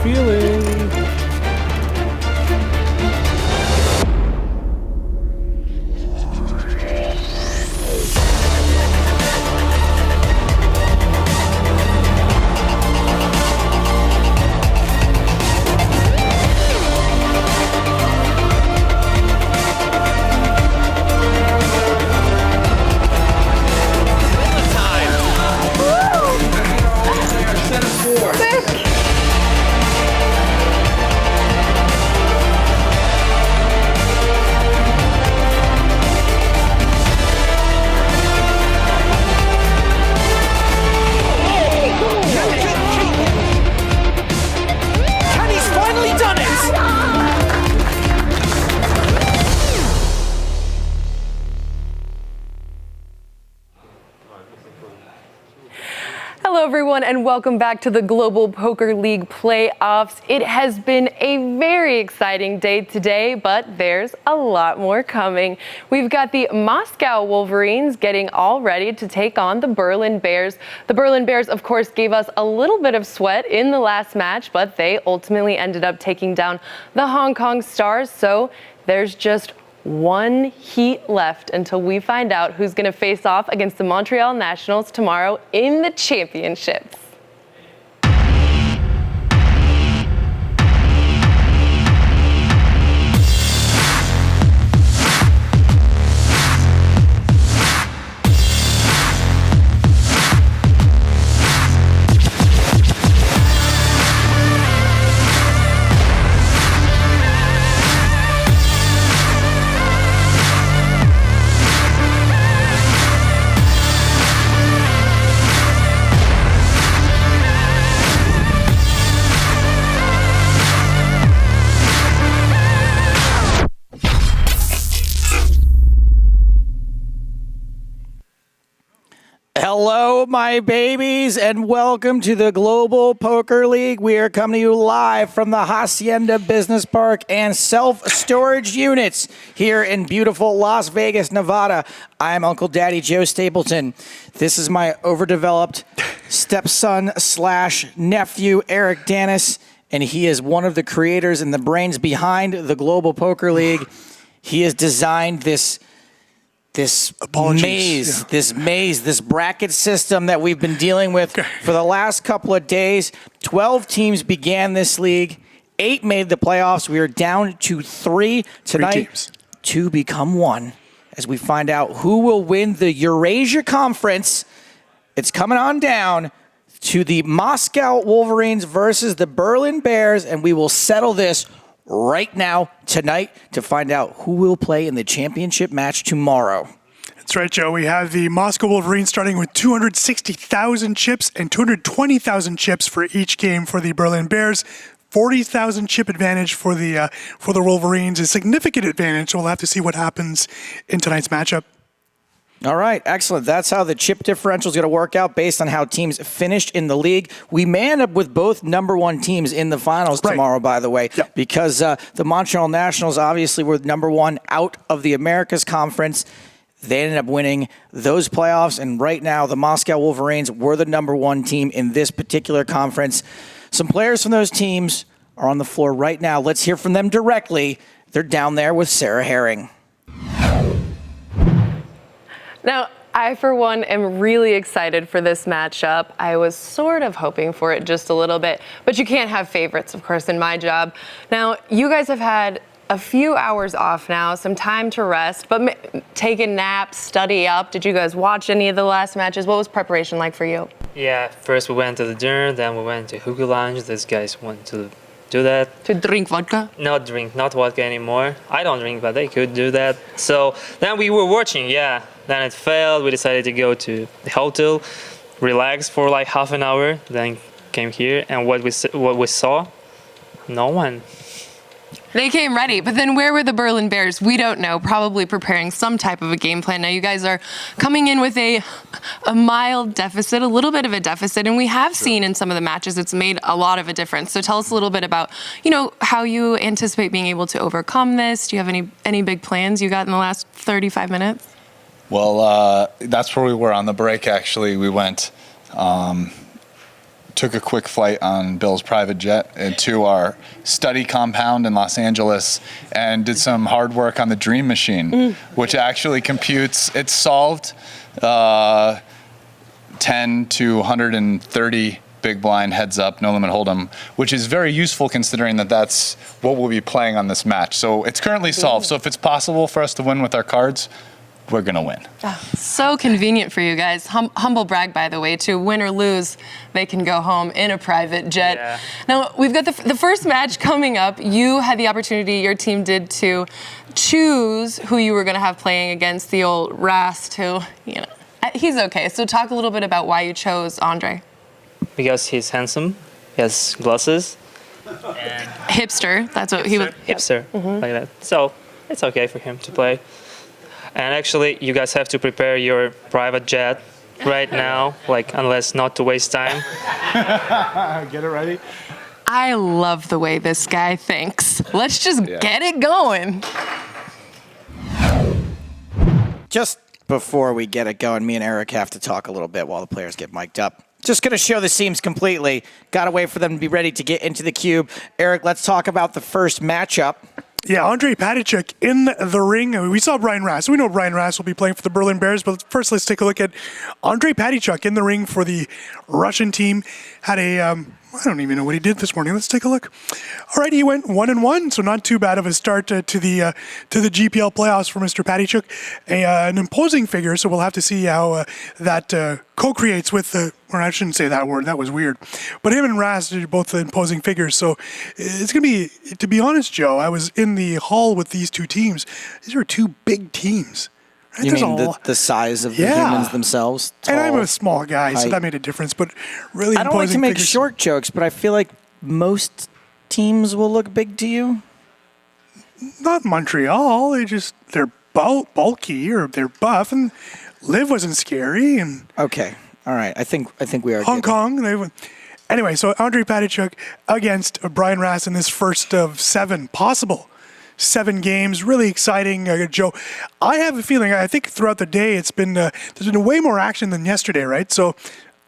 feeling? Hello everyone and welcome back to the Global Poker League playoffs. It has been a very exciting day today, but there's a lot more coming. We've got the Moscow Wolverines getting all ready to take on the Berlin Bears. The Berlin Bears, of course, gave us a little bit of sweat in the last match, but they ultimately ended up taking down the Hong Kong Stars, so there's just one heat left until we find out who's going to face off against the Montreal Nationals tomorrow in the championships. Hello, my babies, and welcome to the Global Poker League. We are coming to you live from the Hacienda Business Park and self-storage units here in beautiful Las Vegas, Nevada. I'm Uncle Daddy Joe Stapleton. This is my overdeveloped stepson/nephew, Eric Danis, and he is one of the creators and the brains behind the Global Poker League. He has designed this bracket system that we've been dealing with for the last couple of days. 12 teams began this league. 8 made the playoffs. We are down to 3 tonight. 2 become 1 as we find out who will win the Eurasia Conference. It's coming on down to the Moscow Wolverines versus the Berlin Bears, and we will settle this right now, tonight, to find out who will play in the championship match tomorrow. That's right, Joe. We have the Moscow Wolverines starting with 260,000 chips and 220,000 chips for each game for the Berlin Bears. 40,000 chip advantage for the Wolverines, a significant advantage. So we'll have to see what happens in tonight's matchup. All right, excellent. That's how the chip differential is going to work out based on how teams finished in the league. We may end up with both number 1 teams in the finals tomorrow, by the way, because the Montreal Nationals obviously were number 1 out of the Americas Conference. They ended up winning those playoffs, and right now the Moscow Wolverines were the number 1 team in this particular conference. Some players from those teams are on the floor right now. Let's hear from them directly. They're down there with Sarah Herring. Now, I, for one, am really excited for this matchup. I was sort of hoping for it just a little bit, but you can't have favorites, of course, in my job. Now, you guys have had a few hours off now, some time to rest, but take a nap, study up. Did you guys watch any of the last matches? What was preparation like for you? Yeah, first we went to the dinner, then we went to hookah lounge. These guys want to do that. To drink vodka? Not vodka anymore. I don't drink, but they could do that. So then we were watching, Then it failed. We decided to go to the hotel, relax for like half an hour, then came here. And what we saw, no one. They came ready, but then where were the Berlin Bears? We don't know, probably preparing some type of a game plan. Now you guys are coming in with a mild deficit, a little bit of a deficit, and we have seen in some of the matches it's made a lot of a difference. So tell us a little bit about, how you anticipate being able to overcome this. Do you have any big plans you got in the last 35 minutes? Well, that's where we were on the break, actually. We went took a quick flight on Bill's private jet to our study compound in Los Angeles and did some hard work on the Dream Machine, which actually computes. It's solved 10 to 130 big blind heads up, no limit hold'em, which is very useful considering that that's what we'll be playing on this match. So it's currently solved. So if it's possible for us to win with our cards, we're going to win. So convenient for you guys. Humble brag, by the way, too. Win or lose, they can go home in a private jet. Yeah. Now, we've got the first match coming up. You had the opportunity, your team did, to choose who you were going to have playing against the old Rast, who, he's okay. So talk a little bit about why you chose Andre. Because he's handsome, he has glasses. Hipster, that's what he was. Hipster, like that. So it's okay for him to play. And actually, you guys have to prepare your private jet right now, unless not to waste time. Get it ready. I love the way this guy thinks. Let's just get it going. Just before we get it going, me and Eric have to talk a little bit while the players get mic'd up. Just going to show the seams completely. Got to wait for them to be ready to get into the cube. Eric, let's talk about the first matchup. Yeah, Andre Patichuk in the ring. We saw Brian Rast. We know Brian Rast will be playing for the Berlin Bears, but first let's take a look at Andre Patichuk in the ring for the Russian team. Had a, I don't even know what he did this morning. Let's take a look. All right, he went 1-1, so not too bad of a start to the GPL playoffs for Mr. Patichuk. An imposing figure, so we'll have to see how that co-creates with the, or I shouldn't say that word, that was weird. But him and Rast are both imposing figures, so it's going to be, to be honest, Joe, I was in the hall with these two teams. These are two big teams. Right? You mean the size of the humans themselves? Tall, and I'm a small guy, so height. that made a difference, but really I don't like to make figures. short jokes, but I feel like most teams will look big to you. Not Montreal, they're bulky or they're buff, and Liv wasn't scary, and Okay, all right. I think we are Hong good. Kong. Anyway, so Andre Patichuk against Brian Rast in this first of 7 possible 7 games. Really exciting, Joe. I have a feeling, I think throughout the day, it's been there's been way more action than yesterday, right? So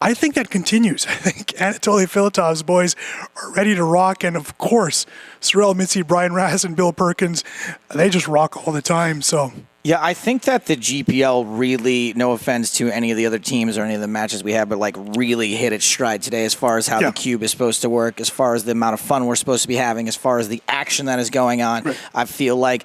I think that continues. I think Anatoly Filatov's boys are ready to rock, and of course, Sorel Mitzi, Brian Rast, and Bill Perkins, they just rock all the time. So. Yeah, I think that the GPL really, no offense to any of the other teams or any of the matches we have, but really hit its stride today as far as how the cube is supposed to work, as far as the amount of fun we're supposed to be having, as far as the action that is going on. Right. I feel like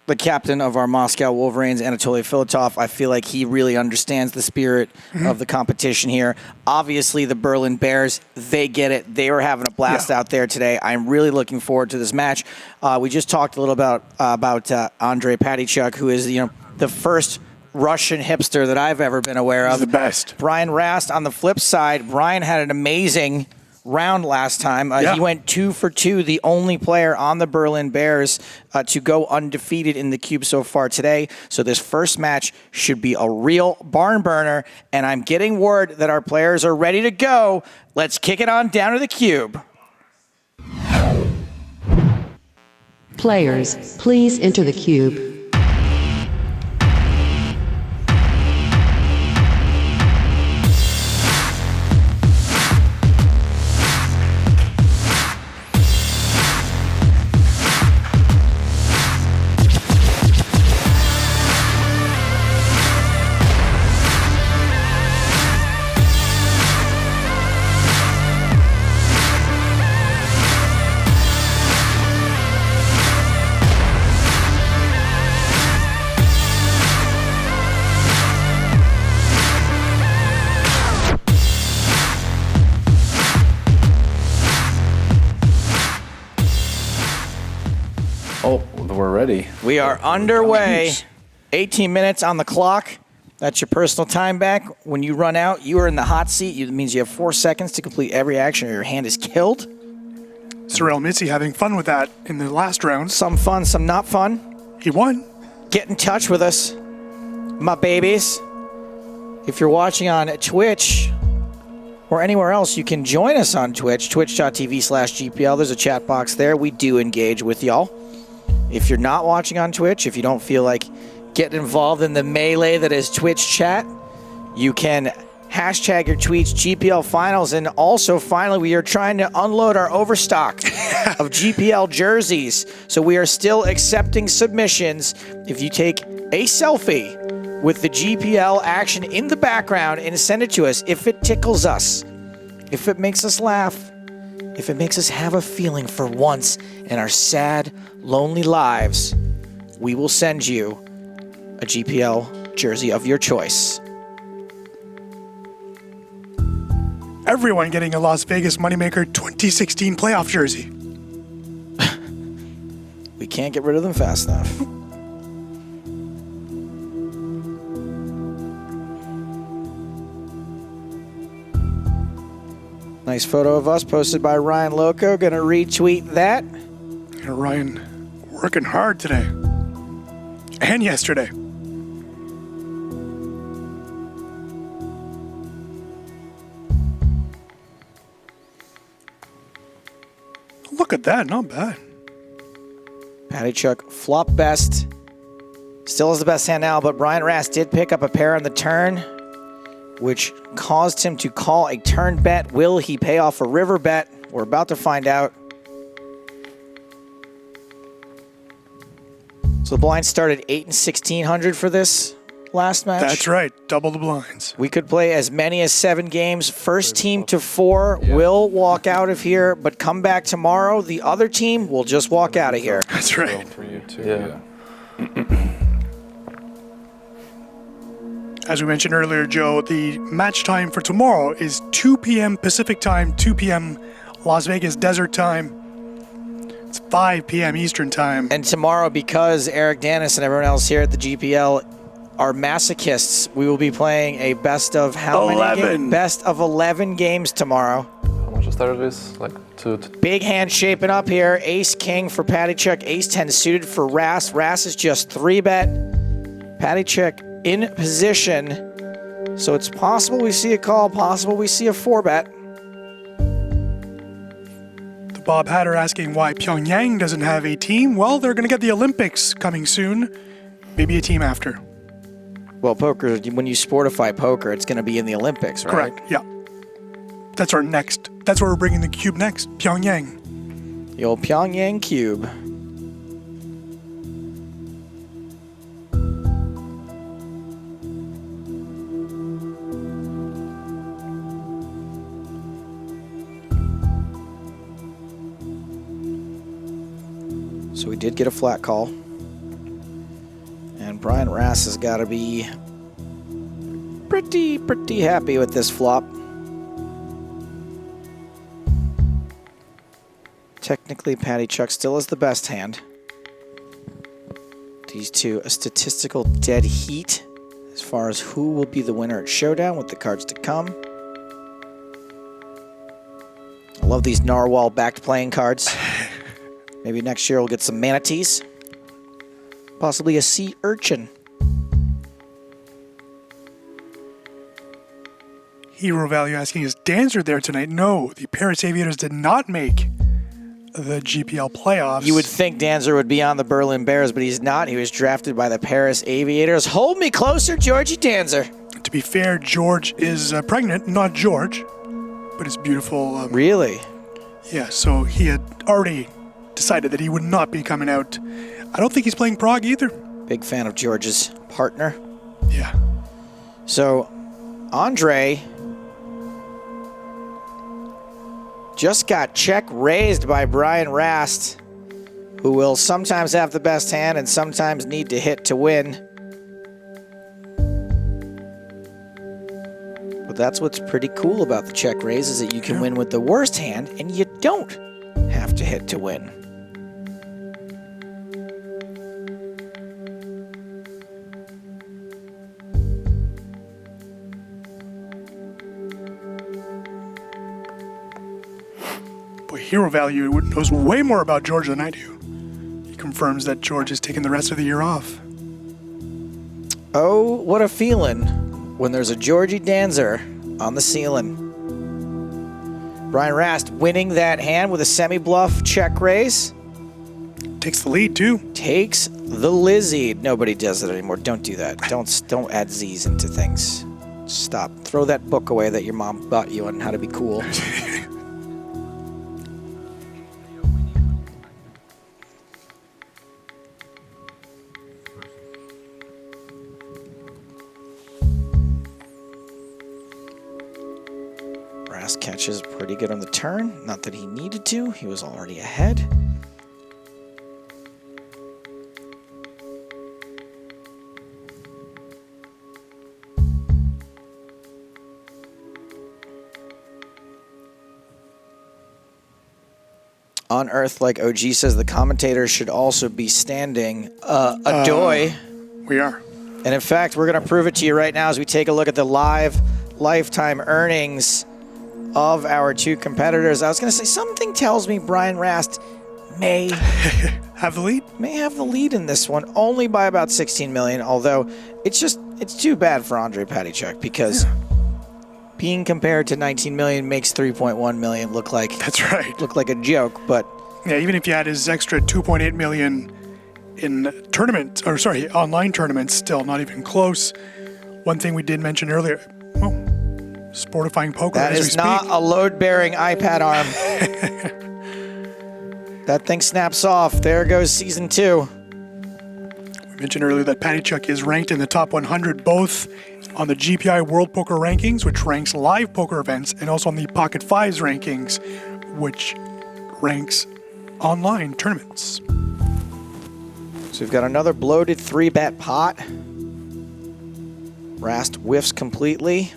the captain of our Moscow Wolverines, Anatoly Filatov, I feel like he really understands the spirit of the competition here. Obviously, the Berlin Bears, they get it. They were having a blast out there today. I'm really looking forward to this match. We just talked a little about Andre Patichuk, who is the first Russian hipster that I've ever been aware of. He's the best. Brian Rast, on the flip side, Brian had an amazing round last time. He went 2 for 2, the only player on the Berlin Bears to go undefeated in the cube so far today. So this first match should be a real barn burner, and I'm getting word that our players are ready to go. Let's kick it on down to the cube. Players, please enter the cube. Oh, we're ready. We are underway. 18 minutes on the clock. That's your personal time back. When you run out, you are in the hot seat. It means you have 4 seconds to complete every action or your hand is killed. Sorel Mitzi having fun with that in the last round. Some fun, some not fun. He won. Get in touch with us, my babies. If you're watching on Twitch or anywhere else, you can join us on Twitch, twitch.tv/GPL. There's a chat box there. We do engage with y'all. If you're not watching on Twitch, if you don't feel like getting involved in the melee that is Twitch chat, you can Hashtag your tweets, GPL Finals. And also, finally, we are trying to unload our overstock of GPL jerseys. So we are still accepting submissions. If you take a selfie with the GPL action in the background and send it to us, if it tickles us, if it makes us laugh, if it makes us have a feeling for once in our sad, lonely lives, we will send you a GPL jersey of your choice. Everyone getting a Las Vegas Moneymaker 2016 playoff jersey. We can't get rid of them fast enough. Nice photo of us posted by Ryan Loco. Gonna retweet that. And Ryan working hard today. And yesterday. Look at that, not bad. Patty Chuck flop best. Still has the best hand now, but Brian Rast did pick up a pair on the turn, which caused him to call a turn bet. Will he pay off a river bet? We're about to find out. So the blind started 8 and 1600 for this last match. That's right, double the blinds. We could play as many as 7 games. First team to 4 will walk out of here, but come back tomorrow. The other team will just walk out of here. That's right. For you too. Yeah. As we mentioned earlier, Joe, the match time for tomorrow is 2 p.m. Pacific time, 2 p.m. Las Vegas desert time. It's 5 p.m. Eastern time. And tomorrow, because Eric Danis and everyone else here at the GPL are masochists, we will be playing a best of how 11. many? Best of 11 games tomorrow. How much is this? Like 2 to Big hand shaping up here. Ace King for Patty Chuck. Ace 10 suited for Ras. Ras is just 3-bet. Patty Chuck in position. So it's possible we see a call, possible we see a 4-bet. Bob Hatter asking why Pyongyang doesn't have a team. Well, they're going to get the Olympics coming soon. Maybe a team after. Well, poker, when you sportify poker, it's going to be in the Olympics, right? Correct, yeah. That's our next. That's where we're bringing the cube next. Pyongyang. The old Pyongyang cube. So we did get a flat call. And Brian Rass has got to be pretty happy with this flop. Technically, Patty Chuck still has the best hand. These two, a statistical dead heat as far as who will be the winner at Showdown with the cards to come. I love these narwhal-backed playing cards. Maybe next year we'll get some manatees. Possibly a sea urchin. Hero Value asking, is Dancer there tonight? No, the Paris Aviators did not make the GPL playoffs. You would think Danzer would be on the Berlin Bears, but he's not. He was drafted by the Paris Aviators. Hold me closer, Georgie Danzer. To be fair, George is pregnant, not George, but it's beautiful. Really? Yeah, so he had already decided that he would not be coming out. I don't think he's playing Prague either. Big fan of George's partner. Yeah. So, Andre just got check raised by Brian Rast, who will sometimes have the best hand and sometimes need to hit to win. But that's what's pretty cool about the check raise, is that you can win with the worst hand and you don't have to hit to win. Boy, Hero Value knows way more about George than I do. He confirms that George is taking the rest of the year off. Oh, what a feeling when there's a Georgie Danzer on the ceiling. Brian Rast winning that hand with a semi-bluff check raise. Takes the lead, too. Takes the Lizzie. Nobody does it anymore. Don't do that. Don't add Z's into things. Stop. Throw that book away that your mom bought you on how to be cool. Brass catches pretty good on the turn. Not that he needed to. He was already ahead. On Earth, like OG says, the commentators should also be standing adoy. We are. And in fact, we're going to prove it to you right now as we take a look at the live lifetime earnings of our two competitors. I was going to say, something tells me Brian Rast may have the lead. May have the lead in this one, only by about 16 million. Although it's too bad for Andre Patychuk because being compared to 19 million makes 3.1 million look like a joke. But yeah, even if you had his extra 2.8 million in online tournaments, still not even close. One thing we did mention earlier, Sportifying Poker. That is not a load-bearing iPad arm. That thing snaps off. There goes season 2. We mentioned earlier that Patychuk is ranked in the top 100 both on the GPI World Poker Rankings, which ranks live poker events, and also on the Pocket Fives rankings, which ranks online tournaments. So we've got another bloated 3-bet pot. Rast whiffs completely.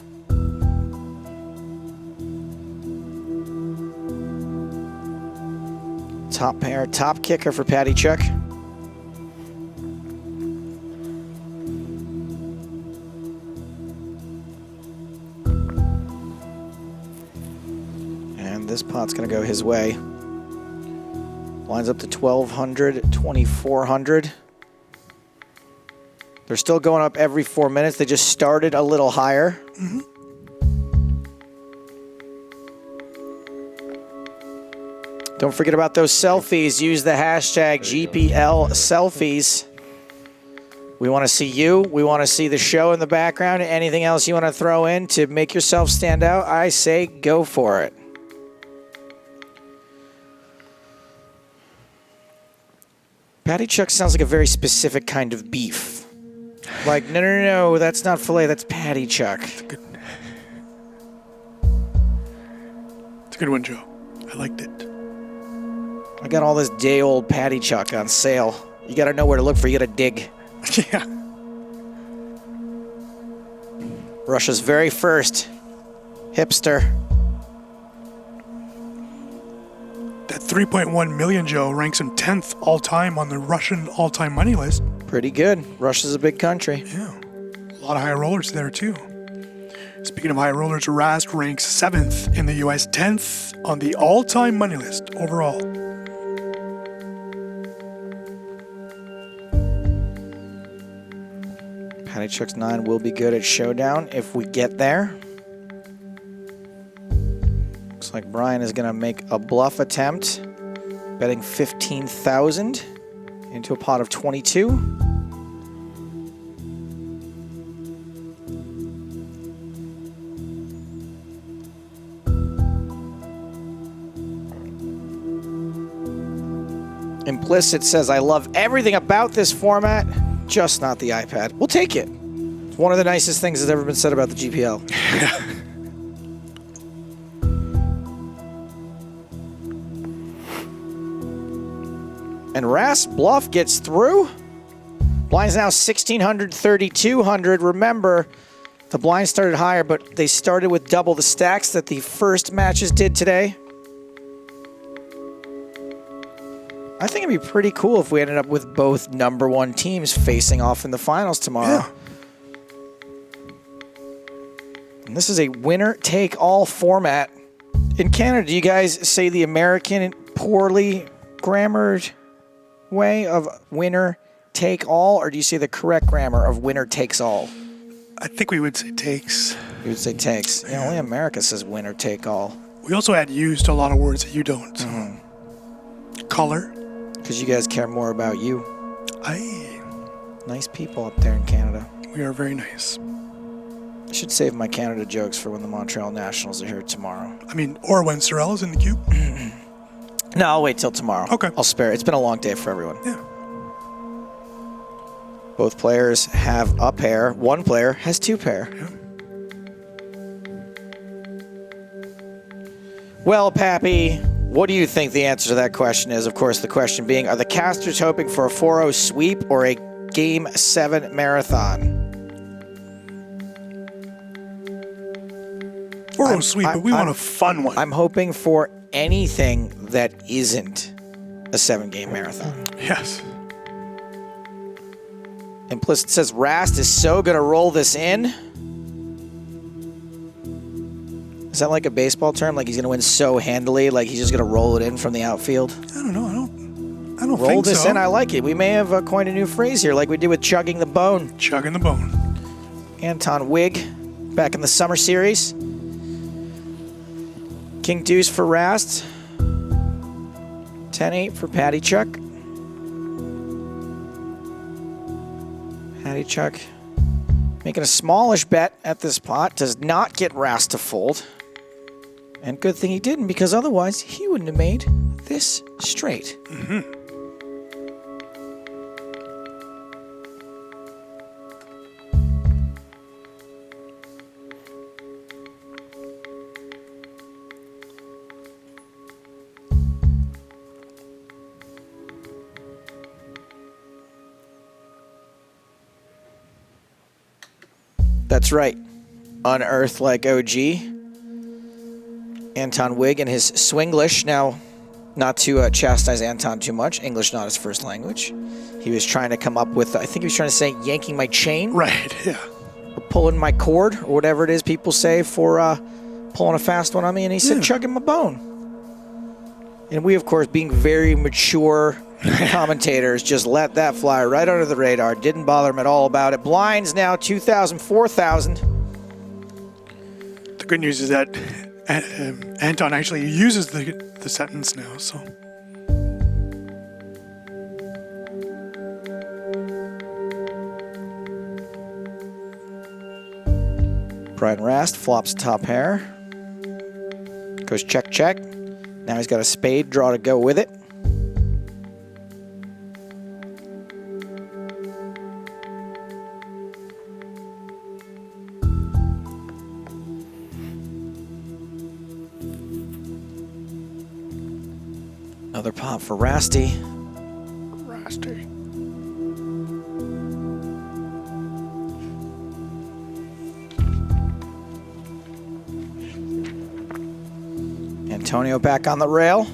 Top pair, top kicker for Patychuk. And this pot's going to go his way. Lines up to 1,200, 2,400. They're still going up every 4 minutes. They just started a little higher. Mm-hmm. Don't forget about those selfies. Use the hashtag GPL selfies. We want to see you. We want to see the show in the background. Anything else you want to throw in to make yourself stand out, I say go for it. Patychuk sounds like a very specific kind of beef. Like, no, that's not filet, that's Patychuk. It's a good one, Joe. I liked it. I got all this day-old Patychuk on sale. You got to know where to look for. You got to dig. Yeah. Russia's very first hipster. That 3.1 million, Joe, ranks him 10th all-time on the Russian all-time money list. Pretty good. Russia's a big country. Yeah. A lot of high rollers there, too. Speaking of high rollers, Rast ranks 7th in the U.S., 10th on the all-time money list overall. Patychuk's 9 will be good at Showdown if we get there. Looks like Brian is going to make a bluff attempt, betting 15,000 into a pot of 22. Implicit says, I love everything about this format, just not the iPad. We'll take it. It's one of the nicest things that's ever been said about the GPL. And Rast bluff gets through. Blind's now 1,600, 3,200. Remember, the blind started higher, but they started with double the stacks that the first matches did today. I think it'd be pretty cool if we ended up with both #1 teams facing off in the finals tomorrow. Yeah. And this is a winner-take-all format. In Canada, do you guys say the American poorly grammared way of winner-take-all, or do you say the correct grammar of winner-takes-all? I think we would say takes. You would say takes. Yeah, only America says winner-take-all. We also add used to a lot of words that you don't. Color. Because you guys care more about you. Aye. Nice people up there in Canada. We are very nice. Should save my Canada jokes for when the Montreal Nationals are here tomorrow. I mean, or when Sorrell's in the cube. No, I'll wait till tomorrow. Okay. I'll spare it. It's been a long day for everyone. Yeah. Both players have a pair. One player has two pair. Yeah. Well, Pappy, what do you think the answer to that question is? Of course, the question being, are the casters hoping for a 4-0 sweep or a Game 7 marathon? 4-0 sweep, but we want a fun one. I'm hoping for anything that isn't a 7-game marathon. Yes. Implicit says Rast is so going to roll this in. Is that like a baseball term? Like he's going to win so handily, like he's just going to roll it in from the outfield? I don't know. I don't Roll think this so. in. I like it. We may have coined a new phrase here, like we did with chugging the bone. Chugging the bone. Anton Wig, back in the summer series. King Deuce for Rast. 10-8 for Patty Chuck. Patty Chuck making a smallish bet at this pot. Does not get Rast to fold. And good thing he didn't, because otherwise he wouldn't have made this straight. Mm-hmm. That's right. Unearthed like OG. Anton Wig and his Swinglish. Now, not to chastise Anton too much, English not his first language. He was trying to come up with, I think he was trying to say yanking my chain. Right, yeah. Or pulling my cord, or whatever it is people say for pulling a fast one on me. And he said, chugging my bone. And we, of course, being very mature commentators, just let that fly right under the radar. Didn't bother him at all about it. Blinds now 2,000, 4,000. The good news is that Anton actually uses the sentence now, so. Brian Rast flops top pair. Goes check, check. Now he's got a spade draw to go with it. Another pop for Rasty. Rasty. Antonio back on the rail.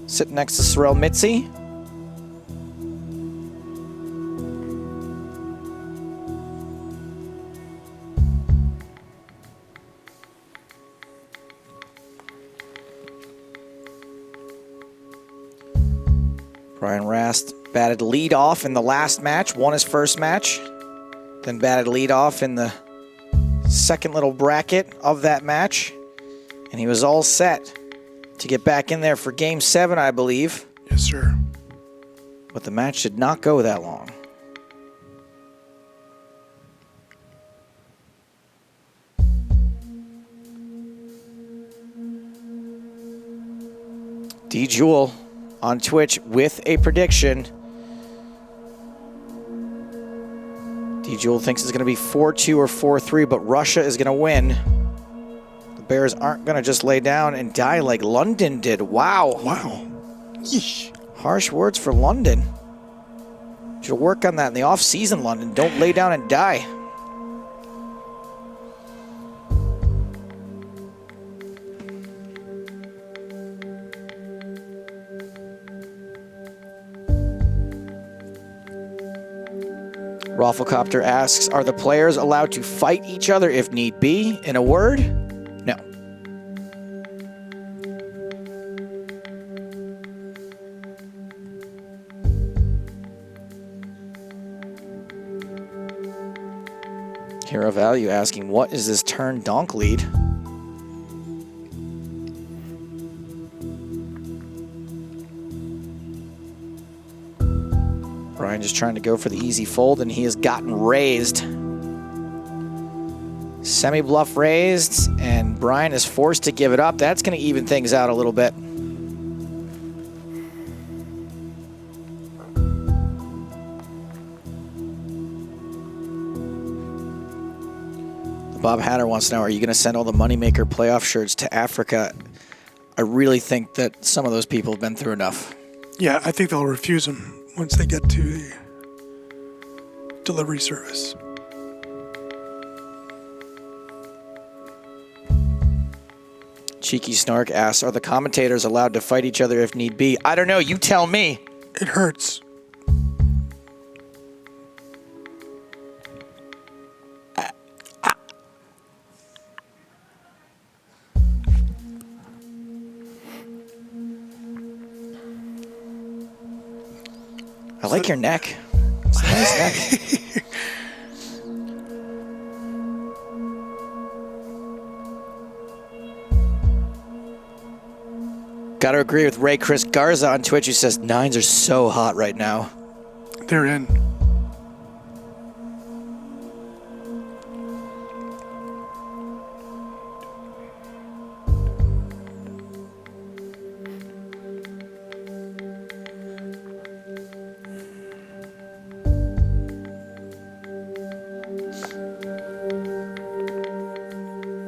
Sitting next to Sorrel Mitzi. Brian Rast batted lead off in the last match, won his first match, then batted lead off in the second little bracket of that match, and he was all set to get back in there for Game 7, I believe. Yes, sir. But the match did not go that long. D. Jewel on Twitch with a prediction. D. Jewel thinks it's going to be 4-2 or 4-3, but Russia is going to win. The Bears aren't going to just lay down and die like London did. Wow. Wow. Yeesh. Harsh words for London. Should work on that in the off-season, London. Don't lay down and die. Rafflecopter asks, are the players allowed to fight each other if need be? In a word, no. Hero Value asking, what is this turn donk lead? Brian just trying to go for the easy fold, and he has gotten raised. Semi-bluff raised, and Brian is forced to give it up. That's going to even things out a little bit. Bob Hatter wants to know, are you going to send all the Moneymaker playoff shirts to Africa? I really think that some of those people have been through enough. Yeah, I think they'll refuse them once they get to the delivery service. Cheeky Snark asks, are the commentators allowed to fight each other if need be? I don't know. You tell me. It hurts. I like your neck. It's a nice neck. Got to agree with Ray Chris Garza on Twitch, who says nines are so hot right now. They're in.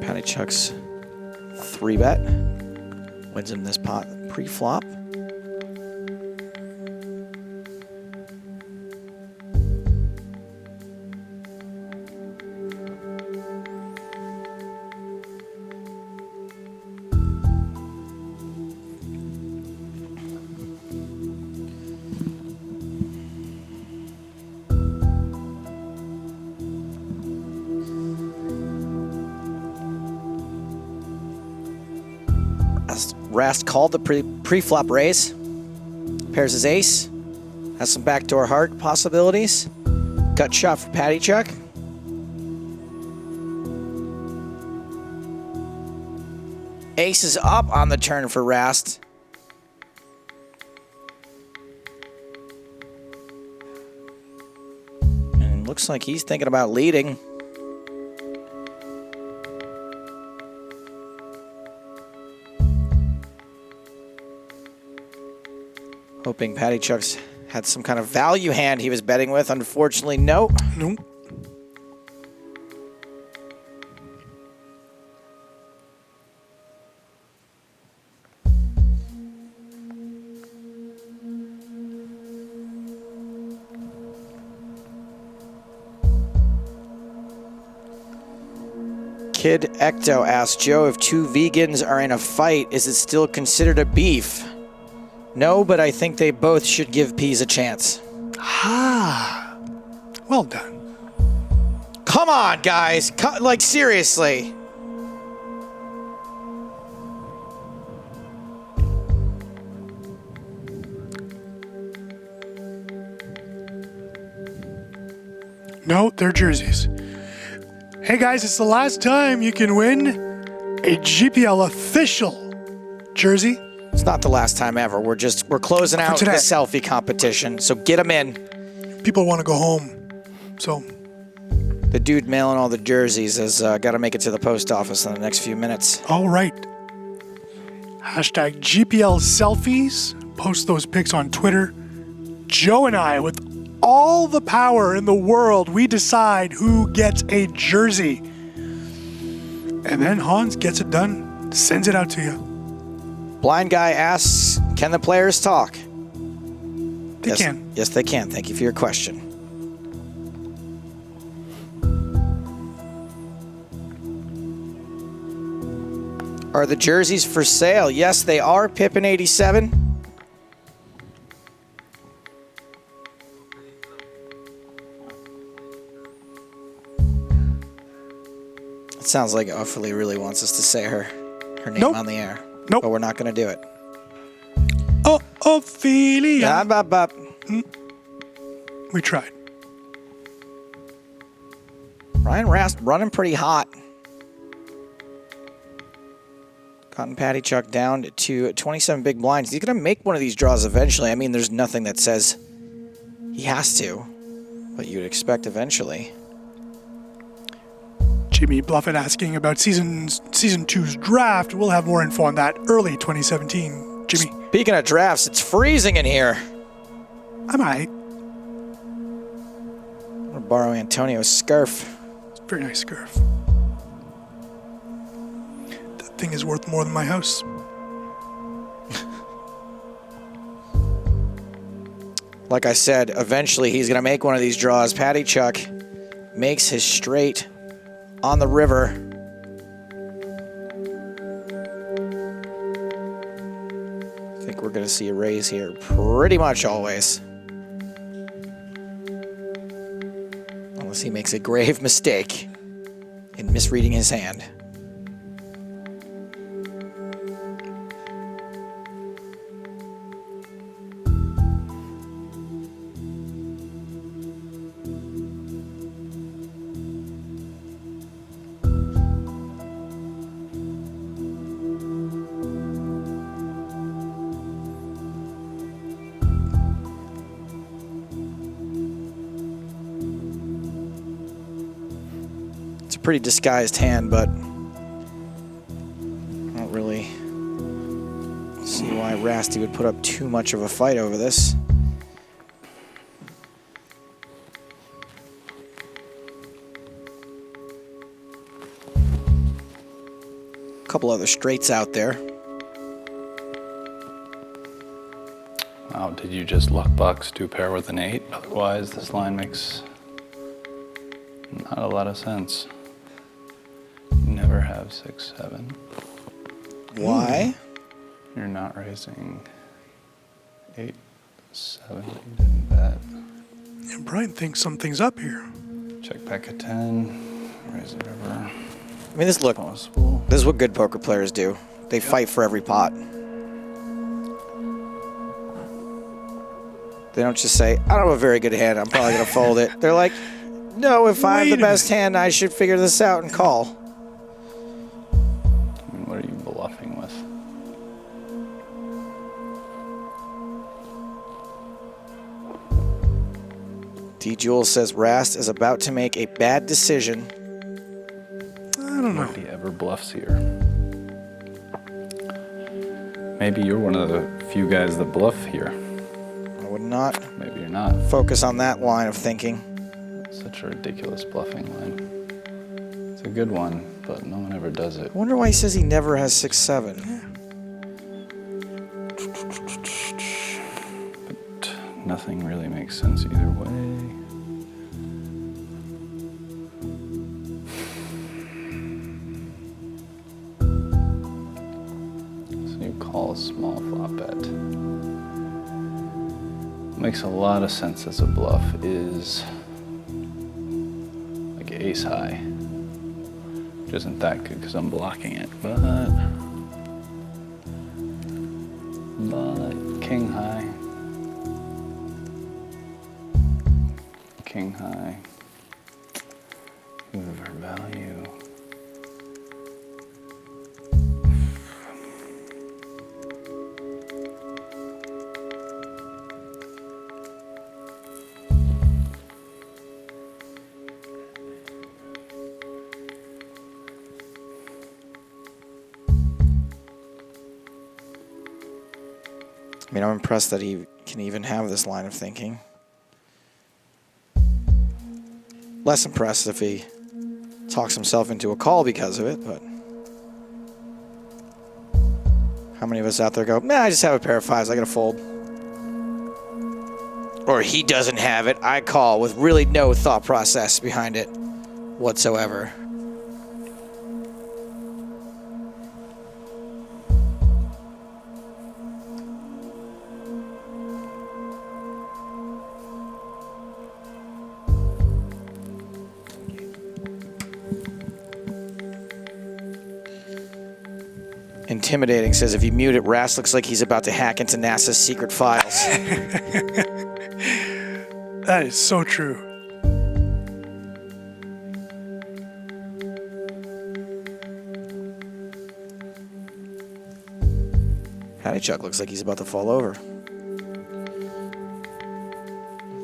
Patty Chuck's 3-bet. Wins him this pot pre-flop. Rast called the pre-flop raise. Pairs his ace. Has some backdoor heart possibilities. Gut shot for Patty Chuck. Ace is up on the turn for Rast. And looks like he's thinking about leading. Hoping Patty Chuck's had some kind of value hand he was betting with. Unfortunately, no. Nope. Kid Ecto asks, Joe, if two vegans are in a fight, is it still considered a beef? No, but I think they both should give peas a chance. Ah. Well done. Come on, guys. Like, seriously. No, they're jerseys. Hey guys, it's the last time you can win a GPL official jersey. It's not the last time ever. We're closing out the today. selfie competition, so get them in. People want to go home, so The dude mailing all the jerseys has got to make it to the post office in the next few minutes. all right. Hashtag GPL selfies. Post those pics on Twitter. Joe and I, with all the power in the world, we decide who gets a jersey. And then Hans gets it done, sends it out to you. Blind guy asks, can the players talk? They can. Yes, they can. Thank you for your question. Are the jerseys for sale? Yes, they are. Pippin 87. It sounds like Ophelia really wants us to say her name Nope. on the air. Nope. But we're not going to do it. Oh, Ophelia. Bop. We tried. Ryan Rast running pretty hot. Gotten Patty Chuck down to 27 big blinds. He's going to make one of these draws eventually. I mean, there's nothing that says he has to, but you'd expect eventually. Jimmy Bluffett asking about season 2's draft. We'll have more info on that early 2017. Jimmy, Speaking of drafts, it's freezing in here. I'm alright. I'm gonna borrow Antonio's scarf. Very nice scarf. That thing is worth more than my house. Like I said, eventually he's gonna make one of these draws. Patty Chuck makes his straight on the river. I think we're gonna see a raise here pretty much always. Unless he makes a grave mistake in misreading his hand. Pretty disguised hand, but I don't really see why Rasty would put up too much of a fight over this. A couple other straights out there. Wow, did you just luck box 2 pair with an 8? Otherwise, this line makes not a lot of sense. Never have 6, 7. Why? You're not raising 8, 7. You didn't bet. Yeah, Brian thinks something's up here. Check back at 10. Raise the river. I mean, this look. Possible. This is what good poker players do. They fight for every pot. They don't just say, I don't have a very good hand, I'm probably going to fold it. They're like, no, if I have the best hand, I should figure this out and call. I mean, what are you bluffing with? D. Jules says Rast is about to make a bad decision. I don't know. Nobody ever bluffs here. Maybe you're one of the few guys that bluff here. I would not Maybe you're not. focus on that line of thinking. Such a ridiculous bluffing line. It's a good one, but no one ever does it. I wonder why he says he never has 6-7. But nothing really makes sense either way. So you call a small flop bet. Makes a lot of sense as a bluff is like ace high, which isn't that good because I'm blocking it, but king high, over value. I mean, I'm impressed that he can even have this line of thinking. Less impressed if he talks himself into a call because of it, but how many of us out there go, nah, I just have a pair of 5s, I gotta fold. Or he doesn't have it, I call with really no thought process behind it whatsoever. Intimidating says if you mute it, Rast looks like he's about to hack into NASA's secret files. That is so true. Patty Chuck looks like he's about to fall over.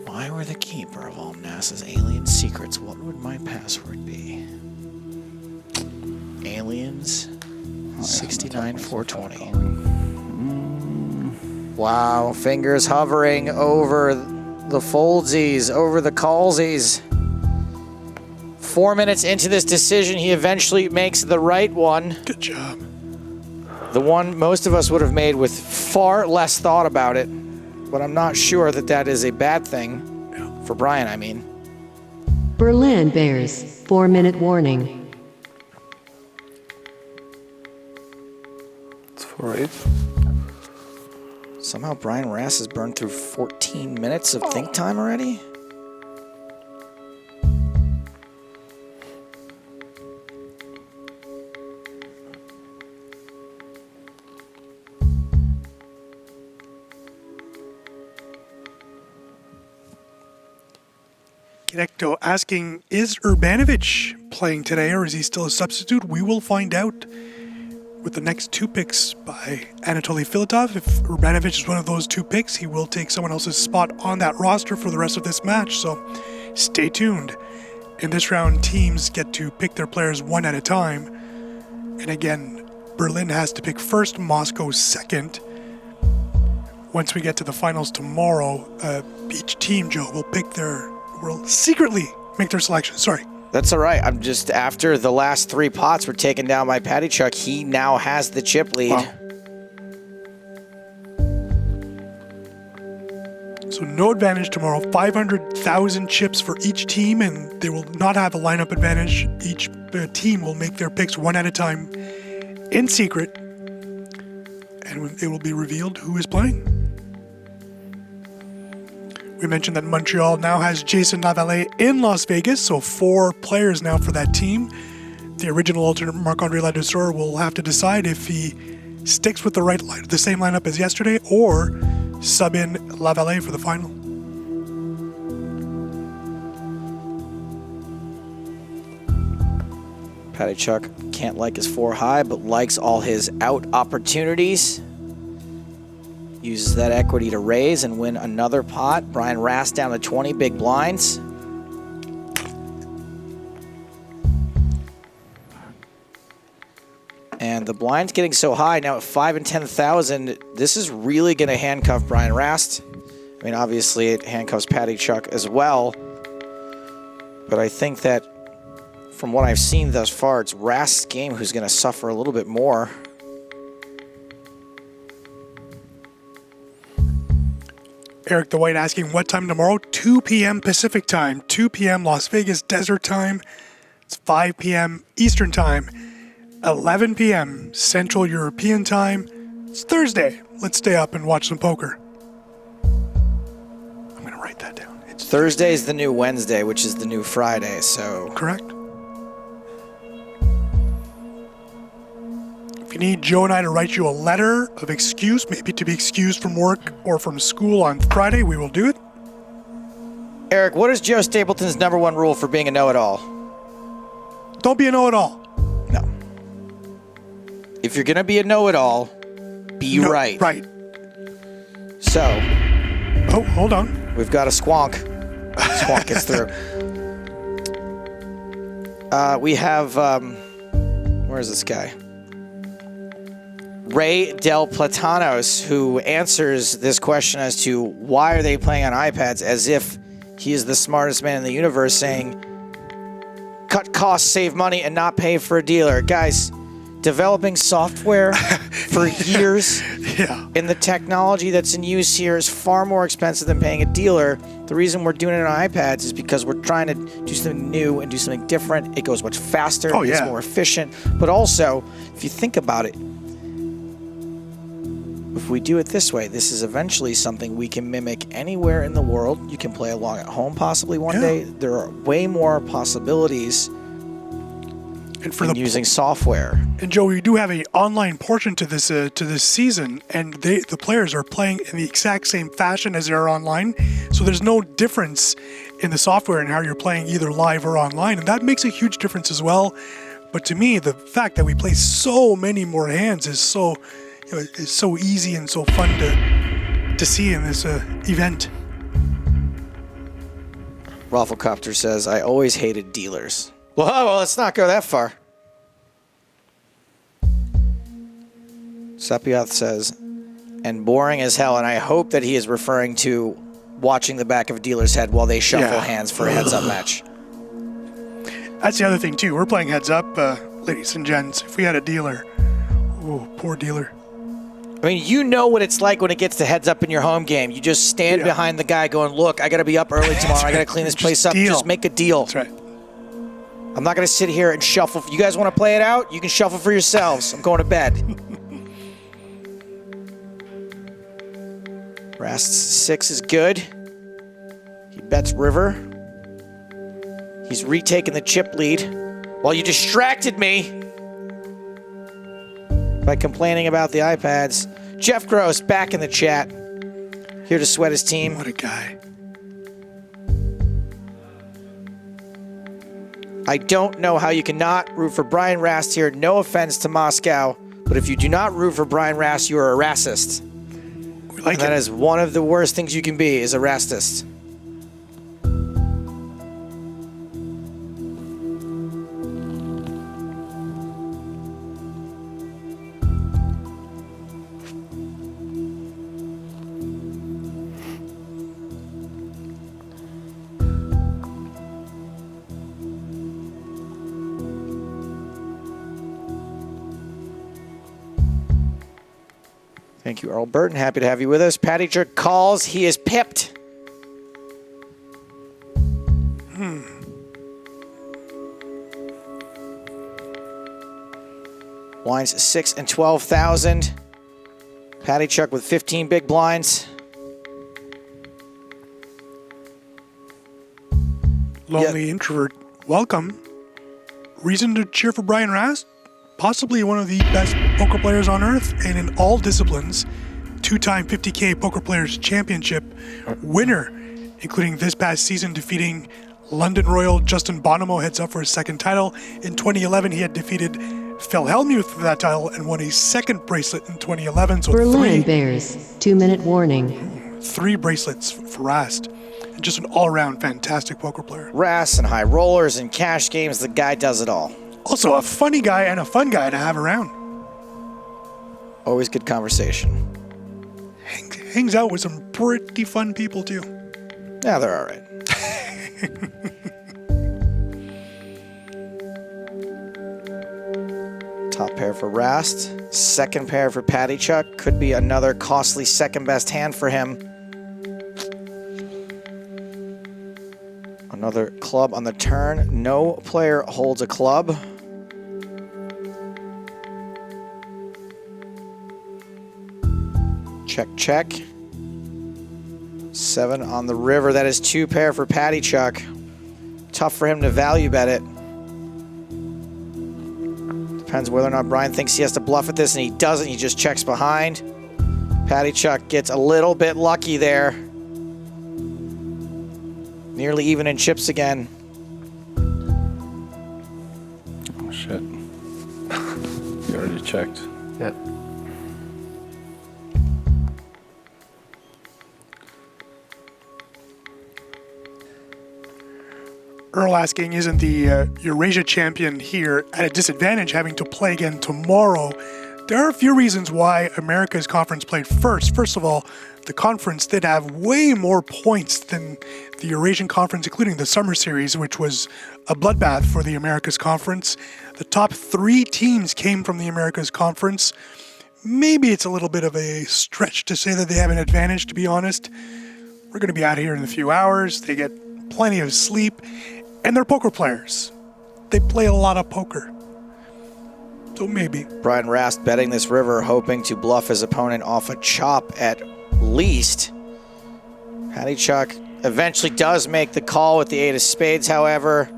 If I were the keeper of all NASA's alien secrets, what would my password be? Aliens, 69, 420. Wow, fingers hovering over the foldsies, over the callsies. 4 minutes into this decision, he eventually makes the right one. Good job. The one most of us would have made with far less thought about it, but I'm not sure that that is a bad thing. For Brian, I mean. Berlin Bears, 4-minute warning. It's 4-8. Somehow Brian Rass has burned through 14 minutes of think time already? Ecto asking, is Urbanovic playing today or is he still a substitute? We will find out with the next 2 picks by Anatoly Filatov. If Urbanovic is one of those 2 picks, he will take someone else's spot on that roster for the rest of this match. So stay tuned. In this round, teams get to pick their players one at a time. And again, Berlin has to pick first, Moscow second. Once we get to the finals tomorrow, each team, Joe, will secretly make their selection. Sorry. That's all right. I'm just, after the last 3 pots were taken down by Patty Chuck, he now has the chip lead. Wow. So no advantage tomorrow. 500,000 chips for each team, and they will not have a lineup advantage. Each team will make their picks one at a time in secret, and it will be revealed who is playing. We mentioned that Montreal now has Jason Lavallee in Las Vegas, so 4 players now for that team. The original alternate, Marc-Andre Ladouceur, will have to decide if he sticks with the same lineup as yesterday or sub in Lavallee for the final. Patty Chuck can't like his 4 high, but likes all his out opportunities. Uses that equity to raise and win another pot. Brian Rass down to 20 big blinds. And the blind's getting so high now at 5 and 10,000. This is really going to handcuff Brian Rast. I mean, obviously it handcuffs Patty Chuck as well. But I think that from what I've seen thus far, it's Rast's game who's going to suffer a little bit more. Eric the White asking what time tomorrow? 2 p.m. Pacific time, 2 p.m. Las Vegas Desert time. It's 5 p.m. Eastern time, 11 p.m. Central European time. It's Thursday. Let's stay up and watch some poker. I'm going to write that down. It's Thursday is the new Wednesday, which is the new Friday, so... Correct. If you need Joe and I to write you a letter of excuse, maybe to be excused from work or from school on Friday, we will do it. Eric, what is Joe Stapleton's #1 rule for being a know-it-all? Don't be a know-it-all. No. If you're going to be a know-it-all, be right. Right. So... Oh, hold on. We've got a squonk. Squonk gets through. We have... where's this guy? Ray Del Platanos, who answers this question as to why are they playing on iPads as if he is the smartest man in the universe, saying, cut costs, save money, and not pay for a dealer. Guys, developing software for years in the technology that's in use here is far more expensive than paying a dealer. The reason we're doing it on iPads is because we're trying to do something new and do something different. It goes much faster, it's more efficient, but also, if you think about it, if we do it this way, this is eventually something we can mimic anywhere in the world. You can play along at home possibly one day. There are way more possibilities and for using software. And Joe, we do have an online portion to this season, and the players are playing in the exact same fashion as they are online. So there's no difference in the software and how you're playing either live or online, and that makes a huge difference as well. But to me, the fact that we play so many more hands is so... it's so easy and so fun to see in this event. Rafflecopter says, I always hated dealers. Well, let's not go that far. Sepioth says, and boring as hell, and I hope that he is referring to watching the back of a dealer's head while they shuffle hands for a heads-up match. That's the other thing, too. We're playing heads up, ladies and gents. If we had a dealer, oh, poor dealer. I mean, you know what it's like when it gets to heads up in your home game. You just stand behind the guy going, look, I got to be up early tomorrow. I got to clean this place up. Deal. Just make a deal. That's right. I'm not going to sit here and shuffle. You guys want to play it out? You can shuffle for yourselves. I'm going to bed. Rast's 6 is good. He bets river. He's retaking the chip lead. Well, you distracted me by complaining about the iPads. Jeff Gross back in the chat. Here to sweat his team. What a guy. I don't know how you cannot root for Brian Rast here. No offense to Moscow, but if you do not root for Brian Rast, you are a racist. We like And that it. is one of the worst things you can be, is a racist. Thank you, Earl Burton. Happy to have you with us. Patty Jerk calls. He is pipped. Blinds 6 and 12,000. Patty Chuck with 15 big blinds. Lonely introvert. Welcome. Reason to cheer for Brian Rast? Possibly one of the best poker players on earth, and in all disciplines, 2-time 50K Poker Players Championship winner, including this past season defeating London Royal Justin Bonomo, heads up for his second title. In 2011, he had defeated Phil Hellmuth for that title and won a second bracelet in 2011. So Berlin Bears, 2-minute warning. three bracelets for Rast. And just an all-around fantastic poker player. Rast and high rollers and cash games. The guy does it all. Also a funny guy and a fun guy to have around. Always good conversation. Hangs out with some pretty fun people too. Yeah, they're all right. Top pair for Rast. Second pair for Patty Chuck. Could be another costly second best hand for him. Another club on the turn. No player holds a club. Check, check. 7 on the river. That is 2 pair for Patty Chuck. Tough for him to value bet it. Depends whether or not Brian thinks he has to bluff at this, and he doesn't. He just checks behind. Patty Chuck gets a little bit lucky there. Nearly even in chips again. Oh, shit. You already checked. Yeah. Earl asking, isn't the Eurasia champion here at a disadvantage having to play again tomorrow? There are a few reasons why America's conference played first. First of all, the conference did have way more points than the Eurasian conference, including the summer series, which was a bloodbath for the Americas conference. The top 3 teams came from the Americas conference. Maybe it's a little bit of a stretch to say that they have an advantage, to be honest. We're going to be out here in a few hours. They get plenty of sleep. And they're poker players. They play a lot of poker. So maybe. Brian Rast betting this river, hoping to bluff his opponent off a chop at least. Patty Chuck eventually does make the call with the 8 of spades, however.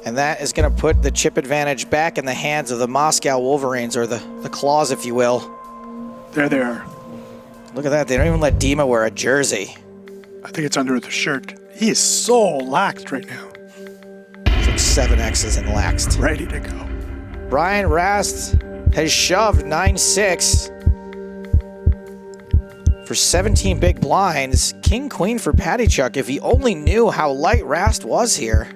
And that is going to put the chip advantage back in the hands of the Moscow Wolverines, or the Claws, if you will. There they are. Look at that. They don't even let Dima wear a jersey. I think it's under the shirt. He is so laxed right now. It's like 7 X's and laxed. Ready to go. Brian Rast has shoved 9-6 for 17 big blinds. King Queen for Patty Chuck. If he only knew how light Rast was here.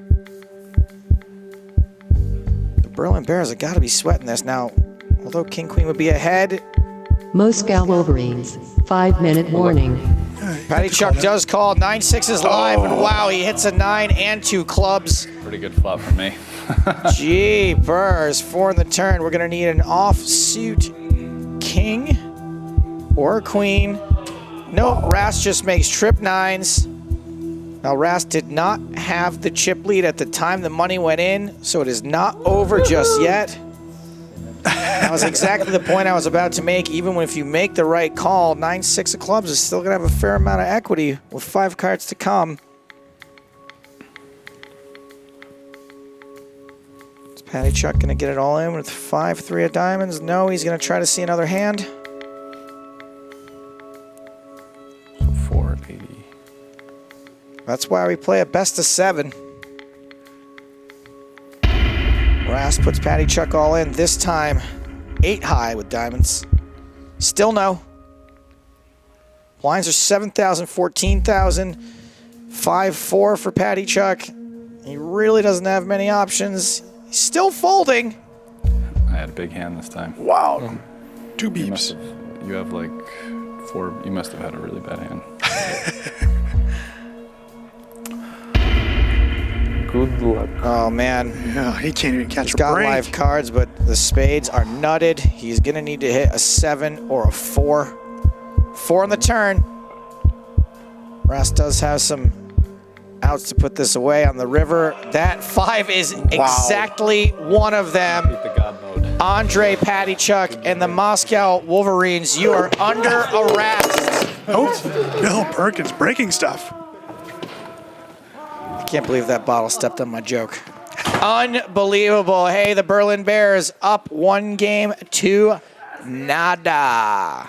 The Berlin Bears have got to be sweating this now. Although King Queen would be ahead, Moscow Wolverines. 5-minute warning. Patty Chuck does call. 9-6 is live, and wow, he hits a 9 and 2 clubs. Pretty good flop for me. Jeepers, 4 in the turn. We're going to need an offsuit king or a queen. Nope, Rast just makes trip 9s. Now, Rast did not have the chip lead at the time the money went in, so it is not over just yet. That was exactly the point I was about to make. Even if you make the right call, 9-6 of clubs is still going to have a fair amount of equity with 5 cards to come. Is Patty Chuck going to get it all in with 5-3 of diamonds? No, he's going to try to see another hand. 480. That's why we play a best of 7. Rast puts Patty Chuck all in. This time, 8 high with diamonds. Still no. Blinds are 7,000, 14,000. 5-4 for Patty Chuck. He really doesn't have many options. He's still folding. I had a big hand this time. Wow. 2 beeps. You have like 4. You must have had a really bad hand. Good luck. Oh, man. Yeah, he can't even catch He's a got break. live cards, but the spades are nutted. He's going to need to hit a 7 or a 4. 4 on the turn. Rast does have some outs to put this away on the river. That 5 is exactly one of them. Beat the God mode. Andre, Patty Chuck, and the Moscow Wolverines, you are under arrest. Oh, Bill Perkins breaking stuff. I can't believe that bottle stepped on my joke. Unbelievable. Hey, the Berlin Bears up 1 game to nada.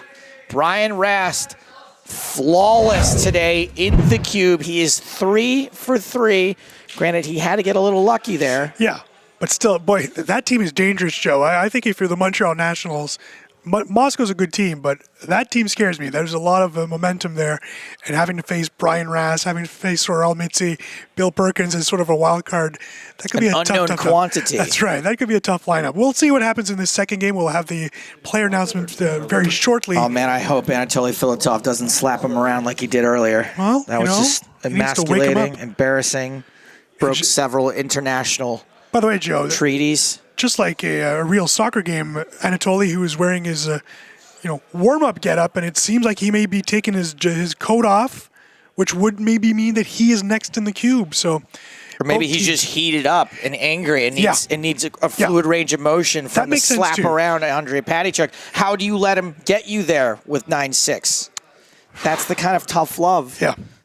Brian Rast, flawless today in the cube. He is 3 for 3. Granted, he had to get a little lucky there. Yeah, but still, boy, that team is dangerous, Joe. I think if you're the Montreal Nationals, Moscow's a good team, but that team scares me. There's a lot of momentum there, and having to face Brian Rast, having to face Sorel Mitzi, Bill Perkins is sort of a wild card. That could be a unknown tough quantity. That's right. That could be a tough lineup. We'll see what happens in this second game. We'll have the player announcement very shortly. Oh, man, I hope Anatoly Filatov doesn't slap him around like he did earlier. Well, that was just he needs to wake him emasculating, up. embarrassing, broke several international By the way, Joe, treaties. just like a real soccer game, Anatoly, who is wearing his warm-up getup, and it seems like he may be taking his coat off, which would maybe mean that he is next in the cube. So, Or maybe he's just heated up and angry and needs a fluid range of motion from the makes sense, slap too. around Andre Patichuk. How do you let him get you there with 9-6? That's the kind of tough love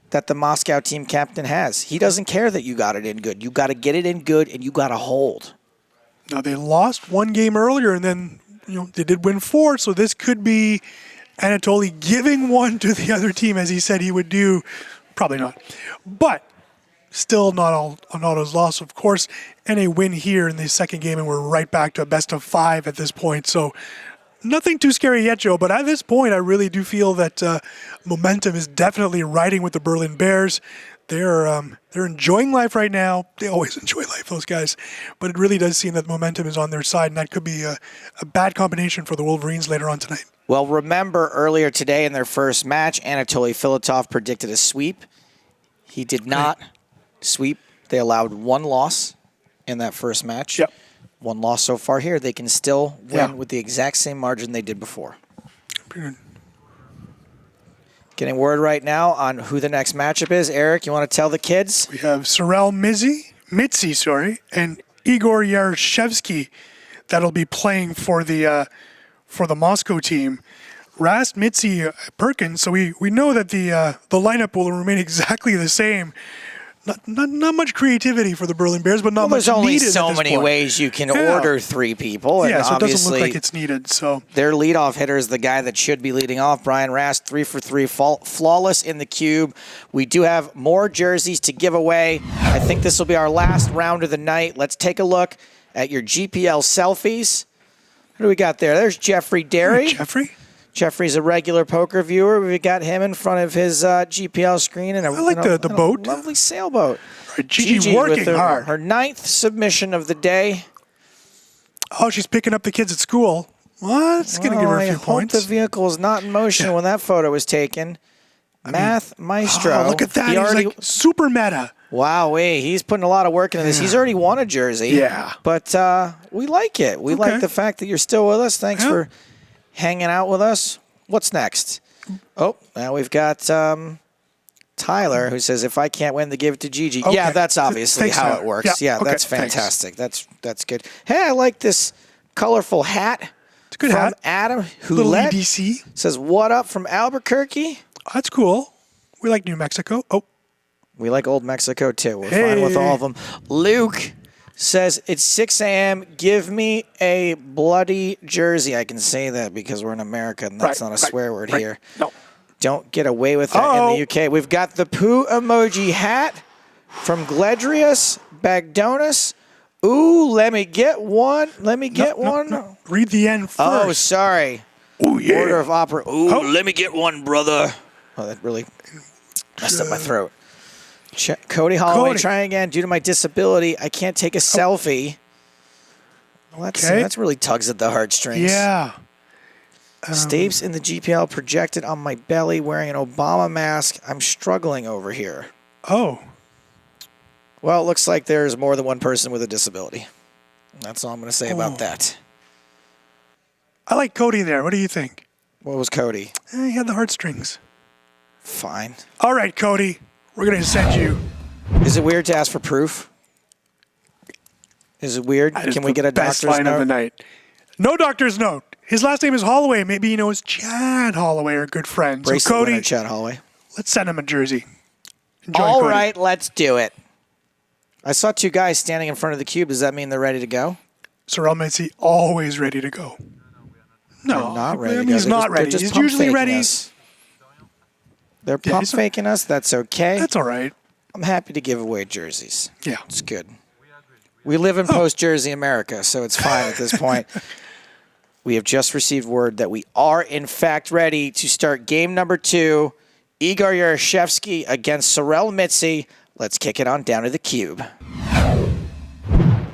that the Moscow team captain has. He doesn't care that you got it in good. You got to get it in good, and you got to hold. Now, they lost 1 game earlier, and then they did win 4, so this could be Anatoly giving 1 to the other team, as he said he would do. Probably not. But still not his loss, of course, and a win here in the second game, and we're right back to a best of 5 at this point. So nothing too scary yet, Joe, but at this point, I really do feel that momentum is definitely riding with the Berlin Bears. They're enjoying life right now. They always enjoy life, those guys. But it really does seem that momentum is on their side, and that could be a bad combination for the Wolverines later on tonight. Well, remember earlier today in their first match, Anatoly Filatov predicted a sweep. He did not sweep. They allowed 1 loss in that first match. Yep. 1 loss so far here. They can still win with the exact same margin they did before. Pretty good. Getting word right now on who the next matchup is. Eric, you want to tell the kids? We have Sorel Mitzi, and Igor Yarshevsky that'll be playing for the Moscow team. Rast, Mitzi, Perkins. So we know that the lineup will remain exactly the same. Not much creativity for the Berlin Bears, but not much There's only needed so at this many point. ways you can order 3 people. And So it doesn't obviously look like it's needed. So their leadoff hitter is the guy that should be leading off. Brian Rast, 3 for 3, flawless in the cube. We do have more jerseys to give away. I think this will be our last round of the night. Let's take a look at your GPL selfies. What do we got there? There's Jeffrey Derry. Jeffrey? Jeffrey's a regular poker viewer. We've got him in front of his GPL screen. And I like the boat. Lovely sailboat. Gigi working with hard. Her 9th submission of the day. Oh, she's picking up the kids at school. Well, it's going to give her a I few hope points. the vehicle was not in motion when that photo was taken. Math Maestro. Oh, look at that. He He's already, like super meta. wow, he's putting a lot of work into this. He's already won a jersey. Yeah. But we like it. We like the fact that you're still with us. Thanks for hanging out with us. What's next? Oh, now we've got Tyler, who says, if I can't win, to give it to Gigi. Okay. Yeah, that's obviously Thanks, how Tyler. it works. Yeah, Yeah, okay, that's thanks. fantastic. That's good. Hey, I like this colorful hat. It's a good from hat. Adam, who Little let EDC. says, what up from Albuquerque? That's cool. We like New Mexico. Oh, We like Old Mexico, too. We're Hey. fine with all of them. Luke says, it's 6 a.m. Give me a bloody jersey. I can say that because we're in America, and that's Right, not a right, swear word right. here. No. Don't get away with that in the UK. We've got the poo emoji hat from Gledrius Bagdonis. Ooh, let me get one. Let me get one. No. Read the end first. Oh, sorry. Oh, yeah. Order of opera. Ooh, Oh. let me get one, brother. Oh, that really messed up my throat. Cody Holloway, Cody. try again. Due to my disability, I can't take a selfie. Well, Okay. that's really tugs at the heartstrings. Yeah. Stapes in the GPL projected on my belly wearing an Obama mask. I'm struggling over here. Oh. Well, it looks like there's more than one person with a disability. That's all I'm going to say about that. I like Cody there. What do you think? What was Cody? He had the heartstrings. Fine. All right, Cody. We're going to send you. Is it weird to ask for proof? Is it weird? That is Can we the get a best doctor's line of the note? night. No doctor's note. His last name is Holloway. Maybe you know as Chad Holloway, our good friend. Bracelet So Cody, winner, Chad Holloway. let's send him a jersey. Enjoy, All Cody. right, let's do it. I saw two guys standing in front of the cube. Does that mean they're ready to go? Sorrel Mitzi, always ready to go. No, They're not ready I to mean, go. he's They're not just- ready. they're just He's pump usually faking ready. us. They're Yeah, pump he's- faking us. That's okay. That's all right. I'm happy to give away jerseys. Yeah. It's good. We live in post-Jersey America, so it's fine at this point. We have just received word that we are, in fact, ready to start game number 2. Igor Yarashevsky against Sorel Mitzi. Let's kick it on down to the cube.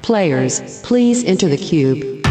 Players, please enter the cube.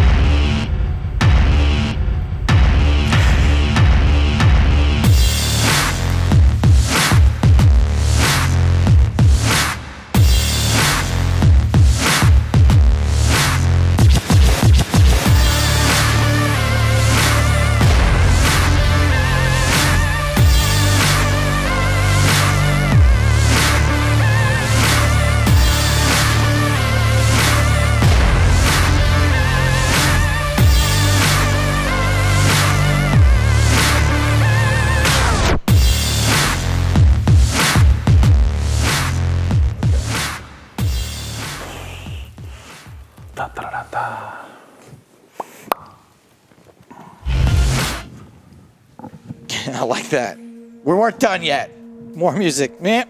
I like that. We weren't done yet. More music. Yeah.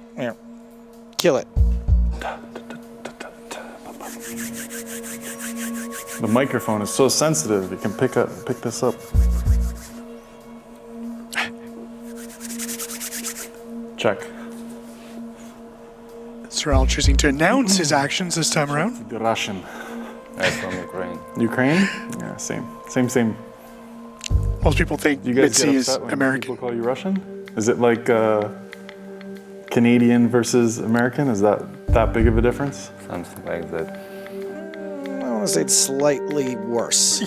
Kill it. The microphone is so sensitive, it can pick this up. Check. Sorrel choosing to announce his actions this time around. The Russian. I'm from Ukraine. Ukraine? Yeah, same. Most people think You guys Mitzi get is upset when American. people call you Russian? Is it like Canadian versus American? Is that big of a difference? Something like that. I want to say it's slightly worse.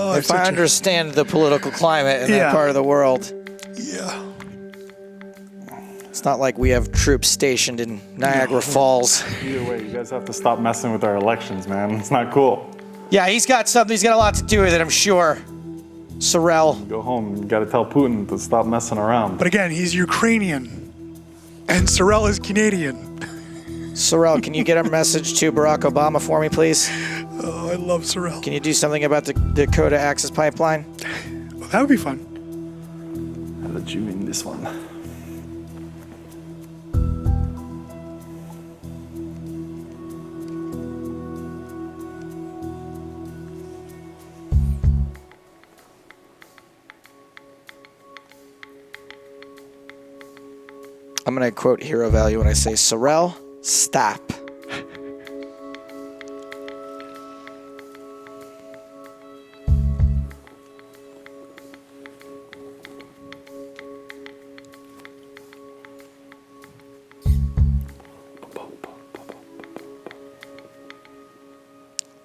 If I understand the political climate in that Yeah. part of the world. Yeah. It's not like we have troops stationed in Niagara Falls. Either way, you guys have to stop messing with our elections, man. It's not cool. Yeah, he's got a lot to do with it, I'm sure. Sorrel. Go home. You gotta tell Putin to stop messing around. But again, he's Ukrainian. And Sorrel is Canadian. Sorrel, can you get a message to Barack Obama for me, please? Oh, I love Sorrel. Can you do something about the Dakota Access Pipeline? Well, that would be fun. I'll let you in this one. I'm going to quote Hero Value when I say, Sorrel, stop.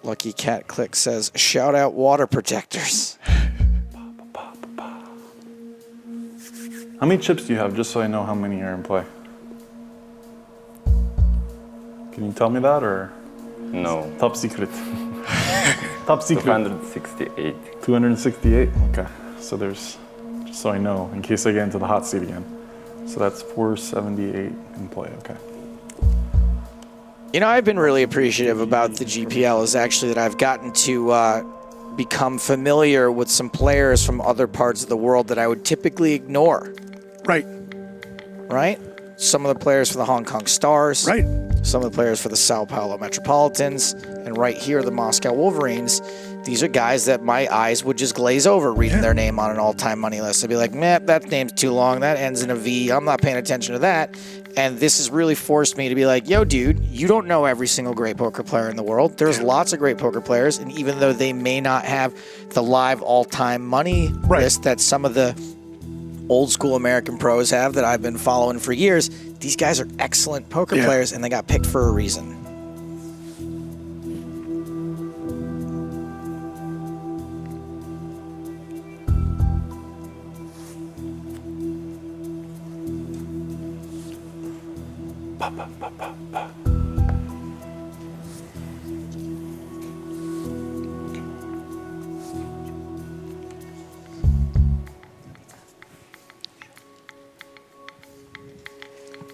Lucky Cat Click says, shout out water protectors. How many chips do you have, just so I know how many are in play? Can you tell me that, or No. top secret? Top secret. 268. 268? Okay. So there's, just so I know, in case I get into the hot seat again. So that's 478 in play, okay. You know, I've been really appreciative about the GPL is actually that I've gotten to become familiar with some players from other parts of the world that I would typically ignore. Right. Right? Some of the players for the Hong Kong Stars. Right. Some of the players for the Sao Paulo Metropolitans. And right here, the Moscow Wolverines. These are guys that my eyes would just glaze over reading their name on an all-time money list. I'd be like, meh, that name's too long. That ends in a V. I'm not paying attention to that. And this has really forced me to be like, yo, dude, you don't know every single great poker player in the world. There's lots of great poker players. And even though they may not have the live all-time money list that some of the old school American pros have that I've been following for years, these guys are excellent poker players, and they got picked for a reason.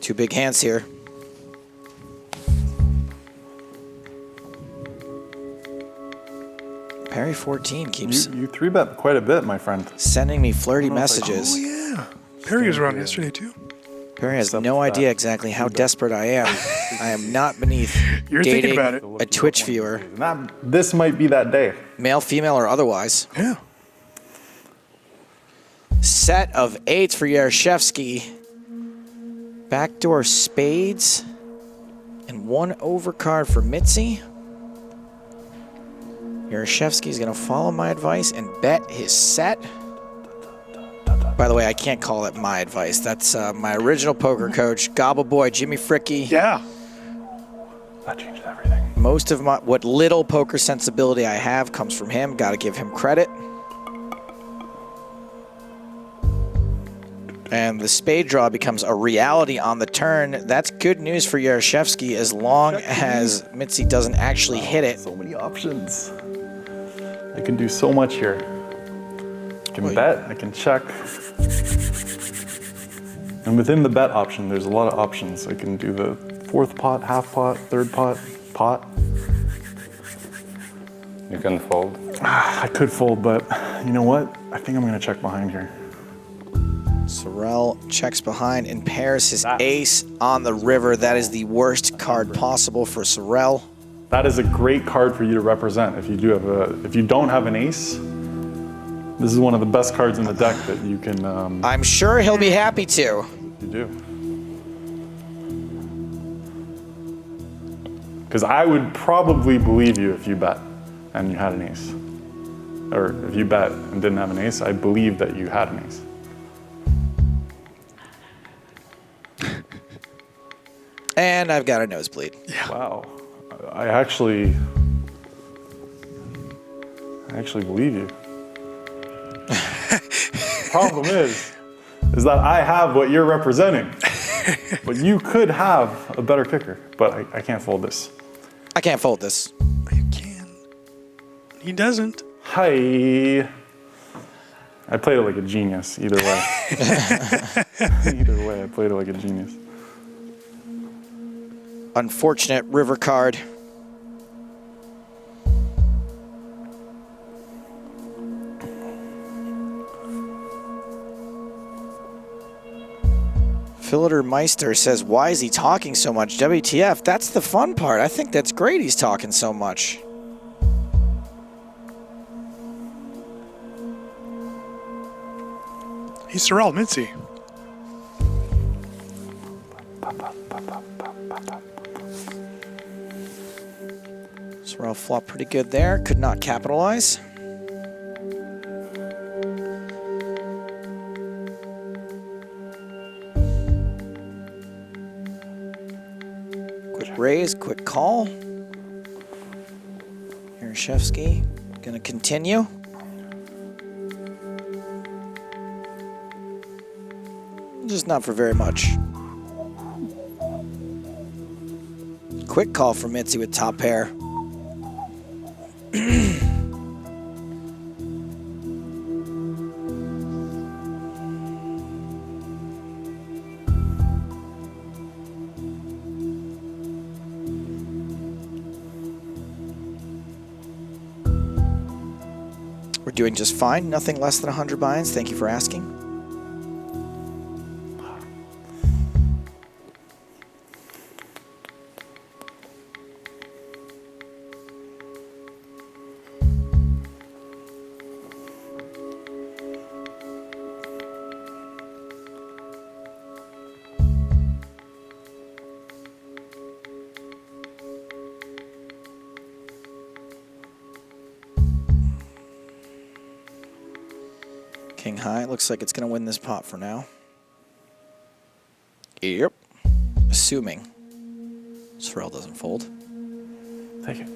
Two big hands here. Perry 14 keeps You 3-bet quite a bit, my friend. sending me flirty messages. Oh, yeah. Perry was around yesterday, too. Perry has no idea exactly how desperate I am. I am not beneath You're dating thinking about it. a Twitch viewer, This might be that day. male, female, or otherwise. Yeah. Set of 8s for Yarashevsky. Backdoor spades. And 1 overcard for Mitzi. Yarashevsky's going to follow my advice and bet his set. By the way, I can't call it my advice. That's my original poker coach, Gobble Boy Jimmy Fricky. Yeah. That changed everything. Most of what little poker sensibility I have comes from him. Got to give him credit. And the spade draw becomes a reality on the turn. That's good news for Yarashevsky as long as Mitzi doesn't actually hit it. So many options. I can do so much here. I can bet, I can check. And within the bet option, there's a lot of options. I can do the 4th pot, half pot, 3rd pot, pot. You can fold. I could fold, but you know what? I think I'm gonna check behind here. Sorrel checks behind and pairs his ace on the river. That is the worst card possible for Sorrel. That is a great card for you to represent. If you don't have an ace, this is one of the best cards in the deck that you can. I'm sure he'll be happy to. You do. Because I would probably believe you if you bet and you had an ace. Or if you bet and didn't have an ace, I believe that you had an ace. And I've got a nosebleed. Wow. I actually believe you. Problem is that I have what you're representing. But you could have a better kicker, but I can't fold this. I can't fold this. You can. He doesn't. Hi. I played it like a genius, either way. Either way, I played it like a genius. Unfortunate river card. Philiter Meister says, why is he talking so much? WTF, that's the fun part. I think that's great he's talking so much. He's Sorrel Mitzi. Sorrel flopped pretty good there. Could not capitalize. Quick raise, quick call. Yarashevsky going to continue. Just not for very much. Quick call for Mitzi with top pair. We're doing just fine. Nothing less than 100 buy-ins. Thank you for asking. King high. Looks like it's going to win this pot for now. Yep. Assuming Sorrel doesn't fold. Take it.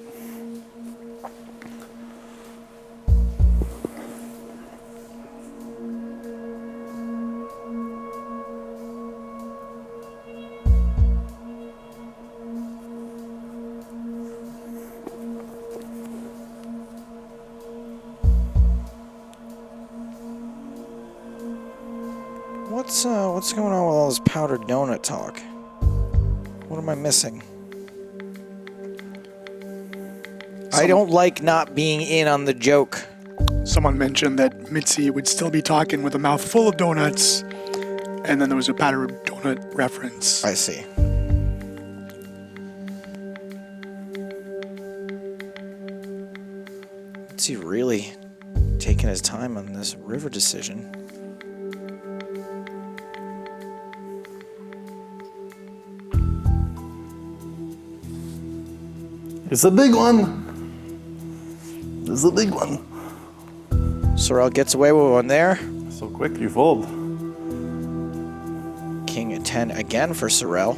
What's going on with all this powdered donut talk? What am I missing? I don't like not being in on the joke. Someone mentioned that Mitzi would still be talking with a mouth full of donuts, and then there was a powdered donut reference. I see. Is he really taking his time on this river decision? It's a big one. It's a big one. Sorrel gets away with one there. So quick, you fold. King at 10 again for Sorrel.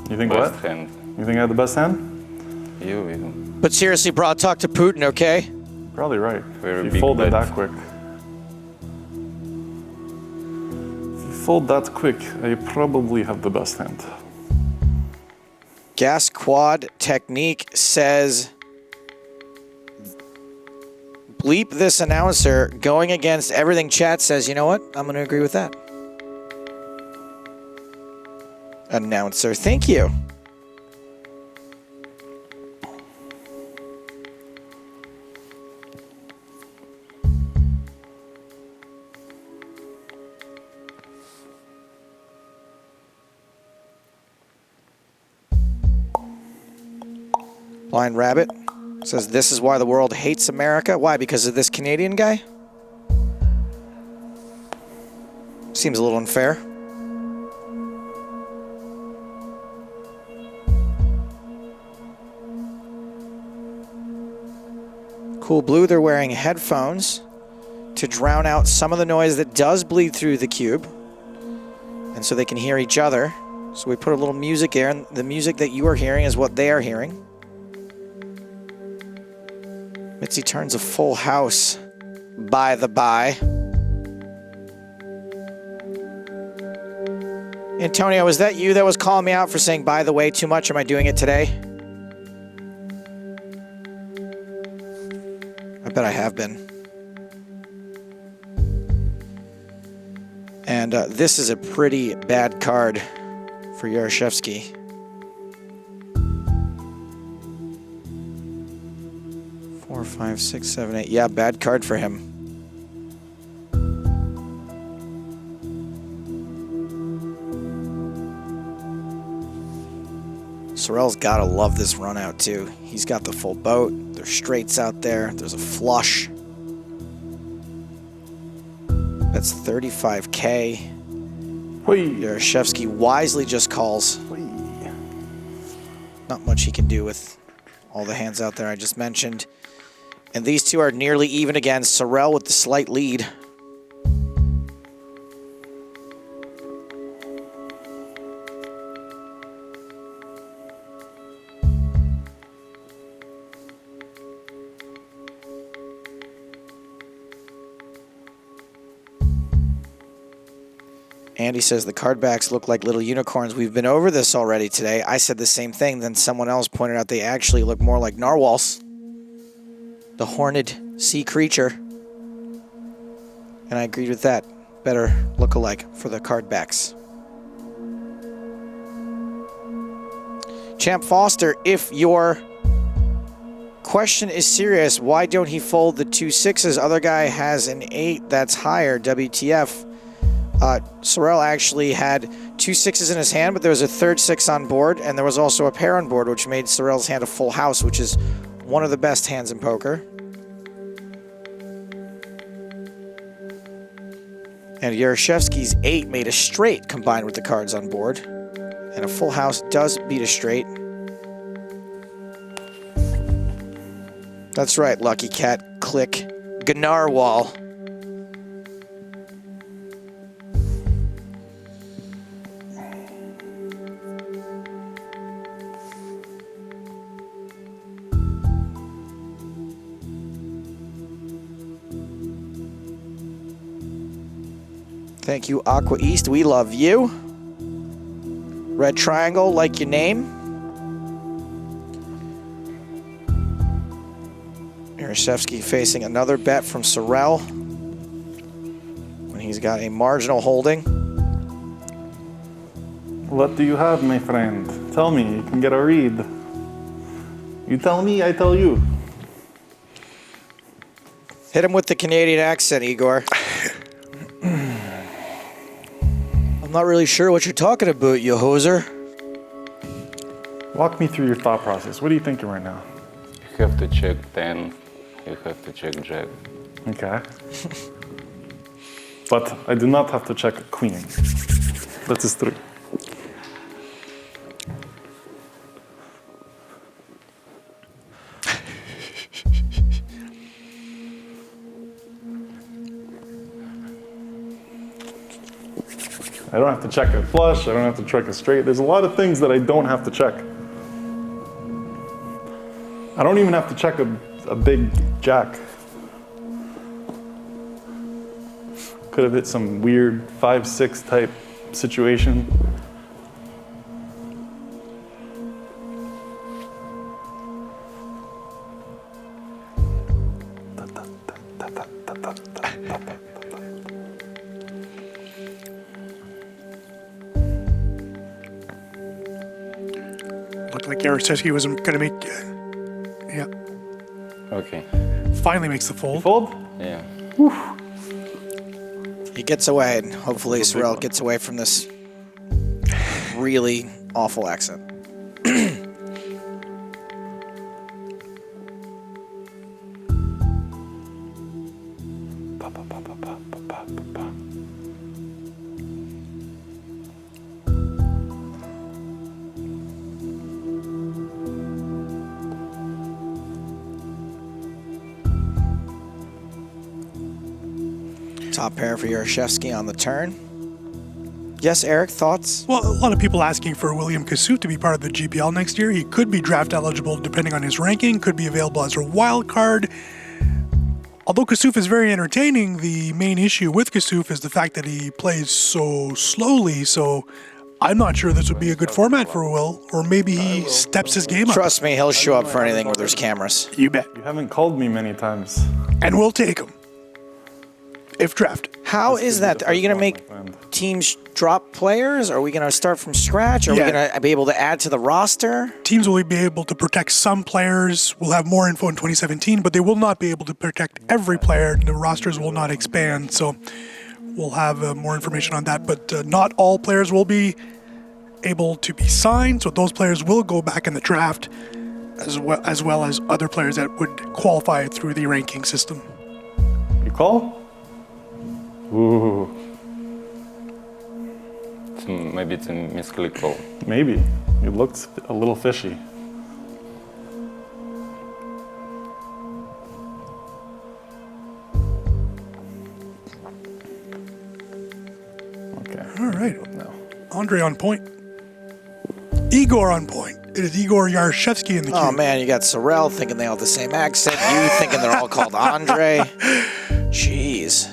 You think Best what? hand. You think I had the best hand? You. But seriously, bro, talk to Putin, okay? Probably right. Very If you big folded bet. that quick. If you fold that quick, I probably have the best hand. Gas Quad Technique says, bleep this announcer going against everything chat says. You know what? I'm going to agree with that. Announcer, thank you. Blind Rabbit says, this is why the world hates America. Why? Because of this Canadian guy? Seems a little unfair. Cool Blue, they're wearing headphones to drown out some of the noise that does bleed through the cube. And so they can hear each other. So we put a little music there, and the music that you are hearing is what they are hearing. Mitzi turns a full house, by the by. Antonio, was that you that was calling me out for saying by the way too much? Am I doing it today? I bet I have been. And this is a pretty bad card for Yarashevsky. 4, 5, 6, 7, 8. Yeah, bad card for him. Sorrel's got to love this run out too. He's got the full boat. There's straights out there. There's a flush. That's 35K. Yarashevsky wisely just calls. Not much he can do with all the hands out there I just mentioned. And these two are nearly even again. Sorrel with the slight lead. Andy says the card backs look like little unicorns. We've been over this already today. I said the same thing. Then someone else pointed out they actually look more like narwhals, the horned sea creature. And I agreed with that. Better look-alike for the card backs. Champ Foster, if your question is serious, why don't he fold the 2 6s? Other guy has an 8 that's higher, WTF. Sorel actually had 2 6s in his hand, but there was a third 6 on board, and there was also a pair on board, which made Sorel's hand a full house, which is one of the best hands in poker. And Yaroshevsky's 8 made a straight combined with the cards on board. And a full house does beat a straight. That's right, Lucky Cat. Click Gnarwall. Thank you, Aqua East. We love you. Red triangle, like your name. Yaroshevsky facing another bet from Sorel when he's got a marginal holding. What do you have, my friend? Tell me, you can get a read. You tell me, I tell you. Hit him with the Canadian accent, Igor. I'm not really sure what you're talking about, you hoser. Walk me through your thought process. What are you thinking right now? You have to check 10. You have to check jack. Okay. But I do not have to check a queen. That is true. I don't have to check a flush, I don't have to check a straight. There's a lot of things that I don't have to check. I don't even have to check a big jack. Could have hit some weird 5-6 type situation. Looked like Yaroshevsky was going to make. Yeah. Okay. Finally makes the fold. Fold? Yeah. He gets away, and hopefully Sorel gets away from this really awful accent. Top pair for Yaroshevsky on the turn. Yes, Eric, thoughts? Well, a lot of people asking for William Kassouf to be part of the GPL next year. He could be draft eligible depending on his ranking, could be available as a wild card. Although Kassouf is very entertaining, the main issue with Kassouf is the fact that he plays so slowly, so I'm not sure this would be a good format for Will, or maybe he steps his game up. Trust me, he'll show up for anything where there's cameras. You bet. You haven't called me many times. And we'll take him. If drafted. How is that? Are you going to make teams drop players? Are we going to start from scratch? Are we going to be able to add to the roster? Teams will be able to protect some players. We'll have more info in 2017, but they will not be able to protect every player. The rosters will not expand, so we'll have more information on that. But not all players will be able to be signed, so those players will go back in the draft, as well as other players that would qualify through the ranking system. You call? Ooh. Maybe it's a misclick call. Maybe. You looked a little fishy. Okay. All right. No. Andre on point. Igor on point. It is Igor Yaroshevsky in the queue. Oh man, you got Sorel thinking they all have the same accent. You thinking they're all called Andre. Jeez.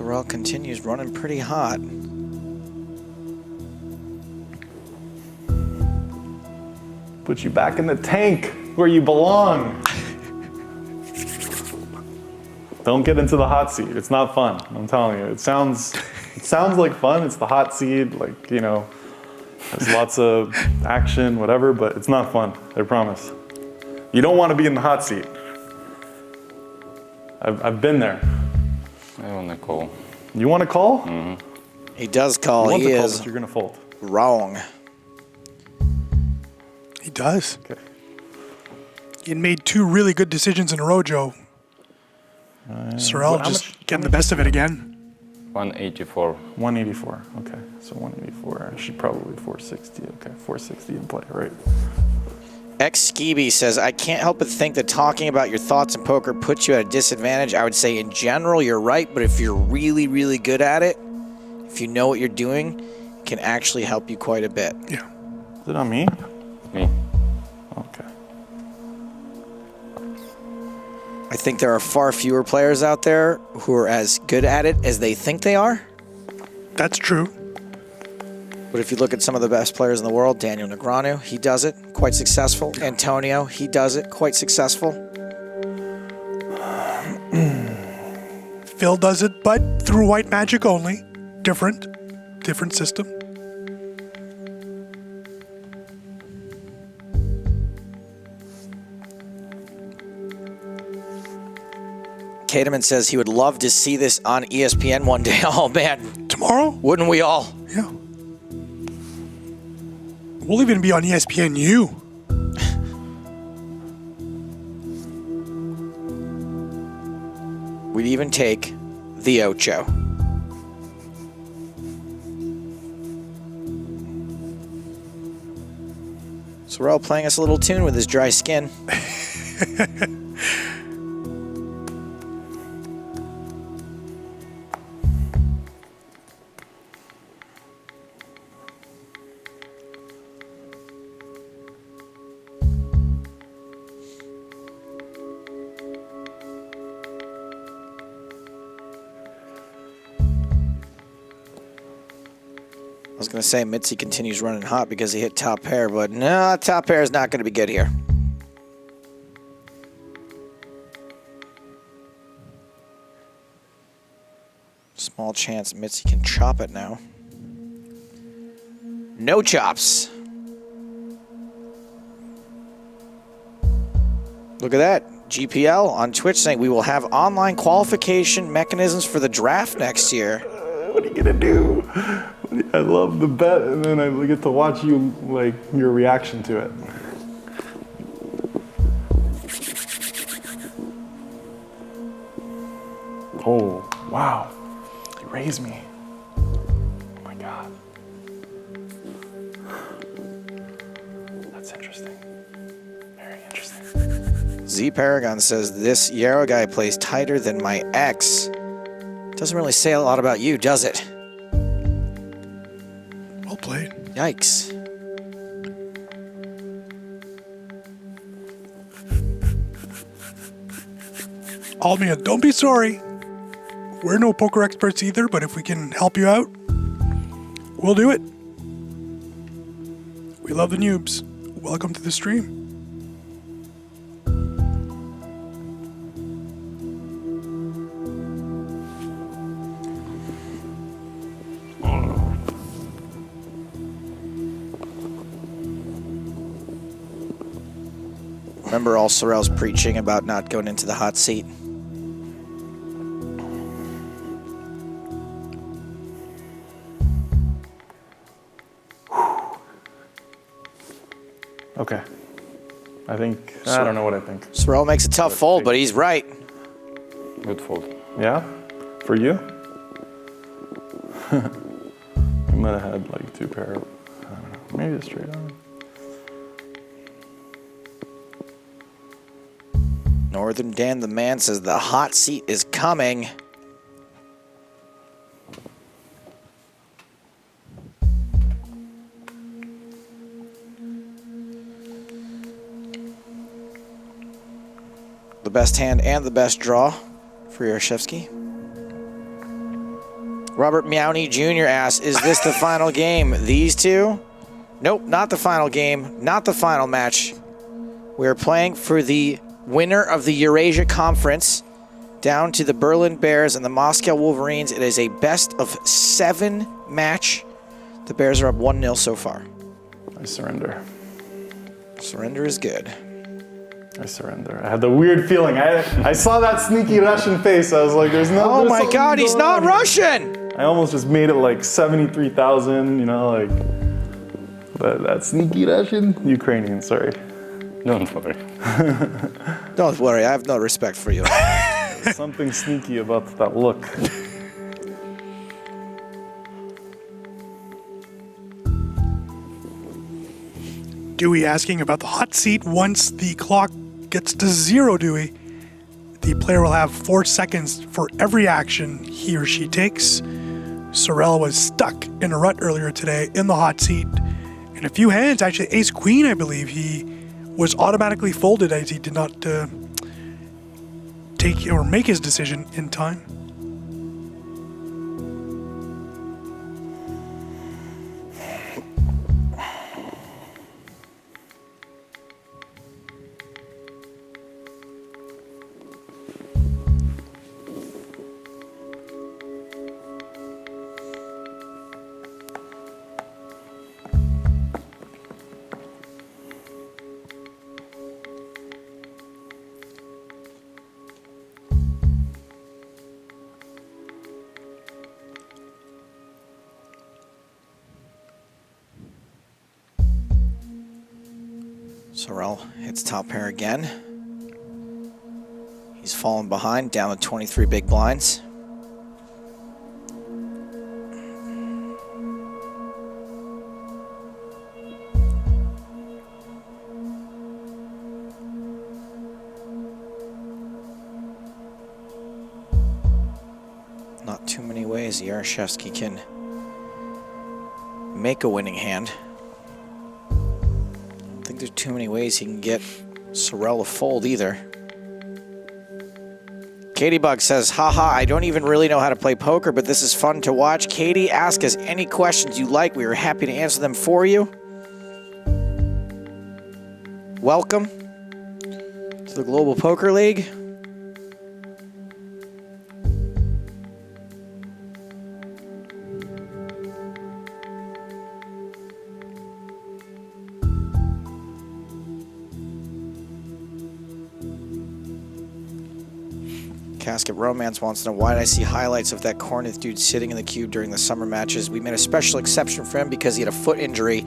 Sorrel continues running pretty hot. Put you back in the tank where you belong. Don't get into the hot seat. It's not fun. I'm telling you. It sounds like fun. It's the hot seat, like, you know, there's lots of action, whatever, but it's not fun. I promise. You don't want to be in the hot seat. I've been there. I want to call. You want to call? He does call. You want He to call, is but you're gonna fold. wrong. He does. Okay. He made 2 really good decisions in a row, Joe. Sorrel how just much- getting the best of it again. 184. 184. Okay, so 184. I should probably 460. Okay, 460 in play, right? X Skeeby says, I can't help but think that talking about your thoughts in poker puts you at a disadvantage. I would say in general you're right, but if you're really, really good at it, if you know what you're doing, it can actually help you quite a bit. Yeah. Is it on me? Me. Okay. I think there are far fewer players out there who are as good at it as they think they are. That's true. But if you look at some of the best players in the world, Daniel Negreanu, he does it, quite successful. Antonio, he does it, quite successful. Phil does it, but through white magic only. Different system. Kateman says he would love to see this on ESPN one day. Oh, man. Tomorrow? Wouldn't we all? Yeah. We'll even be on ESPNU. We'd even take the Ocho. Sorrel playing us a little tune with his dry skin. I was going to say Mitzi continues running hot because he hit top pair, but no, top pair is not going to be good here. Small chance Mitzi can chop it now. No chops. Look at that. GPL on Twitch saying we will have online qualification mechanisms for the draft next year. What are you gonna do? I love the bet, and then I get to watch you, like, your reaction to it. Oh, wow. You raised me. Oh my God. That's interesting. Very interesting. Z Paragon says this Yarrow guy plays tighter than my ex. Doesn't really say a lot about you, does it? Well played. Yikes. Almia, don't be sorry. We're no poker experts either, but if we can help you out, we'll do it. We love the noobs. Welcome to the stream. Remember all Sorrel's preaching about not going into the hot seat? Okay. I don't know what I think. Sorrel makes a tough fold, but he's right. Good fold. Yeah? For you? You might have had like 2 pair. I don't know. Maybe a straight on. Northern Dan the man says the hot seat is coming. The best hand and the best draw for Yarashevsky. Robert Meowney Jr. asks, is this the final game? These two? Nope, not the final game, not the final match. We're playing for the winner of the Eurasia Conference, down to the Berlin Bears and the Moscow Wolverines. It is a best of 7 match. The Bears are up 1-0 so far. I surrender. Surrender is good. I surrender. I had the weird feeling. I saw that sneaky Russian face. I was like, there's no. Oh there's my something God, he's going not on here. Russian! I almost just made it like 73,000, you know, like. But that sneaky Russian? Ukrainian, sorry. Don't worry. Don't worry, I have no respect for you. There's something sneaky about that look. Dewey asking about the hot seat. Once the clock gets to 0, Dewey, the player will have 4 seconds for every action he or she takes. Sorel was stuck in a rut earlier today in the hot seat. In a few hands, actually, ace-queen, I believe, he was automatically folded as he did not take or make his decision in time. Sorel hits top pair again. He's fallen behind, down to 23 big blinds. Not too many ways Yarashevsky can make a winning hand. I don't think there's too many ways he can get Sorel to fold either. Katie Bug says, haha, I don't even really know how to play poker, but this is fun to watch. Katie, ask us any questions you like. We are happy to answer them for you. Welcome to the Global Poker League. Casket Romance wants to know, why did I see highlights of that Cornith dude sitting in the cube during the summer matches? We made a special exception for him because he had a foot injury,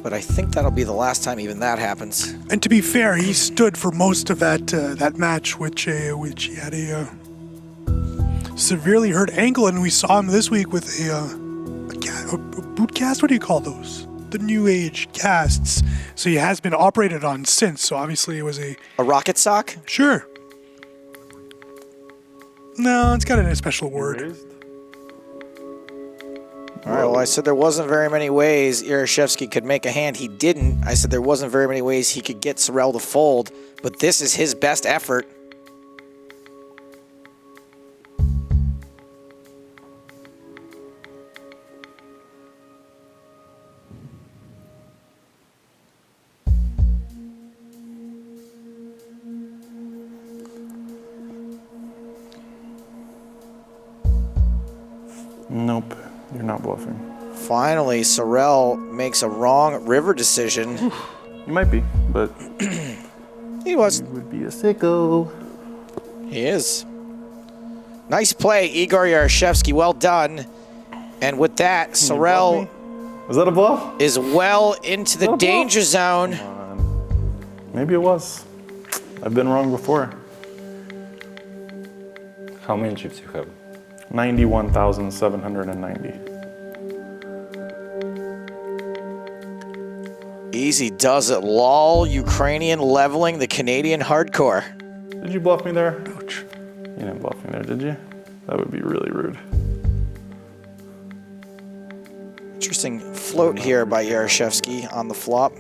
but I think that'll be the last time even that happens. And to be fair, he stood for most of that match, which he had a severely hurt ankle, and we saw him this week with a boot cast. What do you call those? The new age casts. So he has been operated on since. So obviously it was A rocket sock? sure. No, it's got a special word. All right, well, I said there wasn't very many ways Yarashevsky could make a hand. He didn't. I said there wasn't very many ways he could get Sorel to fold, but this is his best effort. Nope, you're not bluffing. Finally, Sorel makes a wrong river decision. You might be, but He was. you would be a sicko. He is. Nice play, Igor Yarashevsky. Well done. And with that, Sorel Was that a bluff? is well into the danger zone. Maybe it was. I've been wrong before. How many chips you have? 91,790. Easy does it. Lol, Ukrainian leveling the Canadian hardcore. Did you bluff me there? Ouch. You didn't bluff me there, did you? That would be really rude. Interesting float here by Yarashevsky on the flop.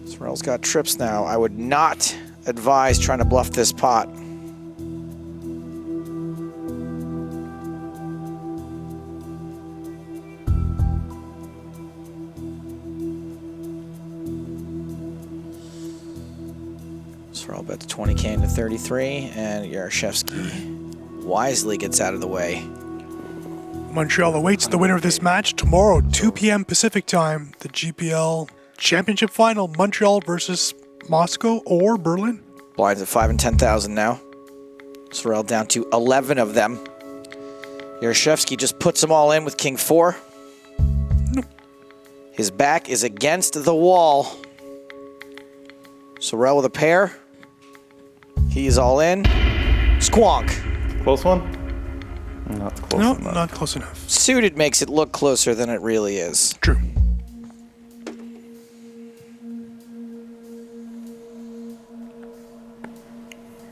Sorel's got trips now. I would not advise trying to bluff this pot. Sorrel bets 20K into 33, and Yarashevsky wisely gets out of the way. Montreal awaits the winner of this match tomorrow, 2 p.m. Pacific time. The GPL Championship Final, Montreal versus Moscow or Berlin. Blinds at 5 and 10,000 now. Sorrel down to 11 of them. Yarashevsky just puts them all in with King 4. Nope. His back is against the wall. Sorrel with a pair. He's all in. Squonk. Close one? Not close No, enough. not close enough. Suited makes it look closer than it really is. True.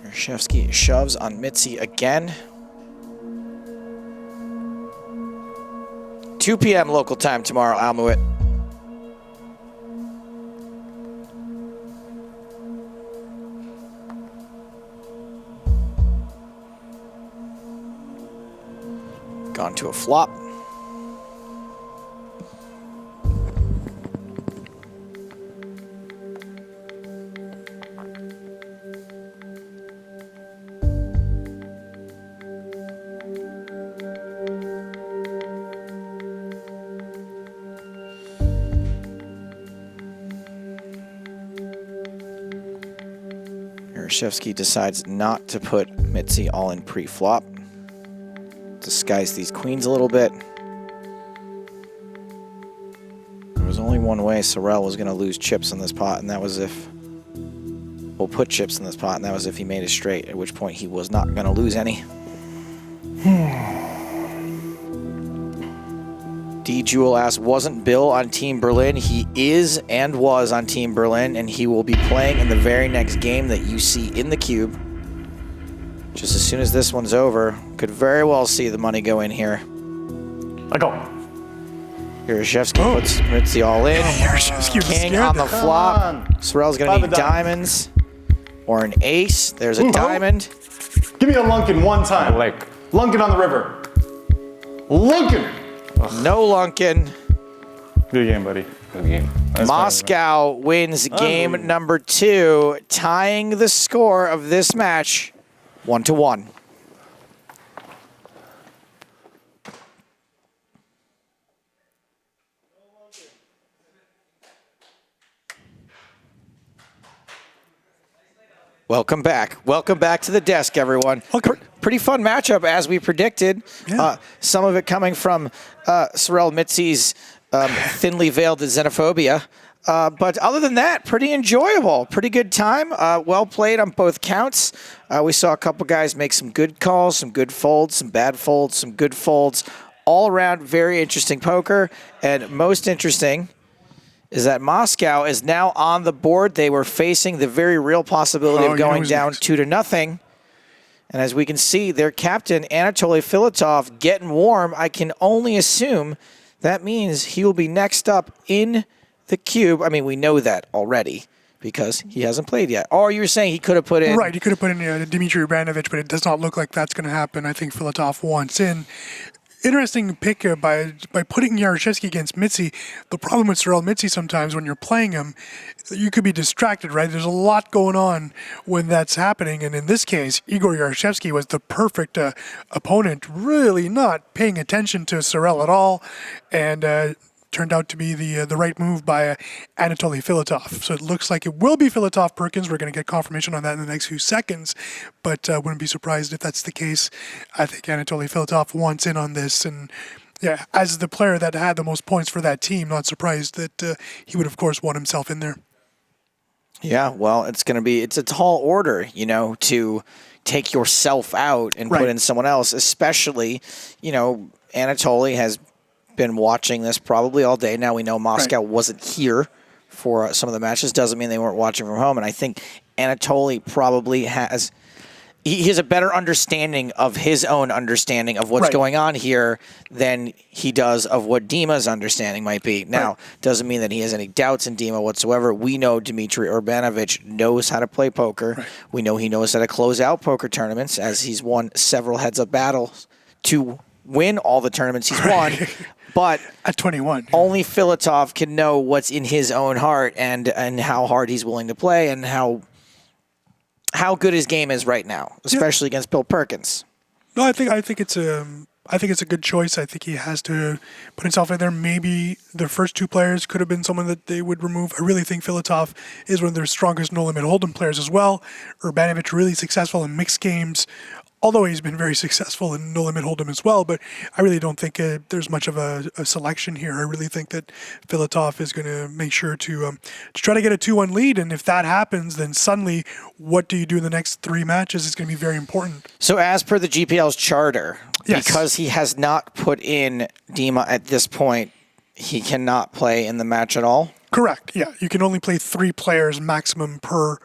Yarashevsky shoves on Mitzi again. 2 p.m. local time tomorrow, Almuit. Gone to a flop. Yarashevsky decides not to put Mitzi all in pre-flop. Disguise these queens a little bit. There was only one way Sorrel was going to lose chips in this pot, and that was if... Well, put chips in this pot, and that was if he made it straight, at which point he was not going to lose any. D. Jewel asks, wasn't Bill on Team Berlin? He is and was on Team Berlin, and he will be playing in the very next game that you see in the cube. Just as soon as this one's over, could very well see the money go in here. I go. Yarashevsky puts Mitzi all in. Yarashevsky was King scared on the there. flop. Sorrel's going to Five need of diamonds or an ace. There's a diamond. Give me a Lunkin one time. Like, Lunkin on the river. Lunkin! No Lunkin. Good game, buddy. good game. That's Moscow wins game Unbelievable. number 2, tying the score of this match 1-1. Welcome back. Welcome back to the desk, everyone. Pretty fun matchup, as we predicted. Yeah. Some of it coming from Sorrel Mitzi's thinly veiled xenophobia. But other than that, pretty enjoyable. Pretty good time. Well played on both counts. We saw a couple guys make some good calls, some good folds, some bad folds, some good folds. All around, very interesting poker. And most interesting is that Moscow is now on the board. They were facing the very real possibility of going down 2-0. And as we can see, their captain, Anatoly Filatov, getting warm. I can only assume that means he will be next up in the cube. I mean, we know that already because he hasn't played yet. Or you were saying he could have put in... Right, he could have put in Dmitry Uranovich, but it does not look like that's going to happen. I think Filatov wants in. Interesting pick by putting Yarashevsky against Mitzi. The problem with Sorrel Mitzi sometimes when you're playing him, you could be distracted, right? There's a lot going on when that's happening. And in this case, Igor Yarashevsky was the perfect opponent, really not paying attention to Sorrel at all. And turned out to be the right move by Anatoly Filatov. So it looks like it will be Filatov Perkins. We're going to get confirmation on that in the next few seconds, but wouldn't be surprised if that's the case. I think Anatoly Filatov wants in on this, and yeah, as the player that had the most points for that team, not surprised that he would, of course, want himself in there. Yeah, well, it's a tall order, to take yourself out and put in someone else, especially, Anatoly has been watching this probably all day. Now we know Moscow wasn't here for some of the matches. Doesn't mean they weren't watching from home. And I think Anatoly probably has he has a better understanding of his own understanding of what's Right. going on here than he does of what Dima's understanding might be. Now, doesn't mean that he has any doubts in Dima whatsoever. We know Dmitry Urbanovic knows how to play poker. Right. We know he knows how to close out poker tournaments, as he's won several heads-up battles to win all the tournaments he's won. But At 21. only Filatov can know what's in his own heart and how hard he's willing to play and how good his game is right now, especially against Bill Perkins. No, I think it's a good choice. I think he has to put himself in there. Maybe the first two players could have been someone that they would remove. I really think Filatov is one of their strongest no-limit hold'em players as well. Urbanovic really successful in mixed games, although he's been very successful in no-limit hold'em as well. But I really don't think there's much of a selection here. I really think that Filatov is going to make sure to try to get a 2-1 lead. And if that happens, then suddenly what do you do in the next three matches is going to be very important. So as per the GPL's charter, Yes. because he has not put in Dima at this point, he cannot play in the match at all? Correct. Yeah, you can only play 3 players maximum per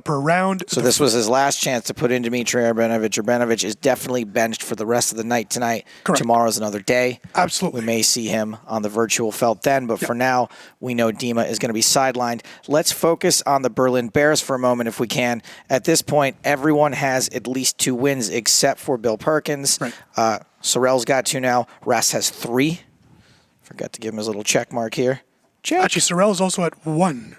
round. So this was his last chance to put in Dmitry Urbanovic. Urbanovic is definitely benched for the rest of the night tonight. Correct. Tomorrow's another day. Absolutely. We may see him on the virtual felt then, but for now, we know Dima is going to be sidelined. Let's focus on the Berlin Bears for a moment if we can. At this point, everyone has at least 2 wins except for Bill Perkins. Right. Sorrell's got 2 now. Ras has 3. Forgot to give him his little check mark here. Check. Actually, Sorrell is also at 1.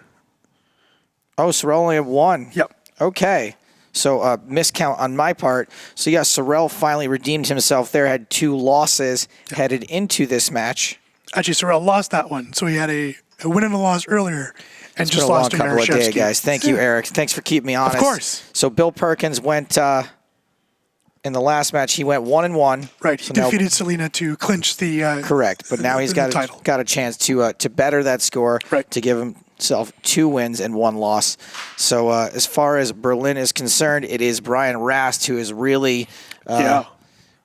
Oh, Sorrell only at 1. Yep. Okay. So miscount on my part. So yeah, Sorrell finally redeemed himself there, had 2 losses headed into this match. Actually, Sorrell lost that one, so he had a win and a loss earlier, and It's just been a long lost to couple of days, Marashevsky. guys. Thank you, Eric. Thanks for keeping me honest. course. So Bill Perkins went in the last match. He went 1-1. Right, he So now- defeated Selena to clinch the correct, but now he's the got title. a chance to better that score, Right. to give himself 2 wins and 1 loss. So as far as Berlin is concerned, it is Brian Rast who is really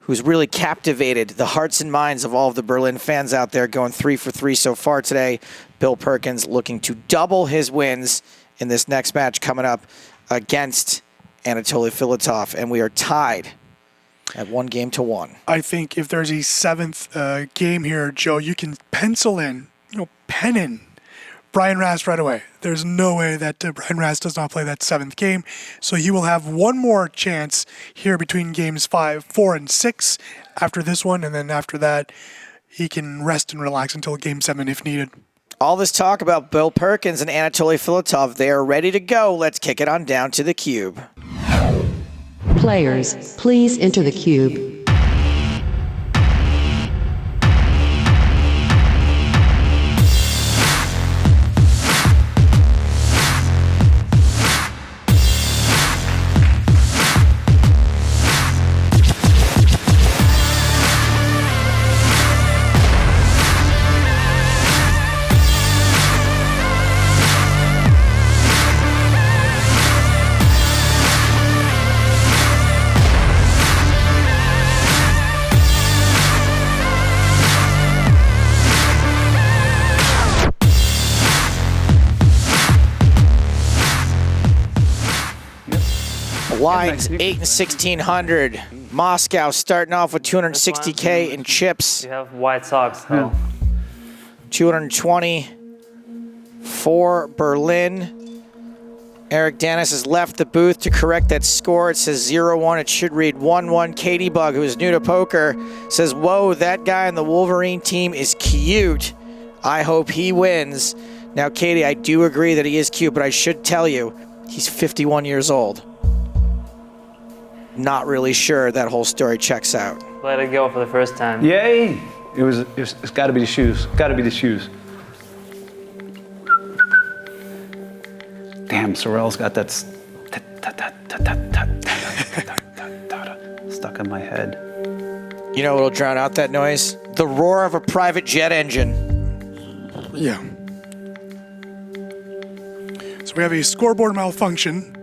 who's really captivated the hearts and minds of all of the Berlin fans out there, going 3 for 3 so far today. Bill Perkins looking to double his wins in this next match coming up against Anatoly Filatov, and we are tied at 1-1. I think if there's a 7th game here, Joe, you can pencil in, pen in Brian Rast right away. There's no way that Brian Rast does not play that 7th game. So he will have one more chance here between games 5, 4, and 6 after this one. And then after that, he can rest and relax until game 7 if needed. All this talk about Bill Perkins and Anatoly Filatov, they are ready to go. Let's kick it on down to the cube. Players, please enter the cube. Lines 8 and 1600. Moscow starting off with 260K in chips. You have White Sox, though. 220 for Berlin. Eric Dennis has left the booth to correct that score. It says 0-1. It should read 1-1. Katie Bug, who is new to poker, says, whoa, that guy on the Wolverine team is cute. I hope he wins. Now, Katie, I do agree that he is cute, but I should tell you, he's 51 years old. Not really sure that whole story checks out. Let it go for the first time. Yay! It's got to be the shoes. Got to be the shoes. Damn, Sorrell's got that stuck in my head. You know what'll drown out that noise? The roar of a private jet engine. Yeah. So we have a scoreboard malfunction.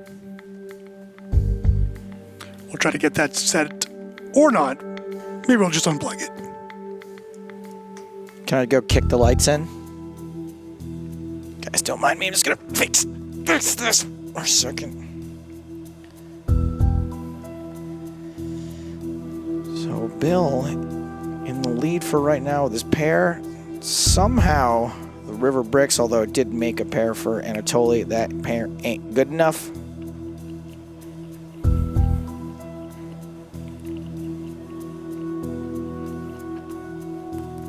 We'll try to get that set, or not. Maybe we'll just unplug it. Can I go kick the lights in? Guys, don't mind me. I'm just gonna fix this for a second. Bill in the lead for right now with his pair. Somehow, the River Bricks, although it did make a pair for Anatoly, that pair ain't good enough.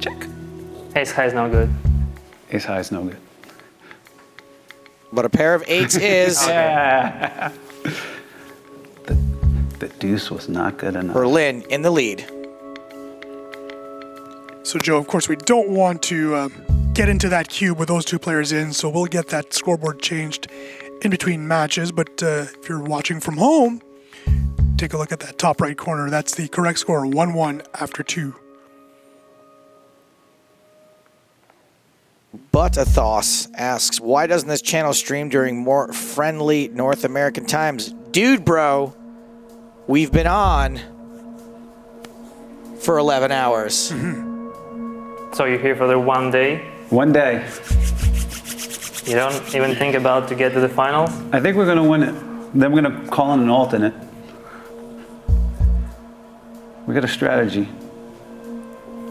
Check. Ace high is no good. Ace high is no good. But a pair of eights is. Yeah. The deuce was not good enough. Berlin in the lead. So, Joe, of course, we don't want to get into that cube with those two players in, so we'll get that scoreboard changed in between matches. But if you're watching from home, take a look at that top right corner. That's the correct score, 1-1 after 2. But Athos asks, why doesn't this channel stream during more friendly North American times? Dude, bro, we've been on for 11 hours. So you're here for the 1 day? 1 day. You don't even think about to get to the finals? I think we're going to win it. Then we're going to call in an alternate. We got a strategy.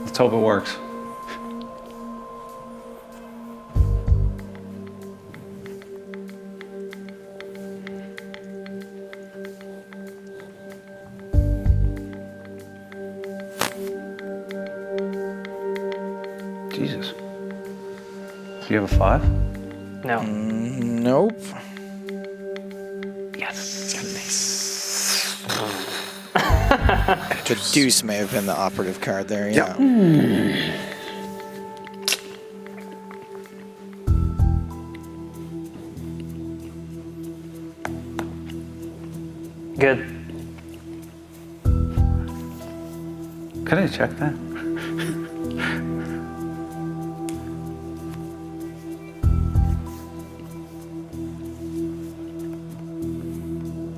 Let's hope it works. Jesus. Do you have a 5? No. Nope. Yes. The deuce may have been the operative card there, yeah. Good. Can I check that?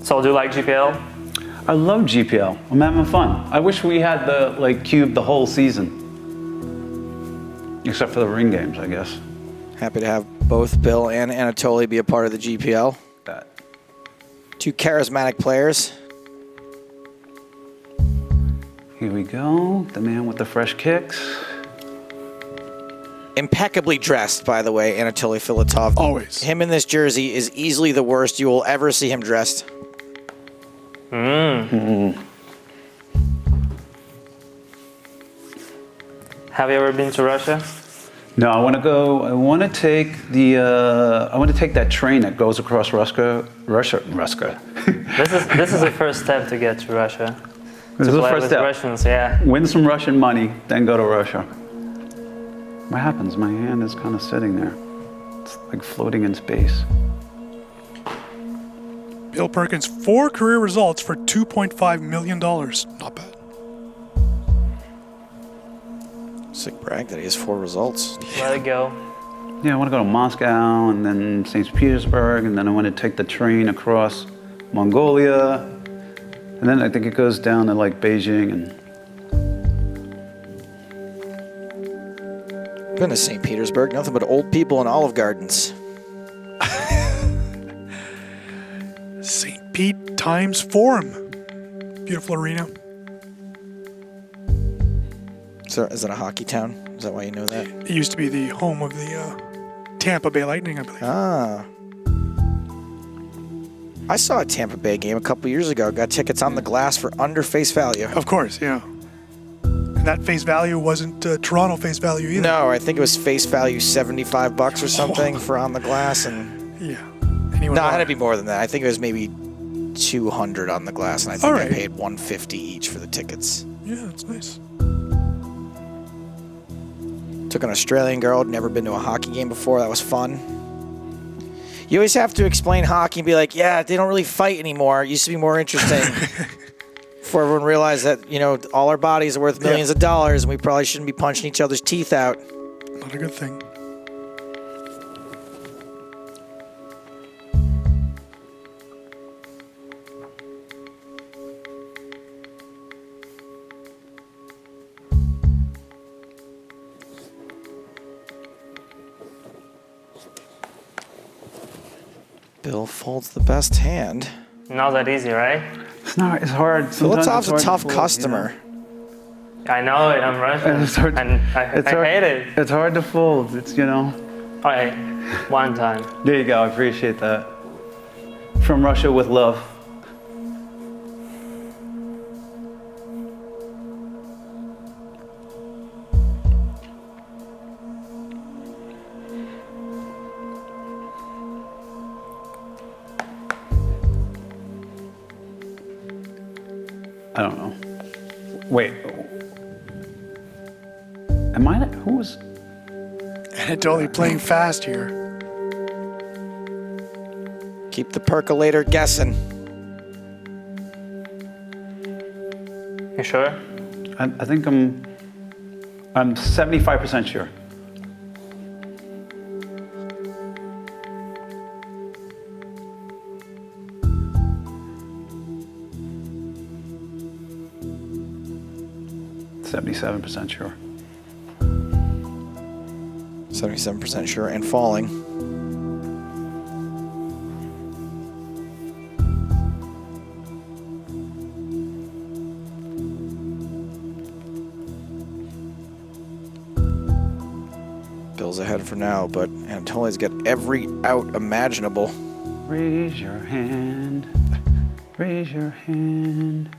So do you like GPL? I love GPL. I'm having fun. I wish we had the cube the whole season. Except for the ring games, I guess. Happy to have both Bill and Anatoly be a part of the GPL. That. Two charismatic players. Here we go. The man with the fresh kicks. Impeccably dressed, by the way, Anatoly Filatov. Always. Him in this jersey is easily the worst you will ever see him dressed. Have you ever been to Russia? No, I want to go. I want to take that train that goes across Russia. This is the first step to get to Russia. This is the Play first with step. Russians, yeah. Win some Russian money, then go to Russia. What happens? My hand is kind of sitting there. It's like floating in space. Bill Perkins, 4 career results for $2.5 million. Not bad. Sick brag that he has 4 results. Let it go. Yeah, I want to go to Moscow and then St. Petersburg, and then I want to take the train across Mongolia, and then I think it goes down to like Beijing and. Been to St. Petersburg, nothing but old people and Olive Gardens. St. Pete Times Forum. Beautiful arena. Is that a hockey town? Is that why you know that? It used to be the home of the Tampa Bay Lightning, I believe. Ah. I saw a Tampa Bay game a couple years ago. Got tickets on the glass for under face value. Of course, yeah. And that face value wasn't Toronto face value either. No, I think it was face value $75 or something for on the glass, and Yeah. no, it had to be more than that. I think it was maybe $200 on the glass, and I think I paid $150 each for the tickets. Yeah, that's nice. Took an Australian girl, had never been to a hockey game before. That was fun. You always have to explain hockey and be like, yeah, they don't really fight anymore. It used to be more interesting. Before everyone realized that, you know, all our bodies are worth millions of dollars and we probably shouldn't be punching each other's teeth out. Not a good thing. Bill folds the best hand. Not that easy, right? It's not. It's hard. Sometimes Filatov's it's a hard tough to pull, customer. you know? I know it. I'm Russian, It's hard, and I hate it. It's hard to fold. It's, you know. All right, one time. There you go. I appreciate that. From Russia with love. I don't know. Wait. Am I? Who was? Anatoly playing fast here. Keep the percolator guessing. You sure? I think I'm 75% sure. %77 sure. 77% sure and falling. Bill's ahead for now, but Anatoly's got every out imaginable. Raise your hand. Raise your hand.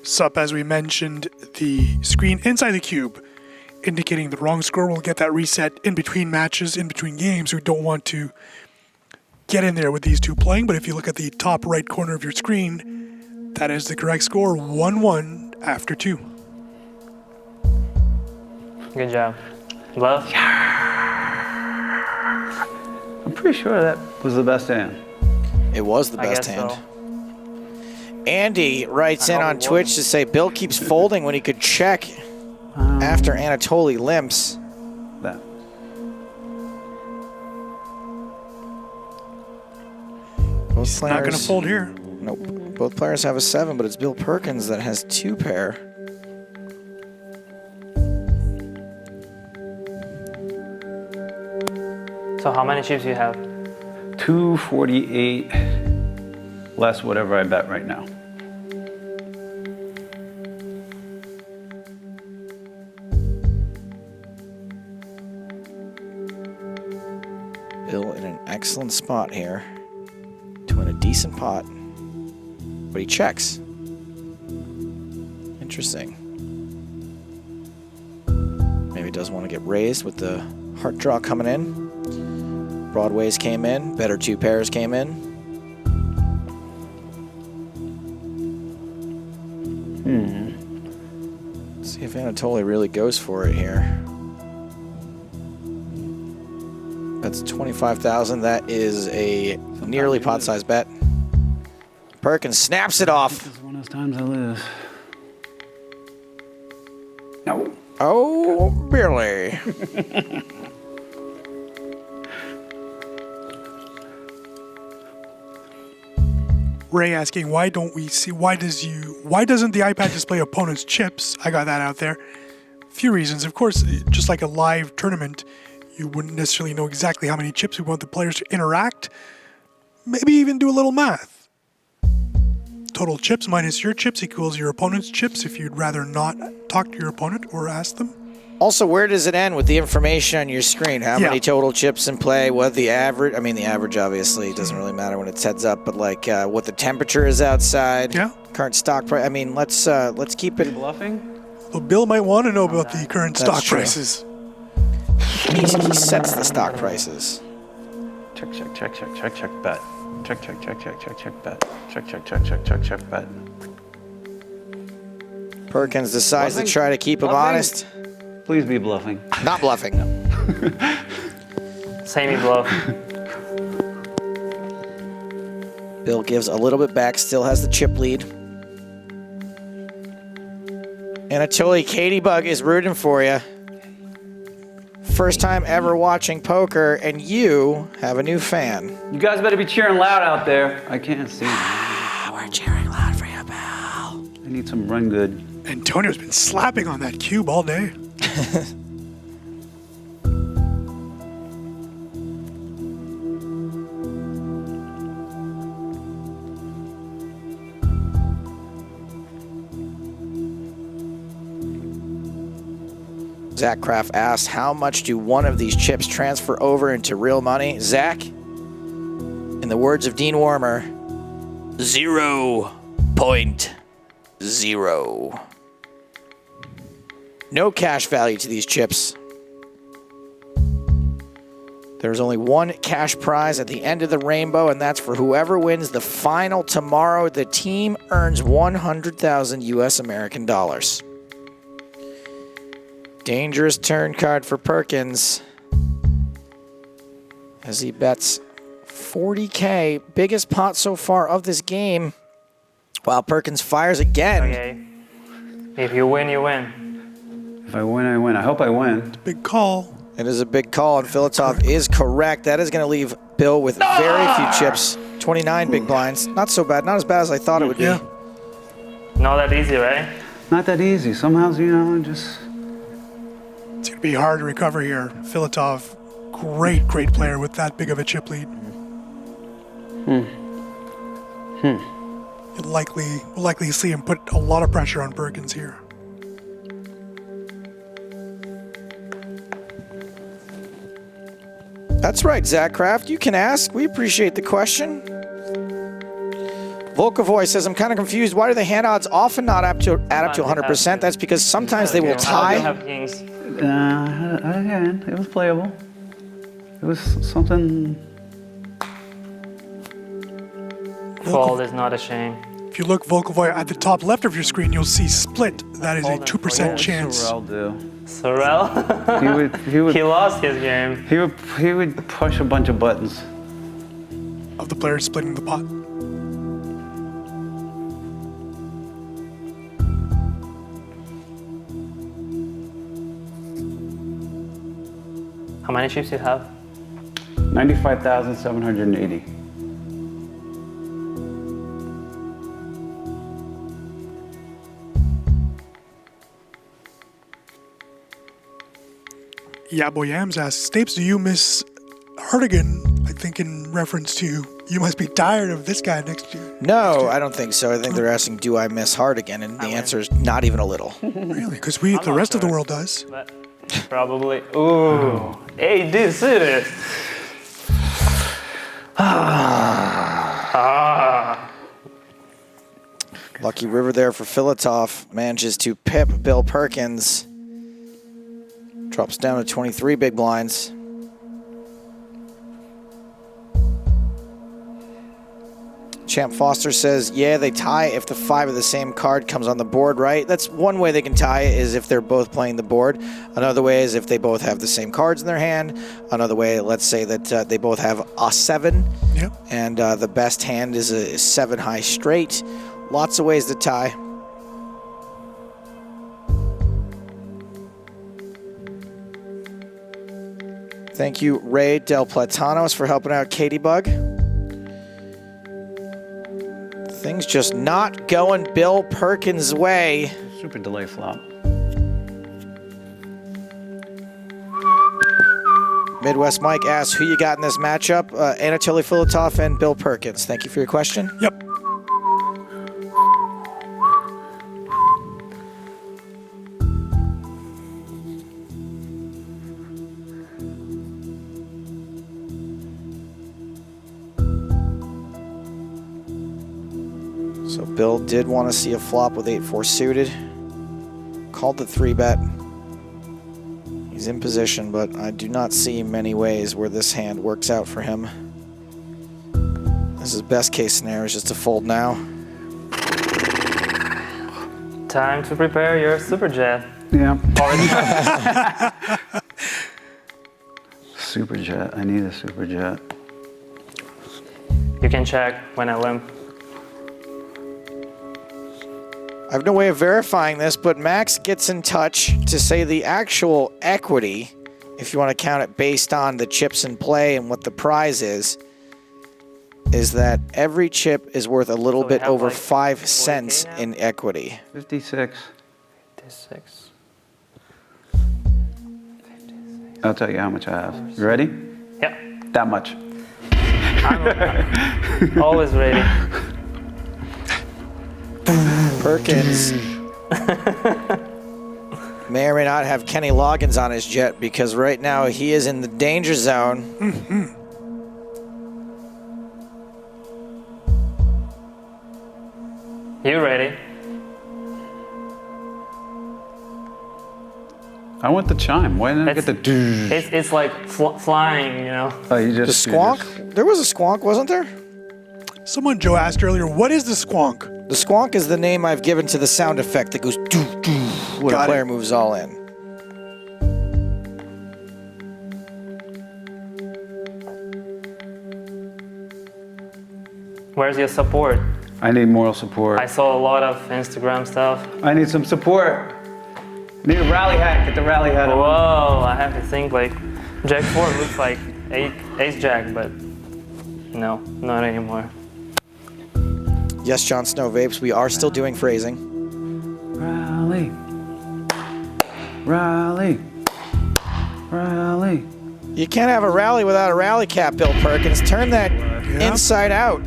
Sup, as we mentioned, the screen inside the cube indicating the wrong score will get that reset in between matches, in between games. We don't want to get in there with these two playing, but if you look at the top right corner of your screen, that is the correct score, 1-1 after 2. Good job. Love? I'm pretty sure that was the best hand. It was the I best guess hand. so. Andy writes in hope on it Twitch wasn't. to say Bill keeps folding when he could check after Anatoly limps. That. Both Not going to players, fold here. nope. Both players have a 7, but it's Bill Perkins that has 2 pair. So how many chips you have? 248 less whatever I bet right now. Bill in an excellent spot here to win a decent pot, but he checks. Interesting. Maybe doesn't want to get raised with the heart draw coming in. Broadways came in, better 2 pairs came in. Let's see if Anatoly really goes for it here. That's 25,000. That is a nearly pot-sized bet. Perkins snaps it off. This is one of those times I lose. No. Oh, Billy. Ray asking, why doesn't the iPad display opponent's chips? I got that out there. Few reasons. Of course, just like a live tournament, you wouldn't necessarily know exactly how many chips we want the players to interact. Maybe even do a little math. Total chips minus your chips equals your opponent's chips if you'd rather not talk to your opponent or ask them. Also, where does it end with the information on your screen? How many total chips in play? What the average? I mean, the average obviously doesn't really matter when it's heads up, but like what the temperature is outside. Yeah. Current stock price. I mean, let's keep it. Bluffing? Well, Bill might want to know about the current That's stock true. prices. He sets the stock prices. Check, check, check, check, check, check, bet. Check, check, check, check, check, check, bet. Check, check, check, check, check, check, bet. Perkins decides to Bluffing? try to keep him Bluffing? honest. Please be bluffing. Not bluffing. Same bluff. Bill gives a little bit back, still has the chip lead. Anatoly, Katie Bug is rooting for you. First time ever watching poker, and you have a new fan. You guys better be cheering loud out there. I can't see. We're cheering loud for you, Bill. I need some run good. Antonio's been slapping on that cube all day. Zach Kraft asks, how much do one of these chips transfer over into real money? Zach, in the words of Dean Warmer, 0.0. No cash value to these chips. There's only one cash prize at the end of the rainbow, and that's for whoever wins the final tomorrow. The team earns 100,000 US American dollars. Dangerous turn card for Perkins as he bets 40K, biggest pot so far of this game, while Perkins fires again. Okay. If you win, you win. If I win, I win. I hope I win. Big call. It is a big call, and Filatov is correct. That is going to leave Bill with very few chips. 29 big blinds. Not so bad. Not as bad as I thought it would be. Not that easy, right? Not that easy. Somehow, just... It's going to be hard to recover here. Filatov, great player with that big of a chip lead. We'll likely see him put a lot of pressure on Perkins here. That's right, Zach Kraft. You can ask. We appreciate the question. Volkavoy says, I'm kind of confused. Why do the hand odds often not add up to 100%? That's because sometimes they will tie. Again, it was playable. It was something. Fold is not a shame. If you look, Volkavoy, at the top left of your screen, you'll see split. That is a 2% chance. Sorrel do? Sorrel? He would. He lost his game. He would push a bunch of buttons. Of the players splitting the pot. How many chips do you have? 95,780. Yaboyams asks, Stapes, do you miss Hardigan? I think in reference to you must be tired of this guy next to you. No, I don't think so. I think they're asking, do I miss Hardigan? And the answer is not even a little. Really? Because the rest of the world does. But probably. Ooh. Hey, dude, serious. Lucky river there for Filatov. Manages to pip Bill Perkins. Drops down to 23 big blinds. Champ Foster says, yeah, they tie if the 5 of the same card comes on the board, right? That's one way they can tie it, is if they're both playing the board. Another way is if they both have the same cards in their hand. Another way, let's say that they both have a 7. Yep. And the best hand is a 7 high straight. Lots of ways to tie. Thank you, Ray Del Platanos, for helping out Katie Bug. Things just not going Bill Perkins' way. Super delay flop. Midwest Mike asks, who you got in this matchup? Anatoly Filatov and Bill Perkins. Thank you for your question. Yep. So Bill did want to see a flop with 8-4 suited. Called the 3-bet. He's in position, but I do not see many ways where this hand works out for him. This is best case scenario, is just to fold now. Time to prepare your super jet. Yeah. Super jet. I need a super jet. You can check when I limp. I have no way of verifying this, but Max gets in touch to say the actual equity, if you want to count it based on the chips in play and what the prize is is that every chip is worth a little So we bit have, over like, 5 40K cents now? in equity. 56. 56. I'll tell you how much I have. You ready? Yeah. That much. I'm always ready. Perkins may or may not have Kenny Loggins on his jet because right now he is in the danger zone. You ready? I want the chime. Why didn't I get the It's like flying, you know. Oh, you The just squonk? There was a squonk, wasn't there? Someone, Joe, asked earlier, what is the squonk? The squonk is the name I've given to the sound effect that goes doo doo when a Got it. player moves all in. Where's your support? I need moral support. I saw a lot of Instagram stuff. I need some support. I need a rally hat. Get the rally hat on. Whoa, I have to think like Jack 4 looks like Ace Jack, but no, not anymore. Yes, Jon Snow Vapes, we are still doing phrasing. Rally. Rally. Rally. You can't have a rally without a rally cap, Bill Perkins. Turn that inside out.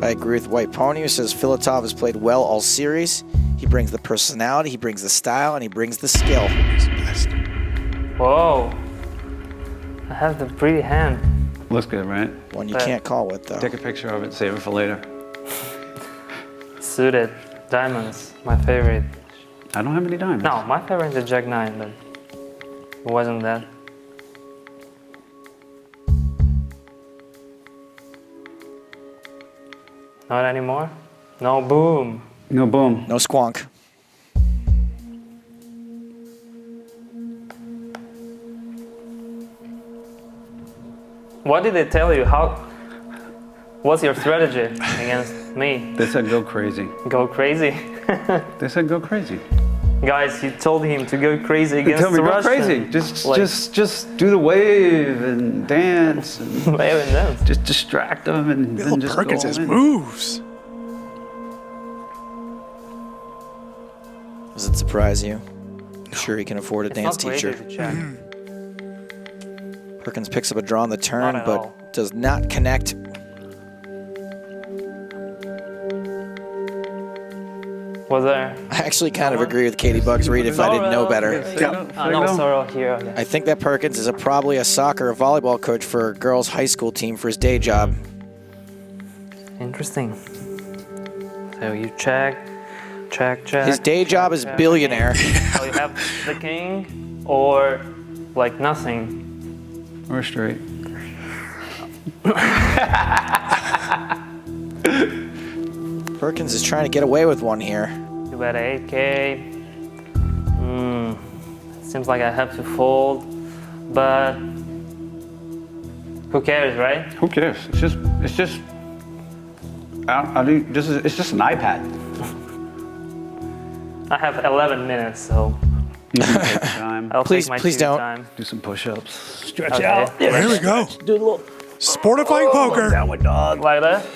I agree with White Pony, who says Filatov has played well all series. He brings the personality, he brings the style, and he brings the skill. Whoa, I have the pretty hand. Looks good, right? One you can't call with, though. Take a picture of it, save it for later. Suited diamonds, my favorite. I don't have any diamonds. No, my favorite is Jack 9, but it wasn't that. Not anymore? No boom. No boom. No squonk. What did they tell you? What's your strategy against me? They said go crazy. Go crazy? They said go crazy. Guys, you told him to go crazy They against told me the go Russian. crazy. Just do the wave and dance and Wave and dance. just distract them and Bill then just Perkins go has in. moves. Does it surprise you? I'm sure he can afford a It's dance not crazy teacher. to check. Perkins picks up a draw on the turn, Not at but all. does not connect. Was there? I actually kind of agree with Katie Bugs Reed if I didn't know better. No sorrow here. Okay. I think that Perkins is probably a soccer or volleyball coach for a girls' high school team for his day job. Interesting. So you check. His day job is billionaire. So you have the king or like nothing. Or straight. Perkins is trying to get away with one here. You bet 8K. Seems like I have to fold, but who cares, right? Who cares? It's just it's just an iPad. I have 11 minutes, so You can take your time. I'll Please- take my please two don't. time. Do some push-ups. Stretch Okay. out. There we go. Do a little Sportifying poker. downward dog. Like that?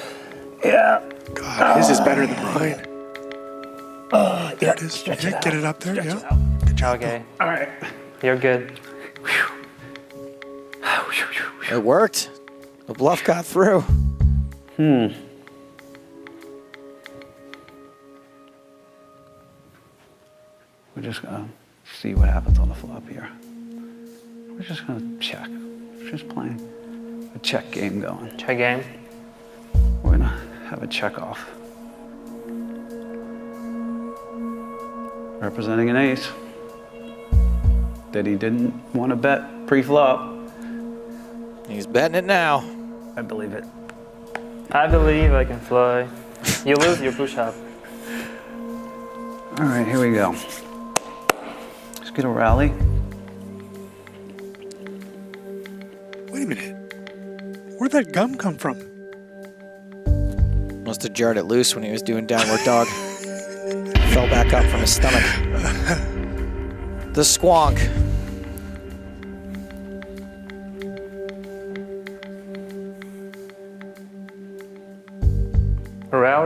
Yeah. God, his is better than mine. There it is. Yeah, get it up there. Yeah. Good job. Okay, All right. you're good. It worked. The bluff got through. We're just gonna see what happens on the flop here. We're just gonna check. We're just playing a check game going. Check game. We're gonna have a check off. Representing an ace that he didn't want to bet pre-flop. He's betting it now. I believe it. I believe I can fly. You lose your push-up. All right, here we go. Let's get a rally. Wait a minute. Where'd that gum come from? Must have jarred it loose when he was doing downward dog. Fell back up from his stomach. The squonk.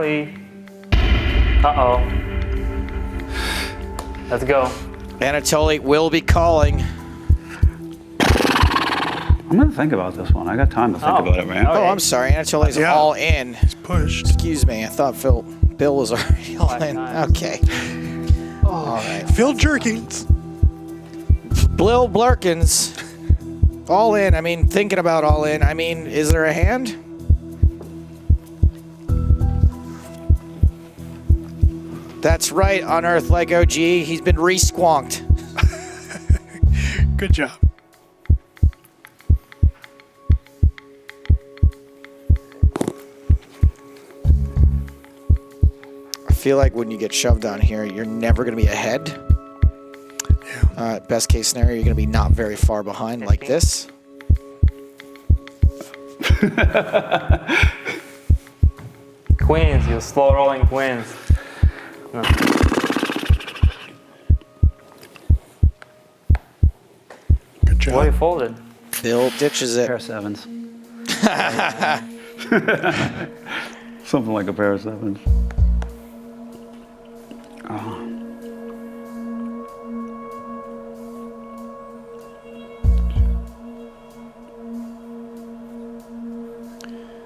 rally. Uh-oh. Let's go. Anatoly will be calling. I'm gonna think about this one. I got time to think about it, man. Oh, I'm sorry. Anatoly's Yeah. all in. He's pushed. Excuse me. I thought Bill was already all in. Okay. All right. Phil Jerkins. Bill Blurkins. All in. I mean, thinking about all in. I mean, is there a hand? That's right, Unearth like OG. He's been re-squonked. Good job. I feel like when you get shoved on here, you're never going to be ahead. Best case scenario, you're going to be not very far behind like this. Queens, you slow rolling queens. No. Good job. Well, you folded. Bill ditches it. Pair of sevens. Something like a pair of sevens. Oh.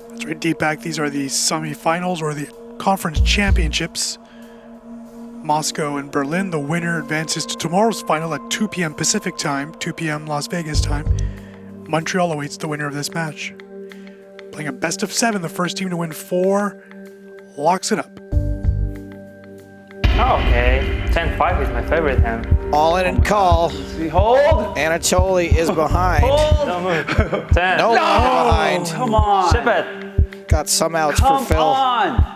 That's right, Deepak. These are the semifinals or the conference championships. Moscow and Berlin. The winner advances to tomorrow's final at 2 p.m. Pacific time, 2 p.m. Las Vegas time. Montreal awaits the winner of this match. Playing a best of 7, the first team to win 4 locks it up. Okay. 10-5 is my favorite hand. All in and call. See, hold. Anatoly is behind. No move. 10. No, behind. Come on. Ship it. Got some outs Come for Phil. on.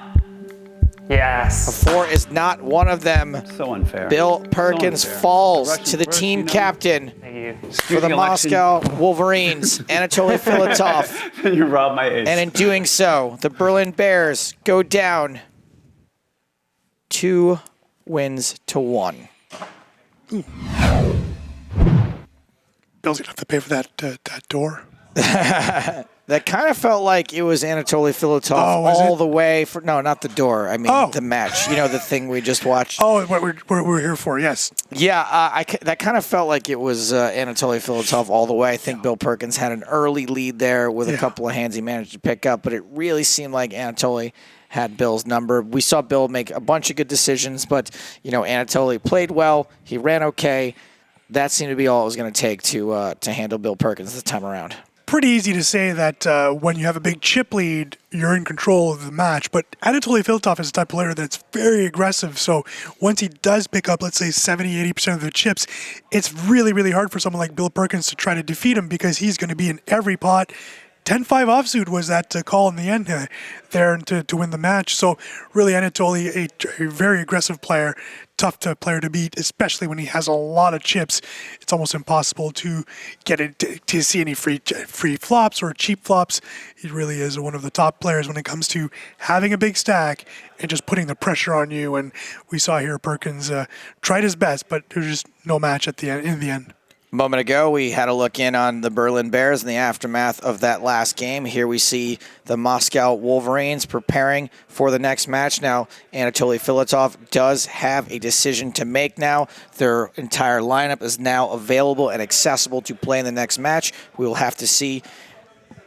Yes. 4 is not one of them. So unfair. Bill Perkins unfair. falls Russian to the first, team you know. captain Thank you. for the Moscow Wolverines, Anatoly Filatov. You robbed my ace. And in doing so, the Berlin Bears go down 2 wins to 1. Bill's gonna have to pay for that door. That kind of felt like it was Anatoly Filatov was all it? the way for no, not the door. I mean Oh. the match. You know the thing we just watched. Oh, what we're here for? Yes. Yeah, that kind of felt like it was Anatoly Filatov all the way. I think Bill Perkins had an early lead there with a couple of hands he managed to pick up, but it really seemed like Anatoly had Bill's number. We saw Bill make a bunch of good decisions, but you know Anatoly played well. He ran okay. That seemed to be all it was going to take to handle Bill Perkins this time around. Pretty easy to say that when you have a big chip lead, you're in control of the match. But Anatoly Filatov is the type of player that's very aggressive. So once he does pick up, let's say 70, 80% of the chips, it's really, really hard for someone like Bill Perkins to try to defeat him because he's going to be in every pot. 10-5 offsuit was that call in the end there to win the match. So really Anatoly, a very aggressive player, tough player to beat, especially when he has a lot of chips. It's almost impossible to get it to see any free flops or cheap flops. He really is one of the top players when it comes to having a big stack and just putting the pressure on you. And we saw here Perkins tried his best, but there was just no match at the end. In the end. A moment ago, we had a look in on the Berlin Bears in the aftermath of that last game. Here we see the Moscow Wolverines preparing for the next match. Now, Anatoly Filatov does have a decision to make now. Their entire lineup is now available and accessible to play in the next match. We will have to see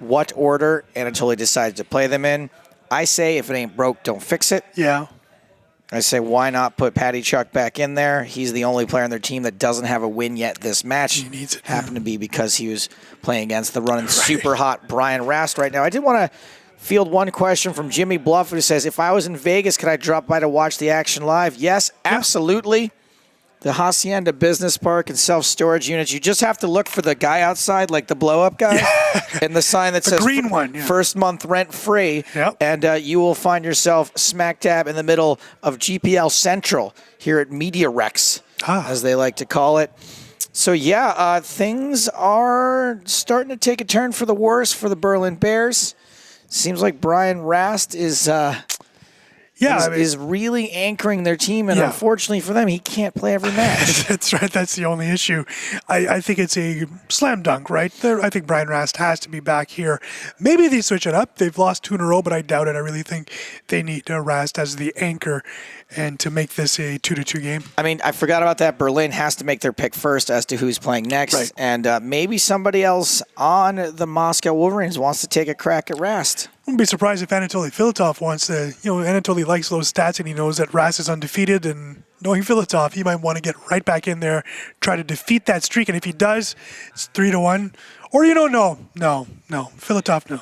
what order Anatoly decides to play them in. I say if it ain't broke, don't fix it. Yeah. I say, why not put Patty Chuck back in there? He's the only player on their team that doesn't have a win yet this match. He needs it. Happened to be because he was playing against the running super hot Brian Rast right now. I did want to field one question from Jimmy Bluff who says, if I was in Vegas, could I drop by to watch the action live? Yes, absolutely. The Hacienda Business Park and self-storage units. You just have to look for the guy outside, like the blow-up guy, and the sign that The says green one, yeah. first month rent-free, Yep. and you will find yourself smack dab in the middle of GPL Central here at Media Rex, as they like to call it. So, yeah, things are starting to take a turn for the worse for the Berlin Bears. Seems like Brian Rast is Yeah, is really anchoring their team, and unfortunately for them, he can't play every match. That's right. That's the only issue. I think it's a slam dunk, right? I think Brian Rast has to be back here. Maybe they switch it up. They've lost 2 in a row, but I doubt it. I really think they need Rast as the anchor and to make this a 2-2 game. I mean, I forgot about that. Berlin has to make their pick first as to who's playing next, Right. and maybe somebody else on the Moscow Wolverines wants to take a crack at Rast. I wouldn't be surprised if Anatoly Filatov wants to, Anatoly likes those stats and he knows that Rast is undefeated, and knowing Filatov, he might want to get right back in there, try to defeat that streak, and if he does, it's 3-1. Or no, Filatov, no.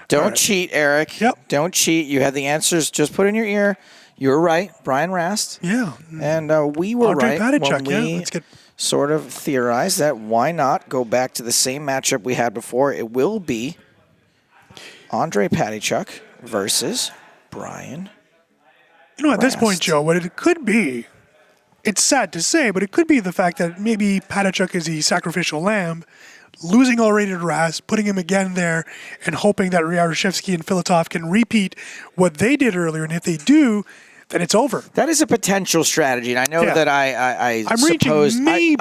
Don't cheat, Eric. Yep. Don't cheat. You had the answers just put in your ear. You were right, Brian Rast. Yeah. And we were Andre right Patachuk, when we let's get... sort of theorized that why not go back to the same matchup we had before. It will be Andre Patachuk versus Brian at this point, Rast. Joe, what it could be, it's sad to say, but it could be the fact that maybe Patachuk is the sacrificial lamb, losing already to Rast, putting him again there, and hoping that Yaroshevsky and Filatov can repeat what they did earlier. And if they do, then it's over. That is a potential strategy, and I know that I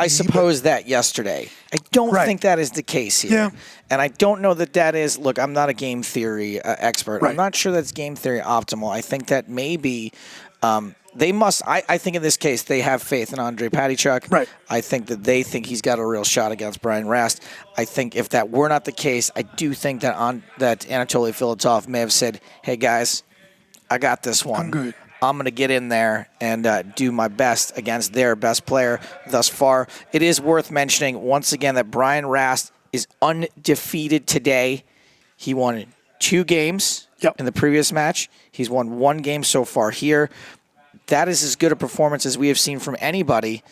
supposed that yesterday. I don't think that is the case here. Yeah. And I don't know that is, look, I'm not a game theory expert. Right. I'm not sure that's game theory optimal. I think that maybe they must, I think in this case, they have faith in Andre Patachuk. Right. I think that they think he's got a real shot against Brian Rast. I think if that were not the case, I do think that Anatoly Filatov may have said, hey, guys, I got this one. I'm good. I'm going to get in there and do my best against their best player thus far. It is worth mentioning once again that Brian Rast is undefeated today. He won 2 games in the previous match. He's won 1 game so far here. That is as good a performance as we have seen from anybody.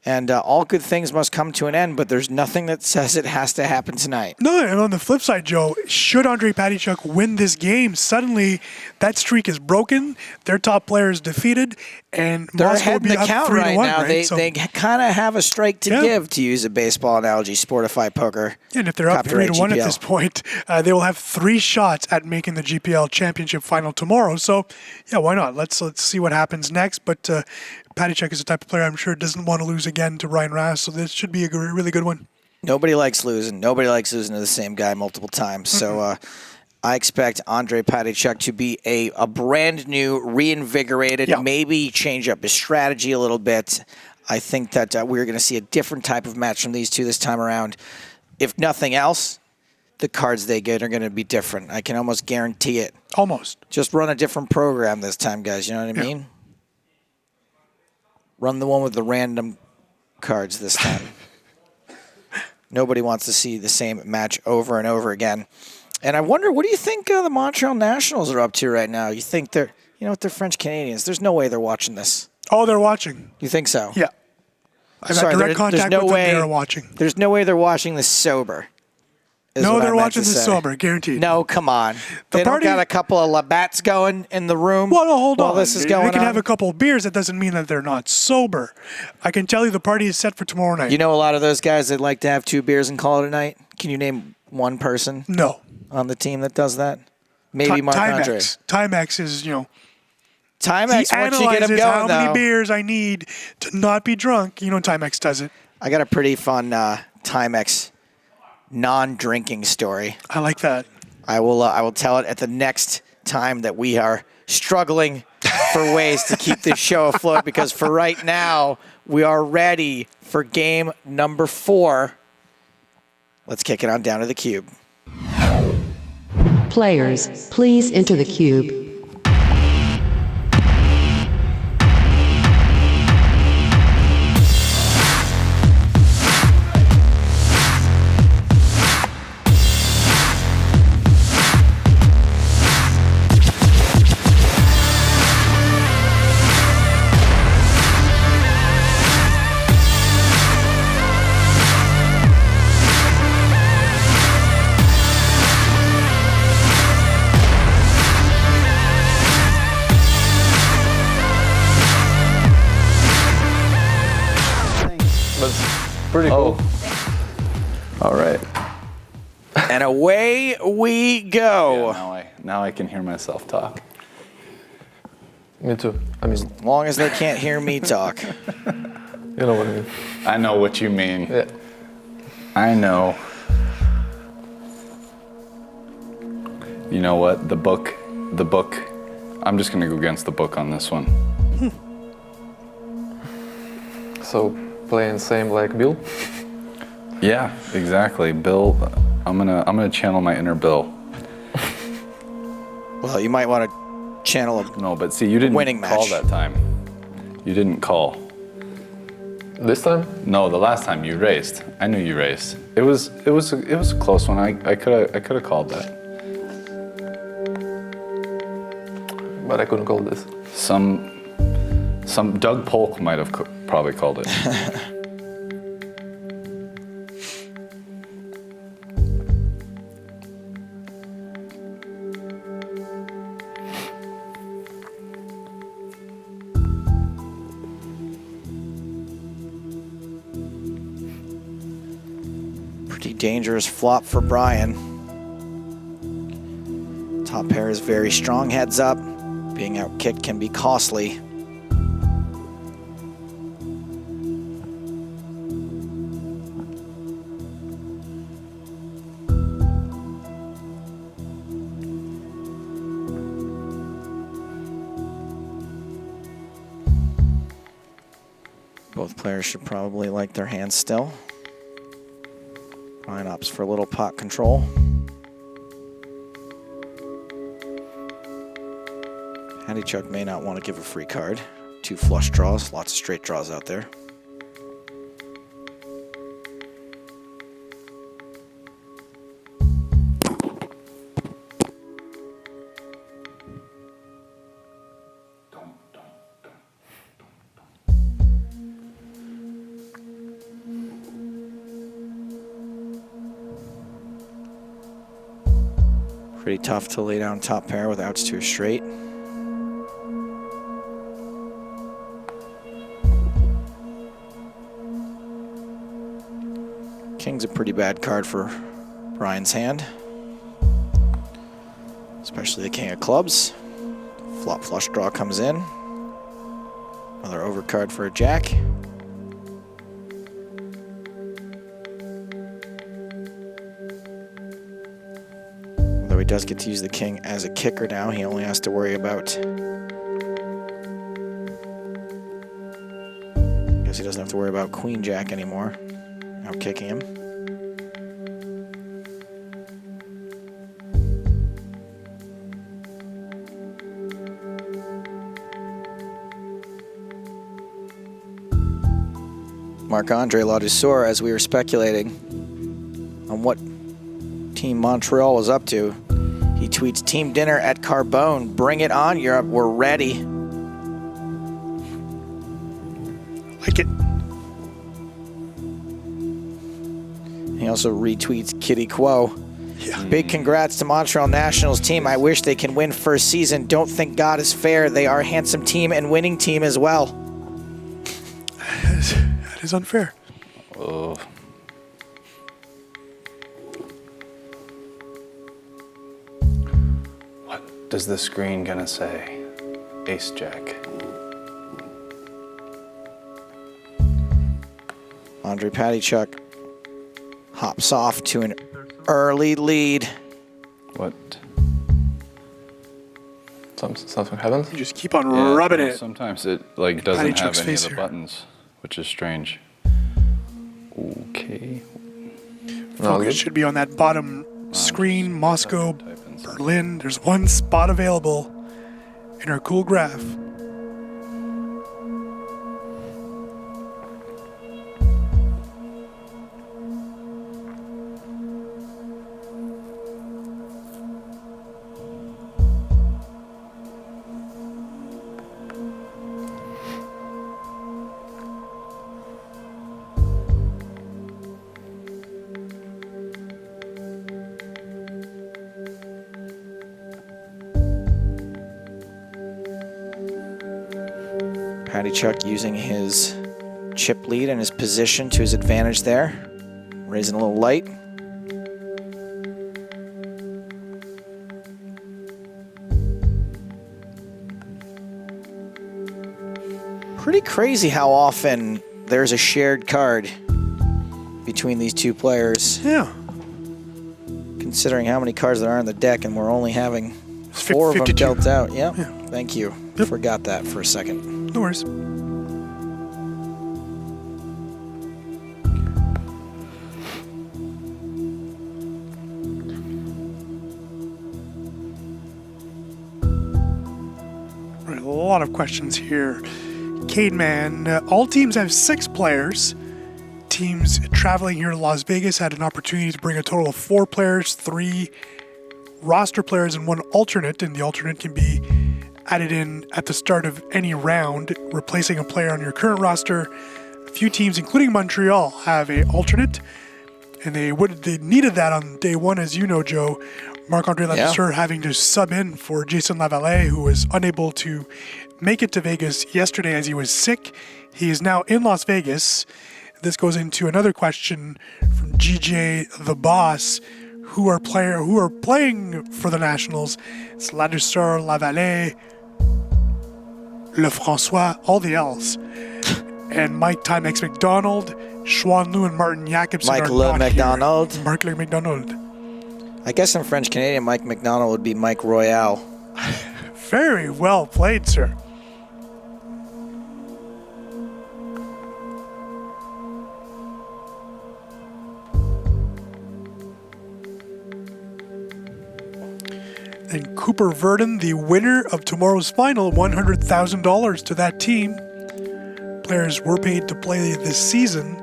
And all good things must come to an end, but there's nothing that says it has to happen tonight. No, and on the flip side, Joe, should Andre Patachuk win this game, suddenly that streak is broken, their top player is defeated, and they're Moscow ahead would in be the up count 3-1, right now. right? They kind of have a strike to give, to use a baseball analogy, Sportify Poker. And if they're up Copyright 3-1 GPL. at this point, they will have 3 shots at making the GPL championship final tomorrow. So, yeah, why not? Let's see what happens next. But Patachuk is the type of player I'm sure doesn't want to lose again to Ryan Rast, so this should be a really good one. Nobody likes losing. Nobody likes losing to the same guy multiple times. So I expect Andre Patachuk to be a brand new, reinvigorated, maybe change up his strategy a little bit. I think that we're going to see a different type of match from these two this time around. If nothing else, the cards they get are going to be different. I can almost guarantee it. Almost. Just run a different program this time, guys. You know what I mean? Run the one with the random cards this time. Nobody wants to see the same match over and over again. And I wonder, what do you think the Montreal Nationals are up to right now? You think they're French Canadians. There's no way they're watching this. Oh, they're watching. You think so? Yeah. I've had direct contact with them. They're watching. There's no way they're watching this sober. No, they're watching this sober, guaranteed. No, come on. They don't got a couple of Labatt's going in the room. Well, no, hold on. This is going on. They can have a couple of beers. That doesn't mean that they're not sober. I can tell you the party is set for tomorrow night. You know a lot of those guys that like to have 2 beers and call it a night? Can you name one person? No. On the team that does that? Maybe Mark Andre. Timex is, Timex, once you get them going, how many beers I need to not be drunk. Timex does it. I got a pretty fun Timex non-drinking story. I like that. I will tell it at the next time that we are struggling for ways to keep this show afloat, because for right now, we are ready for game number 4. Let's kick it on down to the cube. Players, please enter the cube. Pretty cool. All right. And away we go. Yeah, now I can hear myself talk. Me too. I mean, As long as they can't hear me talk. you know what I mean. I know what you mean. Yeah. I know. You know what? The book. I'm just gonna go against the book on this one. So playing same like Bill. Yeah, exactly. Bill, I'm gonna channel my inner Bill. Well, you might want to channel a No, but see, you didn't winning call match. that time. You didn't call. This time? No, the last time you raised. I knew you raised. It was a close one. I could have called that. But I couldn't call this. Some Doug Polk might have probably called it. Pretty dangerous flop for Brian. Top pair is very strong, heads up. Being out kicked can be costly. Both players should probably like their hands still. Brian opts for a little pot control. Chuck may not want to give a free card. 2 flush draws, lots of straight draws out there. Pretty tough to lay down top pair with outs to a straight. King's a pretty bad card for Brian's hand, especially the king of clubs. Flop flush draw comes in. Another overcard for a jack. Although he does get to use the king as a kicker now, he only has to worry about... I guess he doesn't have to worry about queen jack anymore. Out kicking him. Marc-Andre Ladouceur, as we were speculating on what Team Montreal was up to, he tweets, "Team dinner at Carbone. Bring it on, Europe. We're ready." Like it. He also retweets Kitty Quo. Yeah. Big congrats to Montreal Nationals team. I wish they can win first season. Don't think God is fair. They are a handsome team and winning team as well. That is unfair. Oh. What does the screen gonna say? Ace Jack. Andre Patychuk hops off to an early lead. What? Something happened? You just keep on rubbing it. Sometimes it like doesn't have Chuck's any of face the here. buttons, which is strange. Okay. Focus should be on that bottom screen. Moscow, Berlin. There's one spot available in our cool graph. Patychuk using his chip lead and his position to his advantage there. Raising a little light. Pretty crazy how often there's a shared card between these two players. Yeah. Considering how many cards there are in the deck, and we're only having 4 of them 52. dealt out. Yep. Yeah. Thank you. Yep. Forgot that for a second. No worries. Right, a lot of questions here. Cademan, all teams have 6 players. Teams traveling here to Las Vegas had an opportunity to bring a total of 4 players, 3 roster players, and 1 alternate, and the alternate can be added in at the start of any round, replacing a player on your current roster. A few teams, including Montreal, have a alternate, and they needed that on day 1, as you know, Joe. Marc-Andre Lavoisier having to sub in for Jason Lavallee, who was unable to make it to Vegas yesterday as he was sick. He is now in Las Vegas. This goes into another question from GJ the Boss, who are playing for the Nationals. It's Ladouceur, Lavallee, Lefrançois, all the L's. And Mike Timex McDonald, Xuan Lu, and Martin Jacobson Mike are Le not McDonald. here. Mark Le McDonald. I guess in French Canadian, Mike McDonald would be Mike Royale. Very well played, sir. And Cooper Verdon, the winner of tomorrow's final, $100,000 to that team. Players were paid to play this season,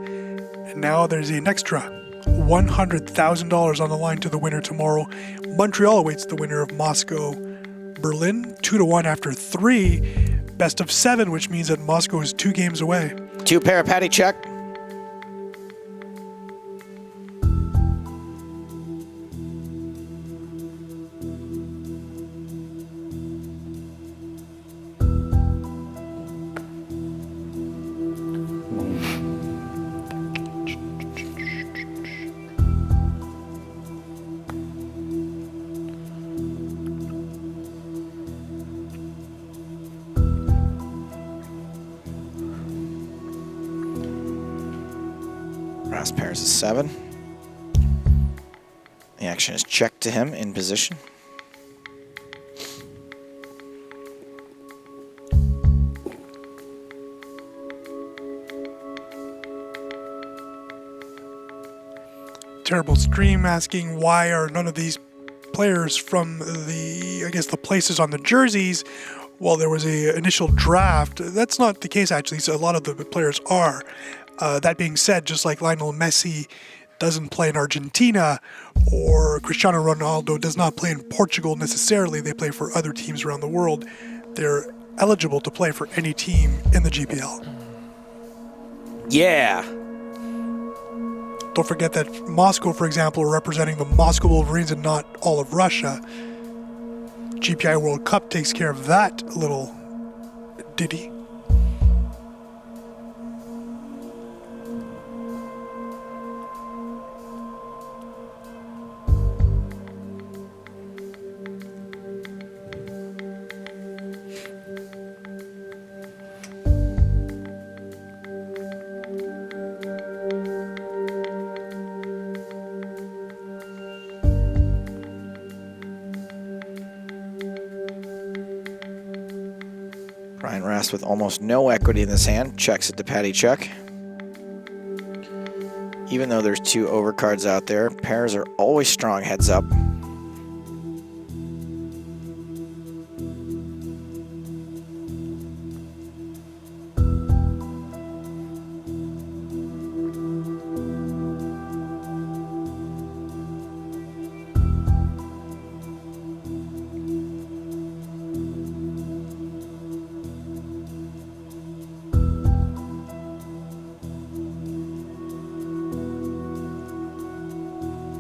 and now there's an extra $100,000 on the line to the winner tomorrow. Montreal awaits the winner of Moscow, Berlin, 2-1 after 3. Best of 7, which means that Moscow is 2 games away. 2 pair patty check. Brass pairs is 7. The action is checked to him in position. Terrible Stream asking why are none of these players from the places on the jerseys. Well, there was a initial draft. That's not the case, actually. So a lot of the players are. That being said, just like Lionel Messi doesn't play in Argentina, or Cristiano Ronaldo does not play in Portugal necessarily, they play for other teams around the world. They're eligible to play for any team in the GPL. Yeah. Don't forget that Moscow, for example, are representing the Moscow Wolverines and not all of Russia. GPI World Cup takes care of that little ditty. Brian Rast with almost no equity in this hand, checks it to patty check. Even though there's 2 overcards out there, pairs are always strong heads up.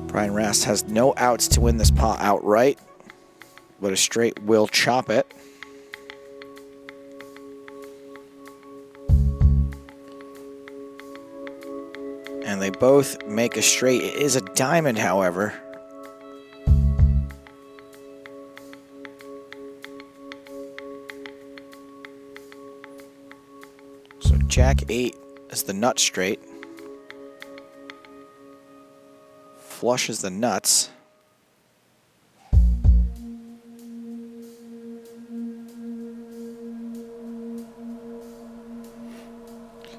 Brian Rast has no outs to win this pot outright, but a straight will chop it. And they both make a straight. It is a diamond, however. Jack 8 is the nut straight. Flush is the nuts.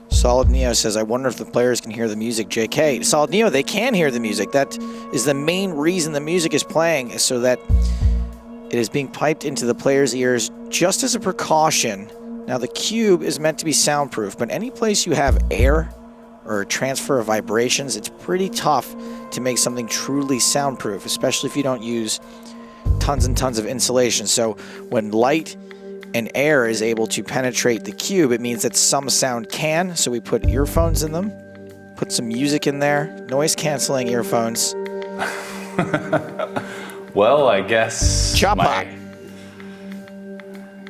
Solid Neo says, I wonder if the players can hear the music. JK, Solid Neo, they can hear the music. That is the main reason the music is playing, is so that it is being piped into the players' ears just as a precaution. Now, the cube is meant to be soundproof, but any place you have air or transfer of vibrations, it's pretty tough to make something truly soundproof, especially if you don't use tons and tons of insulation. So when light and air is able to penetrate the cube, it means that some sound can. So we put earphones in them, put some music in there, noise canceling earphones. Well, I guess. Chop hot.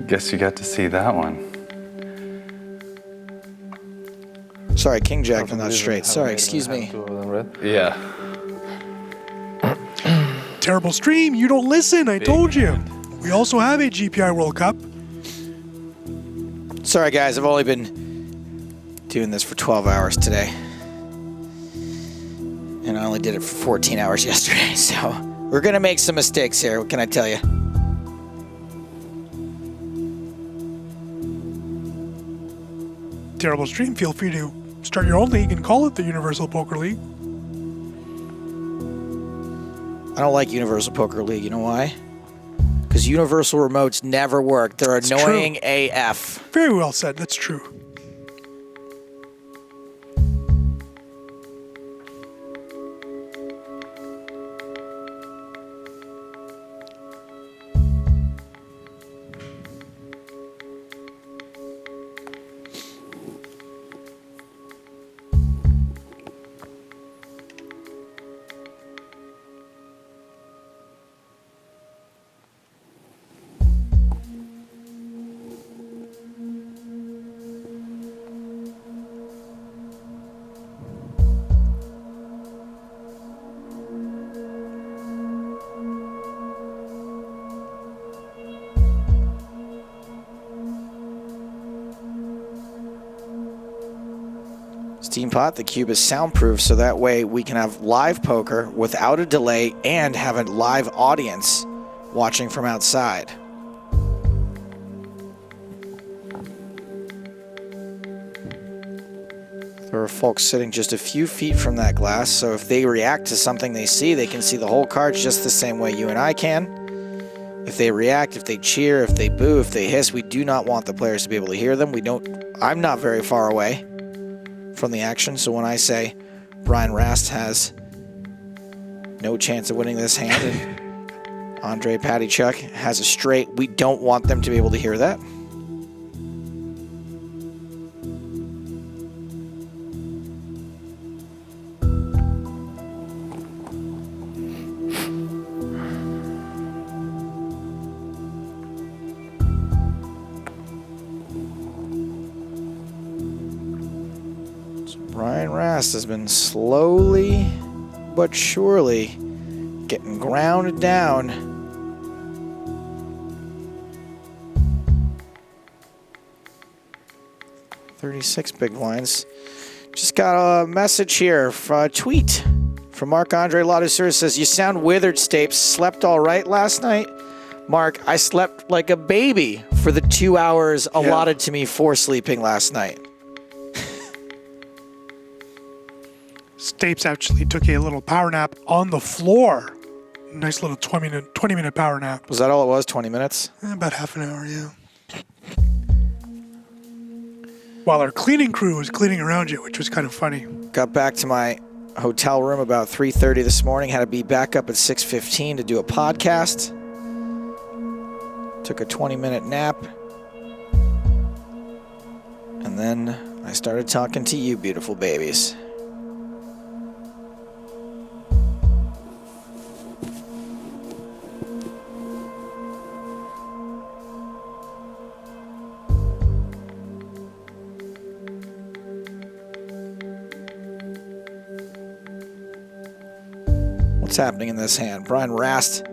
Guess you got to see that one. Sorry, King Jack from that straight. Sorry, excuse me. Yeah. Terrible stream. You don't listen. I told you. We also have a GPI World Cup. Sorry, guys. I've only been doing this for 12 hours today. And I only did it for 14 hours yesterday. So we're going to make some mistakes here. What can I tell you? Terrible stream. Feel free to start your own league and call it the Universal Poker League. I don't like Universal Poker League. You know why? Because universal remotes never work. They're annoying AF. Very well said. That's true. Steam Pot, the cube is soundproof, so that way we can have live poker without a delay and have a live audience watching from outside. There are folks sitting just a few feet from that glass, so if they react to something they see, they can see the whole card just the same way you and I can. If they react, if they cheer, if they boo, if they hiss, we do not want the players to be able to hear them. I'm not very far away from the action, so when I say Brian Rast has no chance of winning this hand and Andre Patichuk has a straight, we don't want them to be able to hear that. Brian Rast has been slowly but surely getting grounded down. $36 big blinds. Just got a message here, a tweet from Marc-Andre Ladouceur. Says, you sound withered, Stapes. Slept all right last night? Mark, I slept like a baby for the 2 hours allotted to me for sleeping last night. Stapes actually took a little power nap on the floor. Nice little 20-minute power nap. Was that all it was, 20 minutes? About half an hour, yeah. While our cleaning crew was cleaning around you, which was kind of funny. Got back to my hotel room about 3:30 this morning. Had to be back up at 6:15 to do a podcast. Took a 20-minute nap. And then I started talking to you, beautiful babies. What's happening in this hand? Brian Rast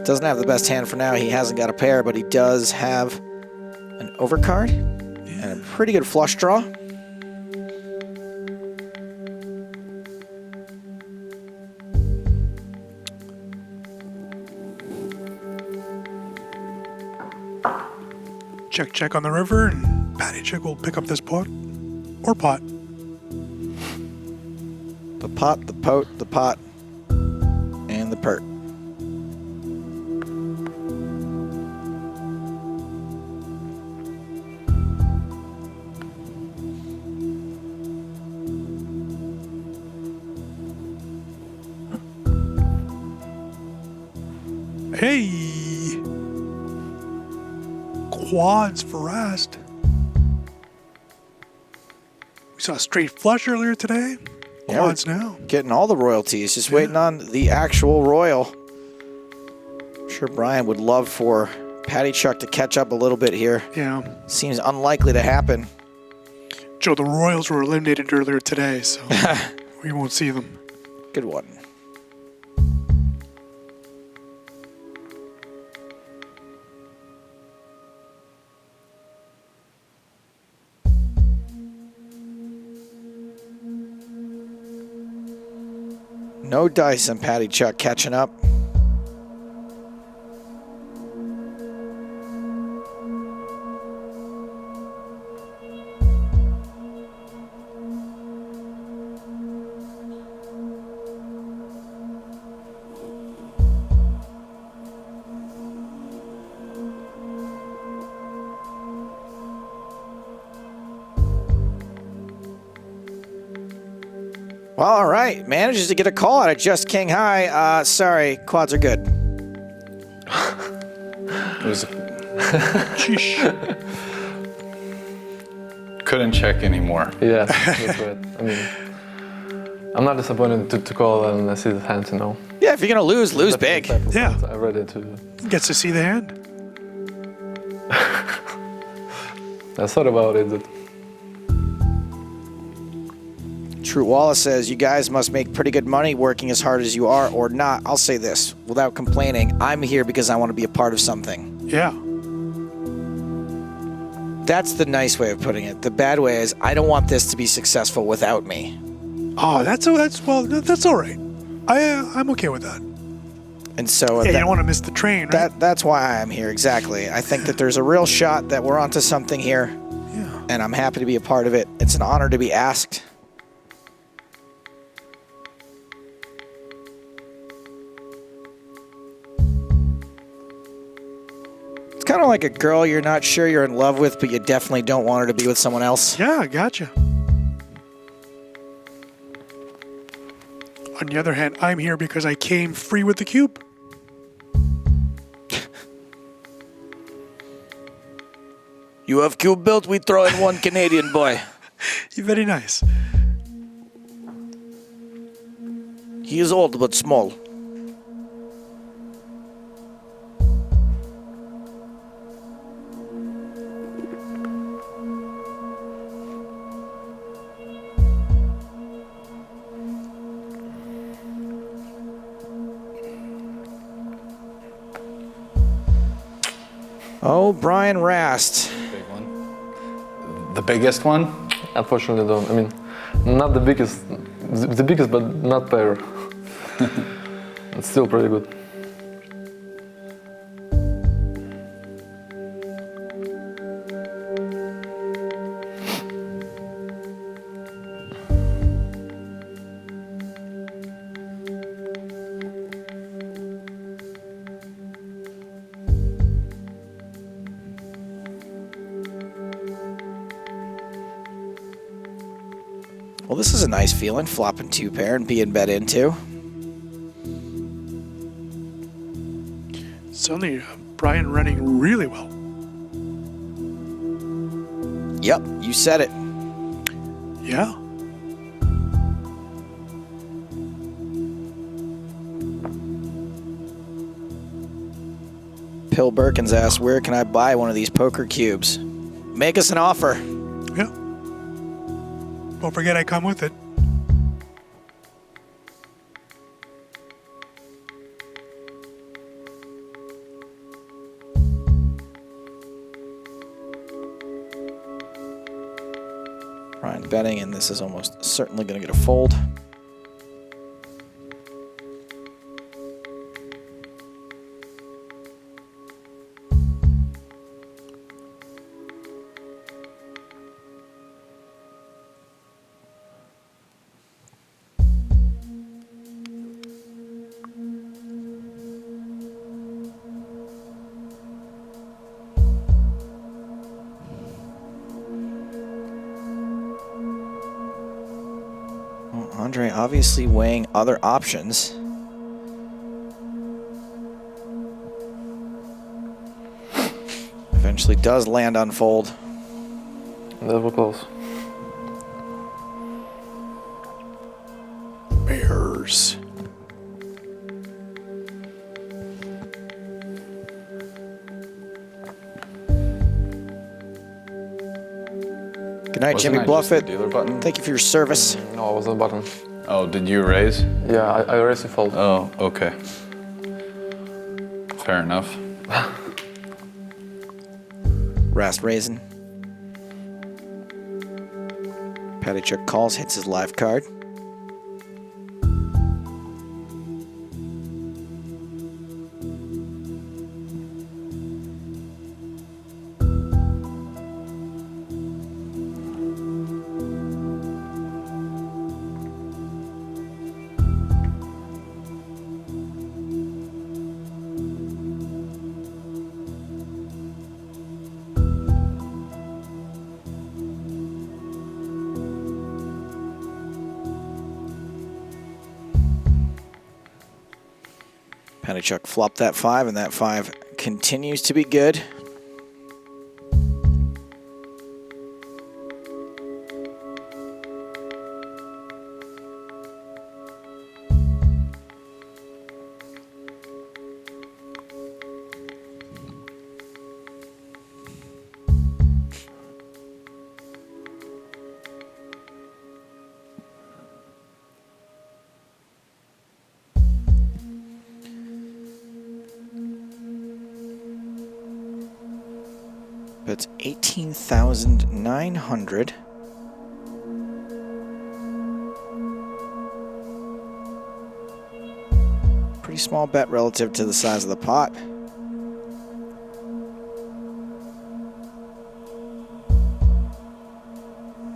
doesn't have the best hand for now. He hasn't got a pair, but he does have an overcard and a pretty good flush draw. Check on the river, and Patty Chick will pick up this pot. Or pot. The pot, the pote, the pot, and the pert. Hey! Quads for Rast. We saw a straight flush earlier today. Yeah, Quads now. Getting all the royalties, just waiting on the actual royal. I'm sure Brian would love for Patty Chuck to catch up a little bit here. Yeah. Seems unlikely to happen. Joe, the Royals were eliminated earlier today, so we won't see them. Good one. No dice on Patty Chuck catching up. Well, all right. Manages to get a call out of Just King High. Sorry, quads are good. It was Sheesh. couldn't check anymore. Yeah, that's right. I mean, I'm not disappointed to call and see the hand, you know. Yeah, if you're going to lose, lose big. Yeah. I'm ready to. Gets to see the hand. I thought about it. That True Wallace says, you guys must make pretty good money working as hard as you are or not. I'll say this, without complaining, I'm here because I want to be a part of something. Yeah. That's the nice way of putting it. The bad way is, I don't want this to be successful without me. Oh, that's all right. I'm okay with that. And so Yeah, you don't want to miss the train, right? that's why I'm here, exactly. I think that there's a real shot that we're onto something here, Yeah. and I'm happy to be a part of it. It's an honor to be asked. It's kind of like a girl you're not sure you're in love with, but you definitely don't want her to be with someone else. Yeah, I gotcha. On the other hand, I'm here because I came free with the cube. You have cube built, we throw in one Canadian boy. You're very nice. He is old but small. Oh, Brian Rast. Big one. The biggest one? unfortunately don't. I mean, not the biggest, but not pair. It's still pretty good. Well, this is a nice feeling, flopping two pair and being bet into. Suddenly, Brian running really well. Yep, you said it. Yeah. Pill Birkins asked, where can I buy one of these poker cubes? Make us an offer. Yeah. Don't forget I come with it. Brian betting, and this is almost certainly going to get a fold. obviously weighing other options. Eventually does land on fold. That was close. Bears. Good night, Wasn't Jimmy I just the Bluffett. dealer button? Thank you for your service. No, I was on button. Oh, did you raise? Yeah, I raised a fold. Oh, okay. Fair enough. Rast raising. Paddychuk calls, hits his live card. Paddychuk flopped that 5, and that 5 continues to be good. That's 18,900. Pretty small bet relative to the size of the pot.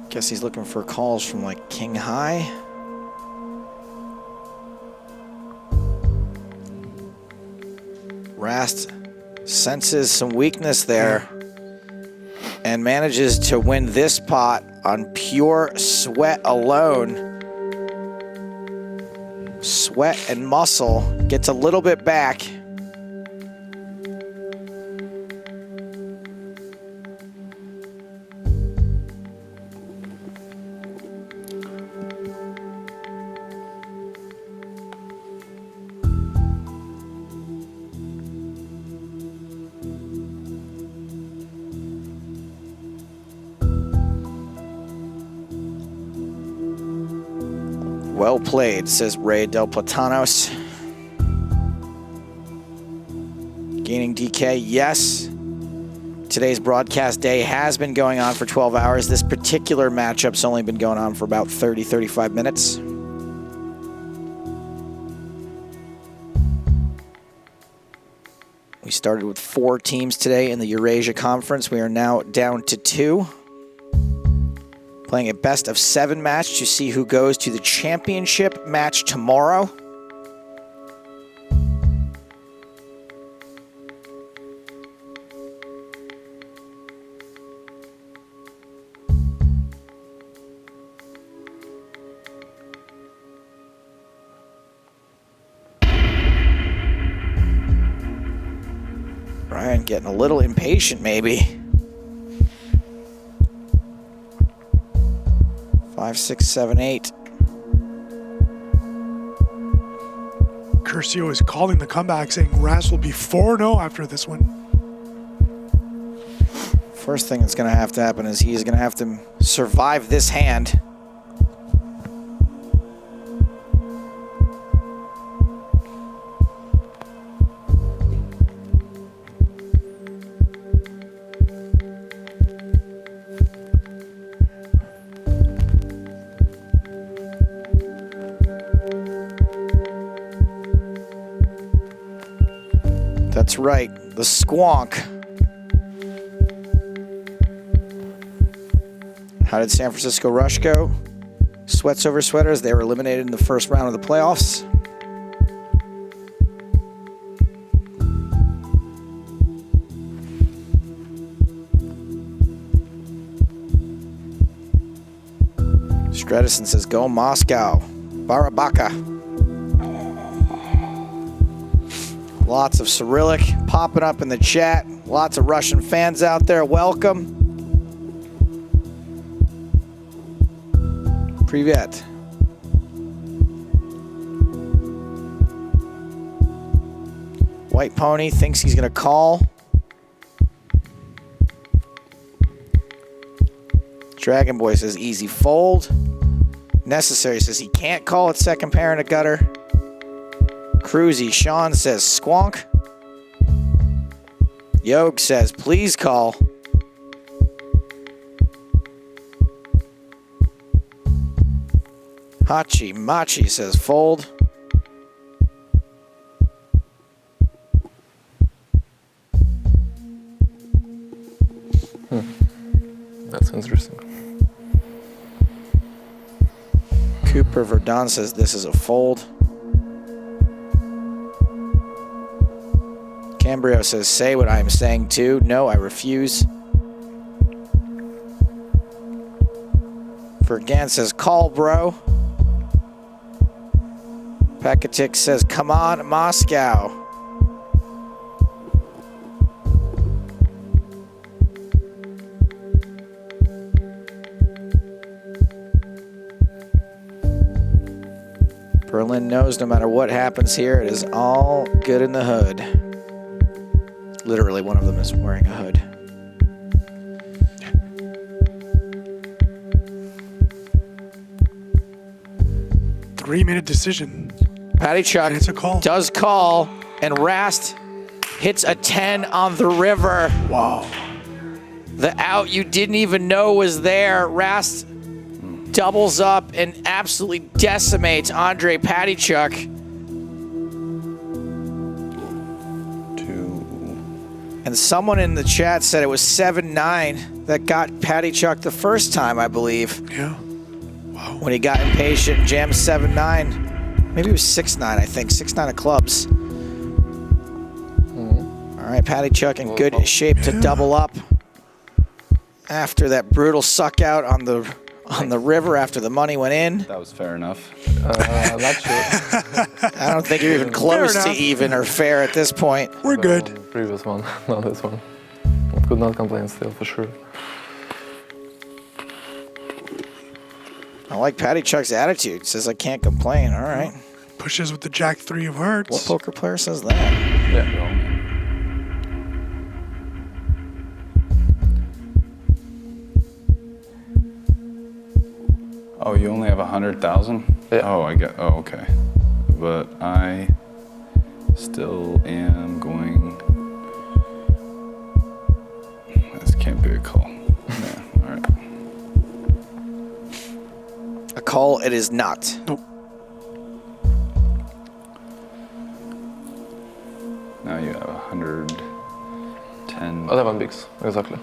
Guess he's looking for calls from like king high. Rast senses some weakness there and manages to win this pot on pure sweat alone. Sweat and muscle, gets a little bit back. Well played, says Ray Del Platanos. Gaining DK, yes. Today's broadcast day has been going on for 12 hours. This particular matchup's only been going on for about 30, 35 minutes. We started with 4 teams today in the Eurasia Conference. We are now down to 2. Playing a best of 7 match to see who goes to the championship match tomorrow. Brian getting a little impatient maybe. 5, 6, 7, 8. Curcio is calling the comeback, saying Rast will be 4-0 after this one. First thing that's going to have to happen is he's going to have to survive this hand. That's right, the squonk. How did San Francisco Rush go? Sweats over sweaters. They were eliminated in the first round of the playoffs. Stredison says, go Moscow. Barabaka. Lots of Cyrillic popping up in the chat. Lots of Russian fans out there. Welcome. Privet. White Pony thinks he's going to call. Dragon Boy says easy fold. Necessary says he can't call it second pair in a gutter. Cruzy Sean says squonk. Yog says please call. Hachi Machi says fold. That's interesting. Cooper Verdun says this is a fold. Cambrio says say what I'm saying too. No, I refuse. Vergan says call, bro. Pekatik says come on, Moscow. Berlin knows no matter what happens here, it is all good in the hood. Literally, one of them is wearing a hood. Three-minute decision. Patty Chuck It's a call. does call, and Rast hits a 10 on the river. Wow. The out you didn't even know was there. Rast doubles up and absolutely decimates Andre Patichuk. And someone in the chat said it was 7-9 that got Patichuk the first time, I believe. Yeah. Wow. When he got impatient, jammed 7-9. Maybe it was 6-9, I think. 6-9 of clubs. All right, Patichuk in good shape to double up after that brutal suck out on the river after the money went in. That was fair enough. Not sure. I don't think you're even close to even or fair at this point. We're good. Previous one, not this one. I could not complain still, for sure. I like Patichuk's attitude. Says I can't complain. All right. Pushes with the Jack 3 of hearts. What poker player says that? Yeah. Oh, you only have 100,000? Yeah. Oh, oh, okay. But I still am going. This can't be a call. Yeah, all right. A call it is not. Nope. Now you have 110. 11 bigs, exactly.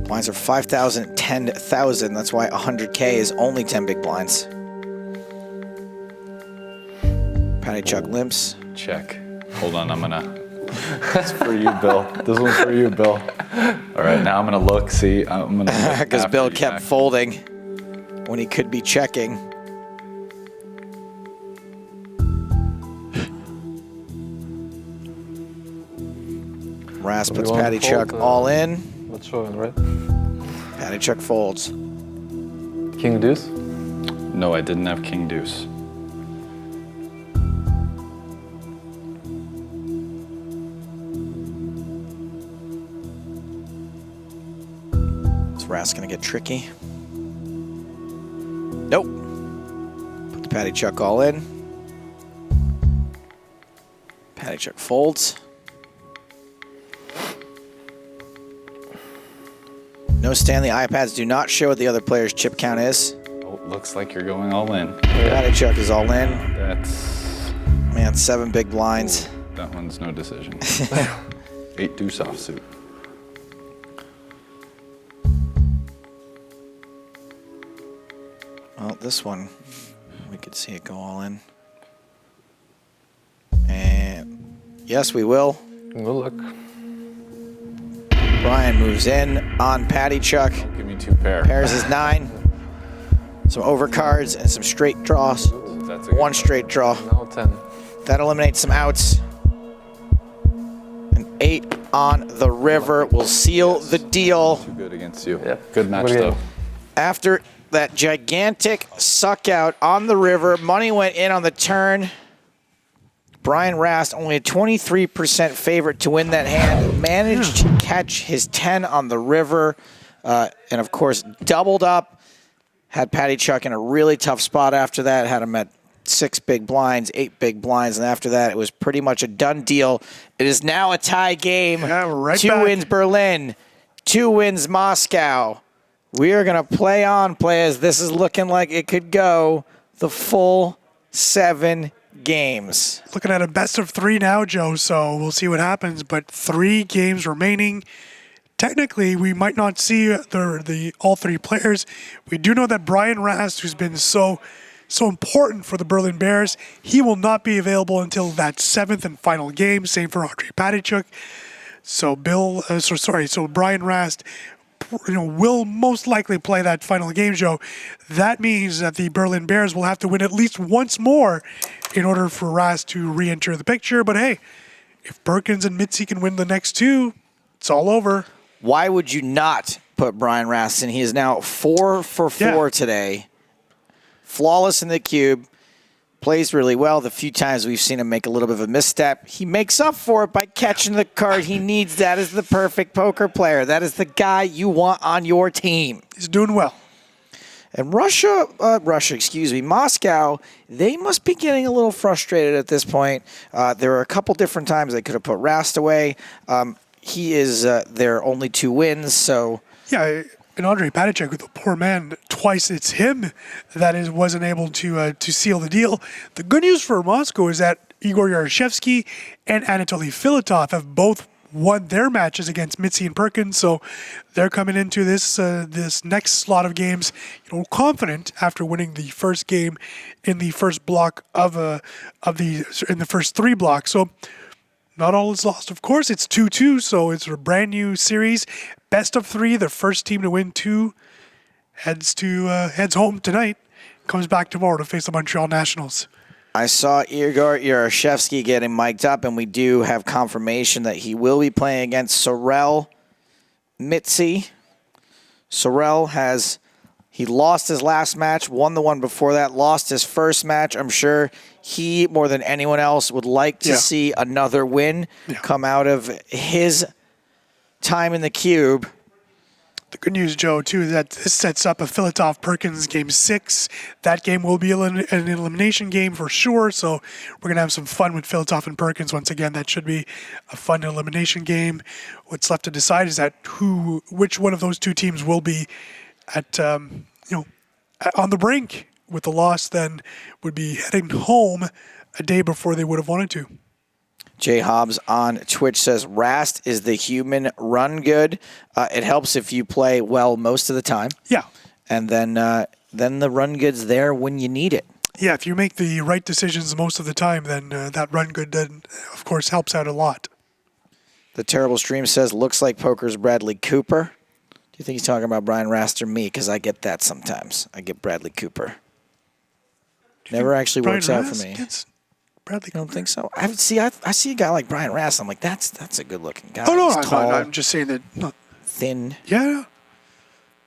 Blinds are 5,000, 10,000. That's why 100K is only 10 big blinds. Patichuk limps. Check. Hold on, I'm gonna. It's for you, Bill. This one's for you, Bill. All right, now I'm gonna look. See, I'm gonna. Because Bill kept folding when he could be checking. Rast puts Patichuk all in. That's showing, right? Patichuk folds. King deuce? No, I didn't have king deuce. Is Rast gonna get tricky? Nope. Put the Patichuk all in. Patichuk folds. No Stanley iPads do not show what the other player's chip count is. Oh, looks like you're going all in. Patichuk is all in. That's. Man, 7 big blinds. That one's no decision. 8 deuce offsuit. Well, this one, we could see it go all in. And yes, we will. Good luck. Brian moves in on Patty Chuck. Give me 2 pair. Pairs is 9. Some overcards and some straight draws. That's a good 1 straight draw. Now 10. That eliminates some outs. An 8 on the river will seal the deal. Too good against you. Yep. Good match, Good game. though. After that gigantic suck out on the river, money went in on the turn. Brian Rast, only a 23% favorite to win that hand, managed to catch his 10 on the river, and of course doubled up. Had Patty Chuck in a really tough spot after that, had him at 6 big blinds, 8 big blinds, and after that it was pretty much a done deal. It is now a tie game. Yeah, we're right 2 back. wins Berlin, 2 wins Moscow. We are going to play on, players. This is looking like it could go the full 7 games. Looking at a best of 3 now, Joe, so we'll see what happens. But 3 games remaining. Technically, we might not see the all 3 players. We do know that Brian Rast, who's been so important for the Berlin Bears, he will not be available until that 7th and final game. Same for Andre Patichuk. So Brian Rast, will most likely play that final game, Joe. That means that the Berlin Bears will have to win at least once more in order for Rast to re-enter the picture. But hey, if Perkins and Mitzi can win the next 2, it's all over. Why would you not put Brian Rast in? He is now 4 for 4 today. Flawless in the cube. Plays really well. The few times we've seen him make a little bit of a misstep, he makes up for it by catching the card he needs. That is the perfect poker player. That is the guy you want on your team. He's doing well. And Moscow, they must be getting a little frustrated at this point. There are a couple different times they could have put Rast away. He is their only 2 wins, so... Yeah, and Andre Patichuk, the poor man, twice it's him that wasn't able to seal the deal. The good news for Moscow is that Igor Yarashevsky and Anatoly Filatov have both won their matches against Mitzi and Perkins, so they're coming into this next slot of games, confident after winning the first game in the first block in the first 3 blocks. So not all is lost. Of course, it's 2-2, so it's a brand new series. Best of 3, the first team to win 2 heads home tonight. Comes back tomorrow to face the Montreal Nationals. I saw Igor Yarashevsky getting mic'd up, and we do have confirmation that he will be playing against Sorel Mitzi. Sorel he lost his last match, won the one before that, lost his first match. I'm sure he, more than anyone else, would like to see another win come out of his time in the cube. The good news, Joe, too, is that this sets up a Filatov-Perkins Game 6. That game will be an elimination game for sure, so we're going to have some fun with Filatov and Perkins once again. That should be a fun elimination game. What's left to decide is that which one of those 2 teams will be at on the brink with the loss, then would be heading home a day before they would have wanted to. Jay Hobbs on Twitch says, Rast is the human run good. It helps if you play well most of the time. Yeah. And then the run good's there when you need it. Yeah, if you make the right decisions most of the time, then that run good, then, of course, helps out a lot. The Terrible Stream says, looks like poker's Bradley Cooper. Do you think he's talking about Brian Rast or me? Because I get that sometimes. I get Bradley Cooper. Never actually works out for me. Bradley Cooper. I don't think so. I see a guy like Brian Rast. I'm like, that's a good-looking guy. Oh, no, He's tall, I'm just saying that. No. Thin. Yeah.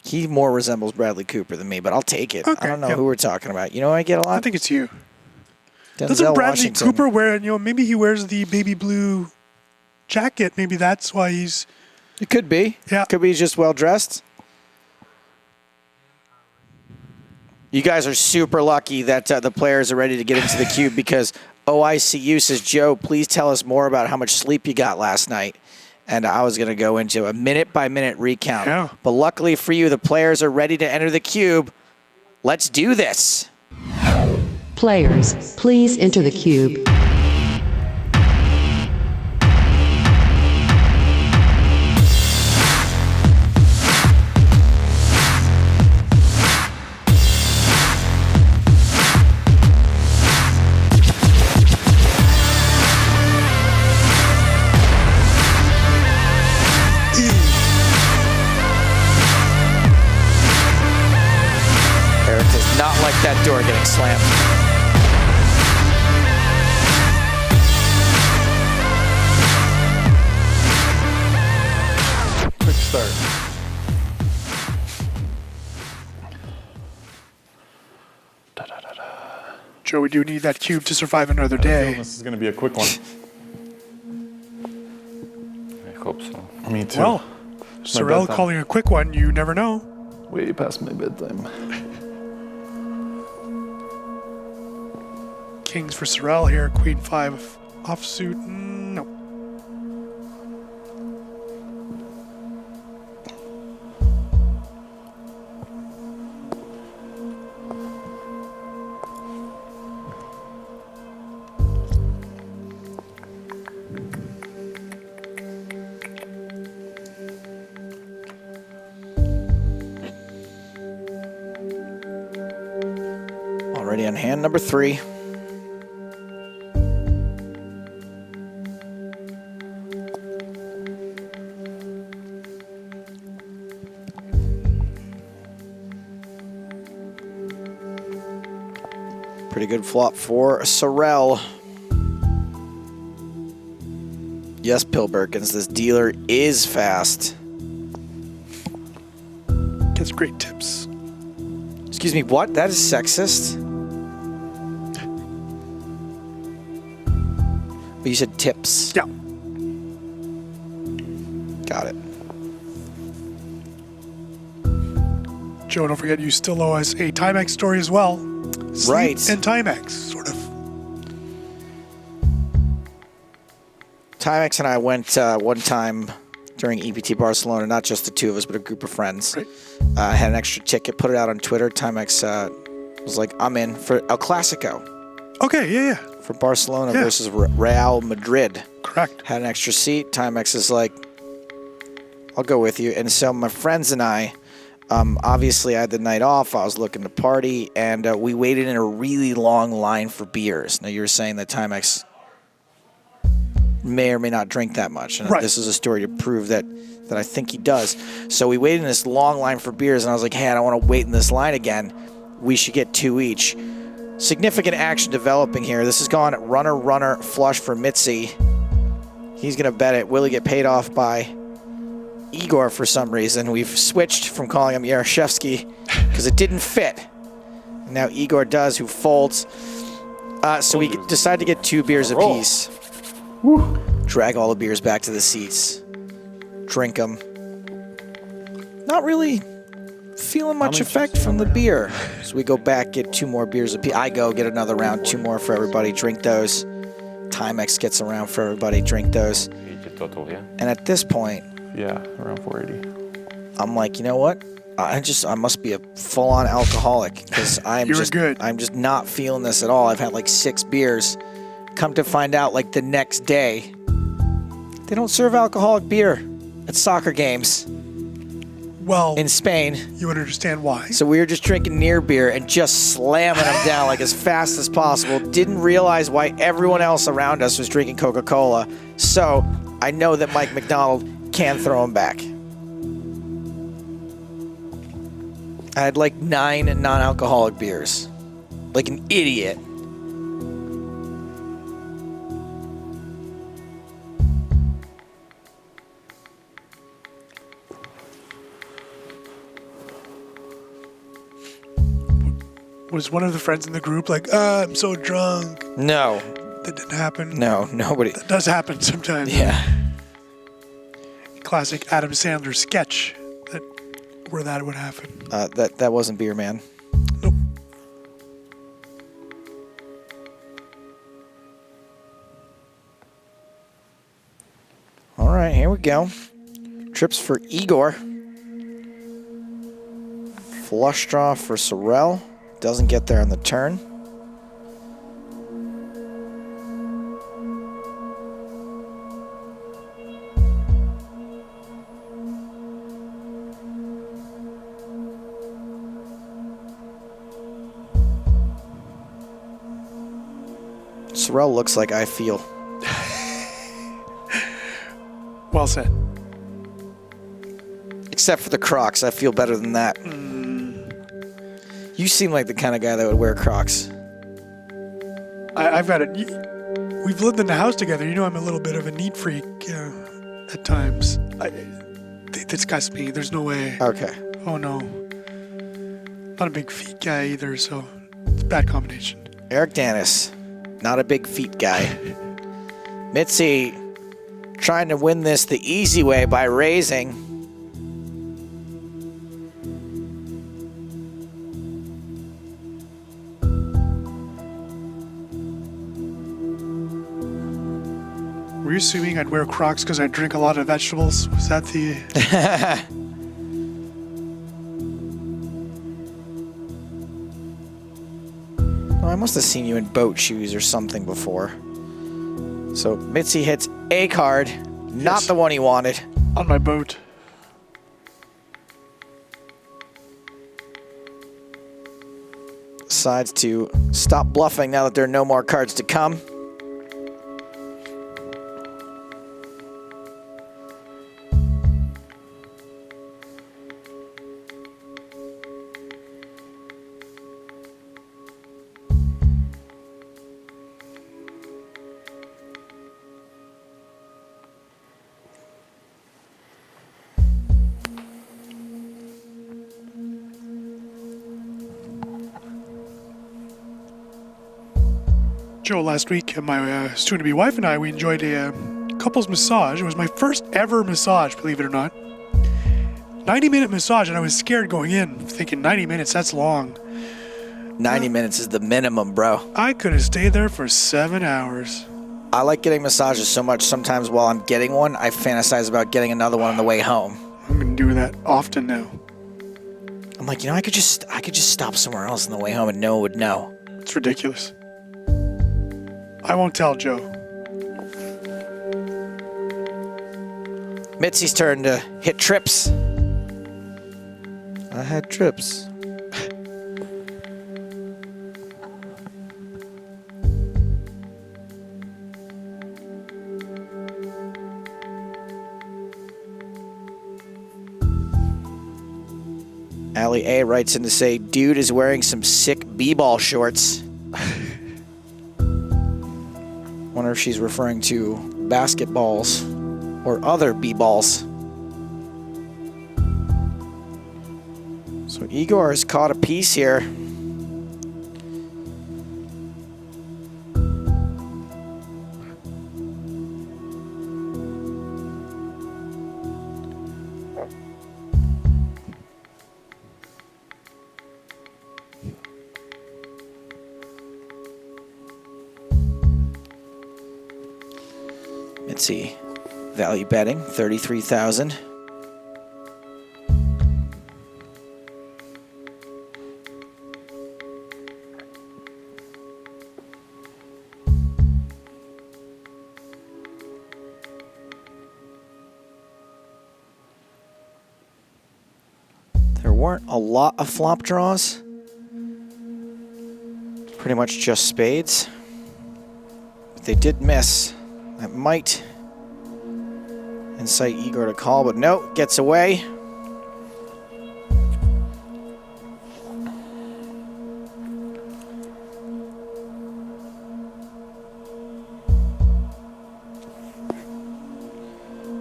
He more resembles Bradley Cooper than me, but I'll take it. Okay, I don't know who we're talking about. You know I get a lot? I think it's you. Denzel Doesn't Bradley Washington. Cooper wear, maybe he wears the baby blue jacket. Maybe that's why he's... It could be. Yeah. Could be he's just well-dressed. You guys are super lucky that the players are ready to get into the cube because OICU says, Joe, please tell us more about how much sleep you got last night. And I was going to go into a minute-by-minute recount. Yeah. But luckily for you, the players are ready to enter the cube. Let's do this. Players, please enter the cube. does not like that door getting slammed. Quick start. Joe, we do need that cube to survive another I feel day. this is going to be a quick one. I hope so. Me too. Well, Sorel bedtime. calling a quick one, you never know. Way past my bedtime. Kings for Sorel here, Queen 5 offsuit. No. Already on hand number 3. Pretty good flop for Sorel. Yes, Pillberkins, this dealer is fast. Gets great tips. Excuse me, what? That is sexist? But you said tips. Yeah. Got it. Joe, don't forget you still owe us a Timex story as well. Sleep Right. and Timex, sort of. Timex and I went one time during EPT Barcelona, not just the two of us, but a group of friends. Right. I had an extra ticket, put it out on Twitter. Timex was like, I'm in for El Clasico Okay, yeah. for Barcelona Yeah. versus Real Madrid. Correct. Had an extra seat. Timex is like, I'll go with you. And so my friends and I, obviously I had the night off. I was looking to party, and we waited in a really long line for beers. Now, you were saying that Timex may or may not drink that much. And Right. this is a story to prove that I think he does. So we waited in this long line for beers, and I was like, hey, I don't want to wait in this line again. We should get 2 each. Significant action developing here. This has gone runner, flush for Mitzi. He's going to bet it. Will he get paid off by Igor for some reason? We've switched from calling him Yarashevsky because it didn't fit. And now Igor does, who folds. So we decide to get 2 beers apiece. Drag all the beers back to the seats. Drink them. Not really feeling much effect from the beer. So we go back, get 2 more beers apiece. I go get another round, 2 more for everybody. Drink those. Timex gets around for everybody. Drink those. 80 total, yeah? And at this point, Yeah, around 480. I'm like, you know what? I must be a full-on alcoholic because I'm just not feeling this at all. I've had like 6 beers. Come to find out, like the next day, they don't serve alcoholic beer at soccer games Well, in Spain. you would understand why. So we were just drinking near beer and just slamming them down like as fast as possible. Didn't realize why everyone else around us was drinking Coca-Cola. So I know that Mike McDonald can throw them back. I had like 9 non-alcoholic beers. Like an idiot. Was one of the friends in the group like, I'm so drunk? No. That didn't happen? No, nobody. That does happen sometimes. Yeah. Classic Adam Sandler sketch where that would happen. That wasn't beer, man. Nope. All right, here we go. Trips for Igor. Flush draw for Sorel. Doesn't get there on the turn. Sorel looks like I feel. Well said. Except for the Crocs, I feel better than that. You seem like the kind of guy that would wear Crocs. I've got it. We've lived in the house together. You know I'm a little bit of a neat freak at times. It disgusts me. There's no way. Okay. Oh, no. Not a big feet guy either, so it's a bad combination. Eric Danis, not a big feet guy. Mitzi trying to win this the easy way by raising. Were you assuming I'd wear Crocs because I drink a lot of vegetables? Was that the... Oh, I must have seen you in boat shoes or something before. So Mitzi hits a card, not Yes. the one he wanted. on my boat? Decides to stop bluffing now that there are no more cards to come. Joe, last week, my soon-to-be wife and I, we enjoyed a couples massage. It was my first ever massage, believe it or not. 90-minute massage, and I was scared going in, thinking 90 minutes, that's long. 90 minutes is the minimum, bro. I could have stayed there for 7 hours. I like getting massages so much, sometimes while I'm getting one, I fantasize about getting another one on the way home. I'm going to do that often now. I'm like, I could just stop somewhere else on the way home and no one would know. It's ridiculous. I won't tell Joe. Mitzi's turn to hit trips. I had trips. Allie A writes in to say, dude is wearing some sick b-ball shorts. Wonder if she's referring to basketballs or other b-balls. So Igor has caught a piece here. Let's see. Value betting, 33,000. There weren't a lot of flop draws. Pretty much just spades. But they did miss. That might incite Igor to call, but no, gets away.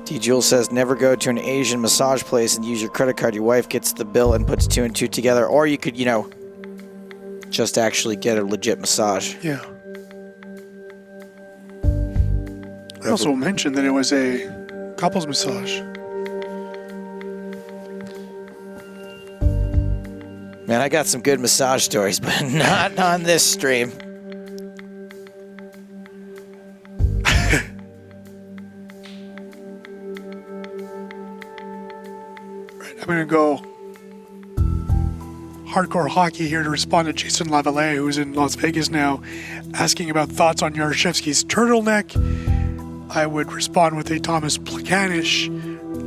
D. Jewel says, never go to an Asian massage place and use your credit card. Your wife gets the bill and puts 2 and 2 together. Or you could, just actually get a legit massage. Yeah. I also mentioned that it was a couples massage. Man, I got some good massage stories, but not on this stream. I'm going to go hardcore hockey here to respond to Jason Lavallee, who's in Las Vegas now, asking about thoughts on Yaroshevsky's turtleneck. I would respond with a Thomas Plekanec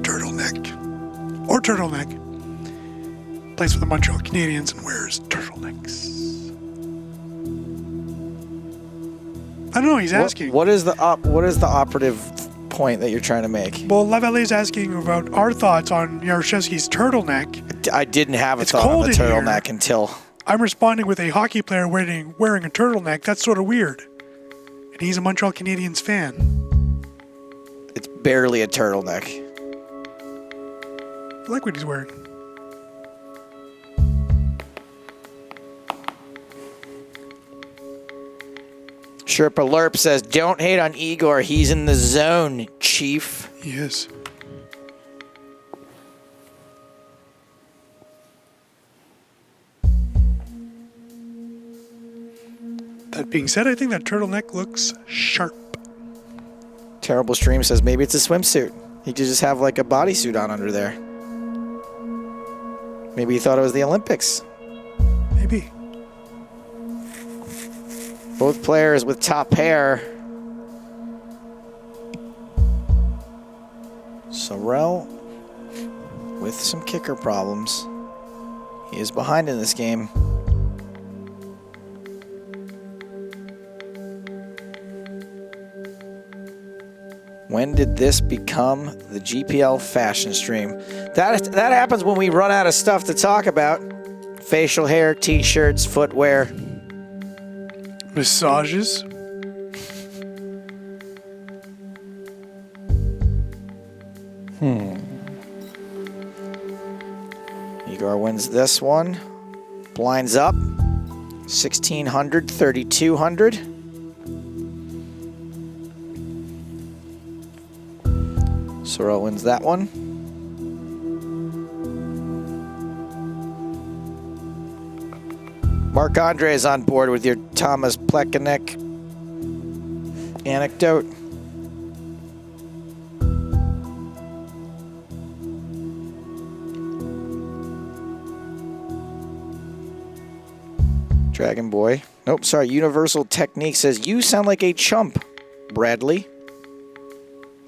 turtleneck. Or turtleneck. Plays for the Montreal Canadiens and wears turtlenecks. I don't know, he's asking. What is the operative point that you're trying to make? Well, Lavallee's asking about our thoughts on Yaroshevsky's turtleneck. I didn't have a It's thought on cold the in here. turtleneck until I'm responding with a hockey player wearing a turtleneck. That's sort of weird. And he's a Montreal Canadiens fan. It's barely a turtleneck. I like what he's wearing. Sherpa Lerp says, don't hate on Igor. He's in the zone, Chief. He is. That being said, I think that turtleneck looks sharp. Terrible Stream says, maybe it's a swimsuit. He could just have like a bodysuit on under there. Maybe he thought it was the Olympics. Maybe. Both players with top hair. Sorel with some kicker problems. He is behind in this game. When did this become the GPL fashion stream? That happens when we run out of stuff to talk about. Facial hair, t-shirts, footwear. Massages. Igor wins this one. Blinds up. 1,600, 3,200. Sorel wins that one. Mark Andre is on board with your Thomas Plekanec anecdote. Dragon Boy. Nope, sorry. Universal Technique says, you sound like a chump, Bradley.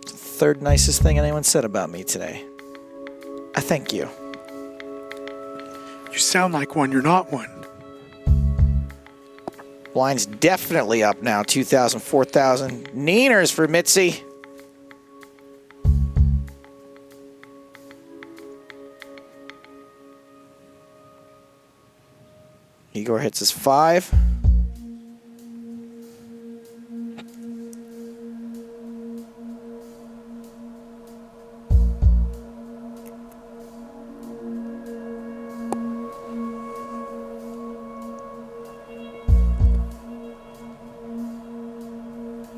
It's the third nicest thing anyone said about me today. I thank you. You sound like one, you're not one. Blind's definitely up now. 2,000, 4,000. Neeners for Mitzi. Igor hits his 5.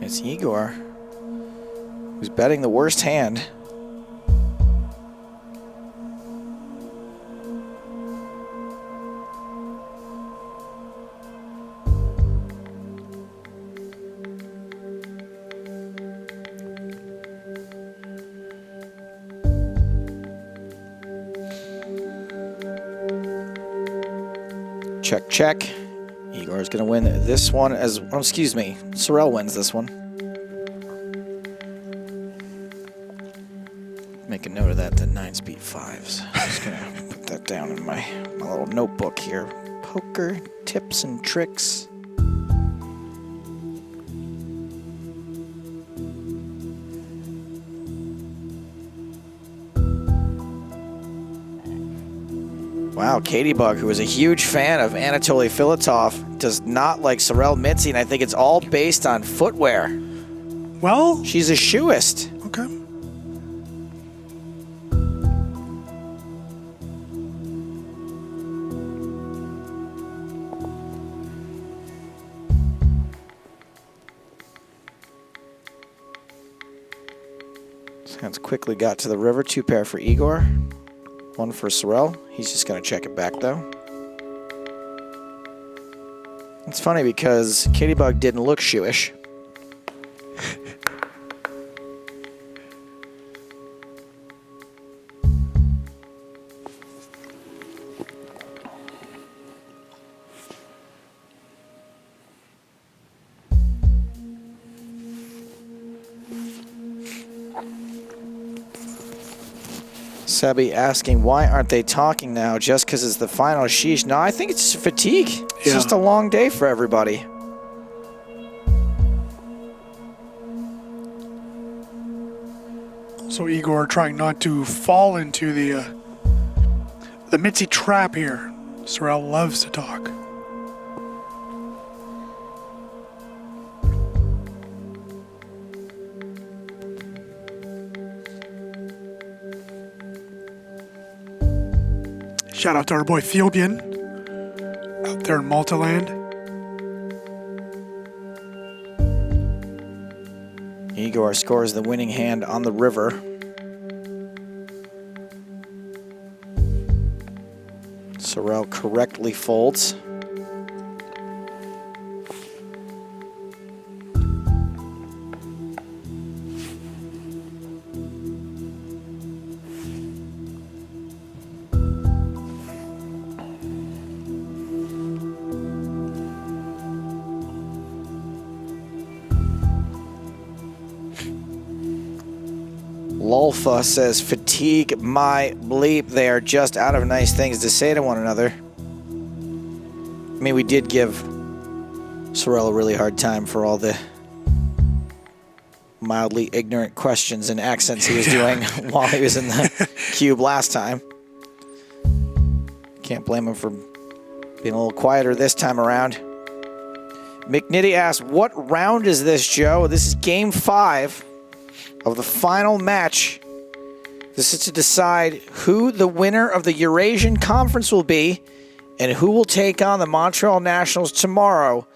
It's Igor, who's betting the worst hand. Check, check. Igor's gonna win this one as, oh, excuse me, Sorel wins this one. Make a note of that, the 9-speed 5s. I'm just gonna put that down in my little notebook here. Poker tips and tricks. Wow, Katie Bug, who is a huge fan of Anatoly Filatov, does not like Sorel Mitzi, and I think it's all based on footwear. Well, she's a shoeist. Okay. Sands quickly got to the river. 2 pair for Igor. 1 for Sorel. He's just going to check it back, though. It's funny because Katie Bug didn't look shoeish. Sebi asking, why aren't they talking now just because it's the final? Sheesh. No, I think it's fatigue. It's just a long day for everybody. So Igor trying not to fall into the Mitzi trap here. Sorrel loves to talk. Shout out to our boy Theobian out there in Malta-land. Igor scores the winning hand on the river. Sorrel correctly folds. Lolfa says, fatigue my bleep. They are just out of nice things to say to one another. I mean, we did give Sorrel a really hard time for all the mildly ignorant questions and accents he was doing while he was in the cube last time. Can't blame him for being a little quieter this time around. McNitty asks, what round is this, Joe? This is game 5 of the final match. This is to decide who the winner of the Eurasian Conference will be and who will take on the Montreal Nationals tomorrow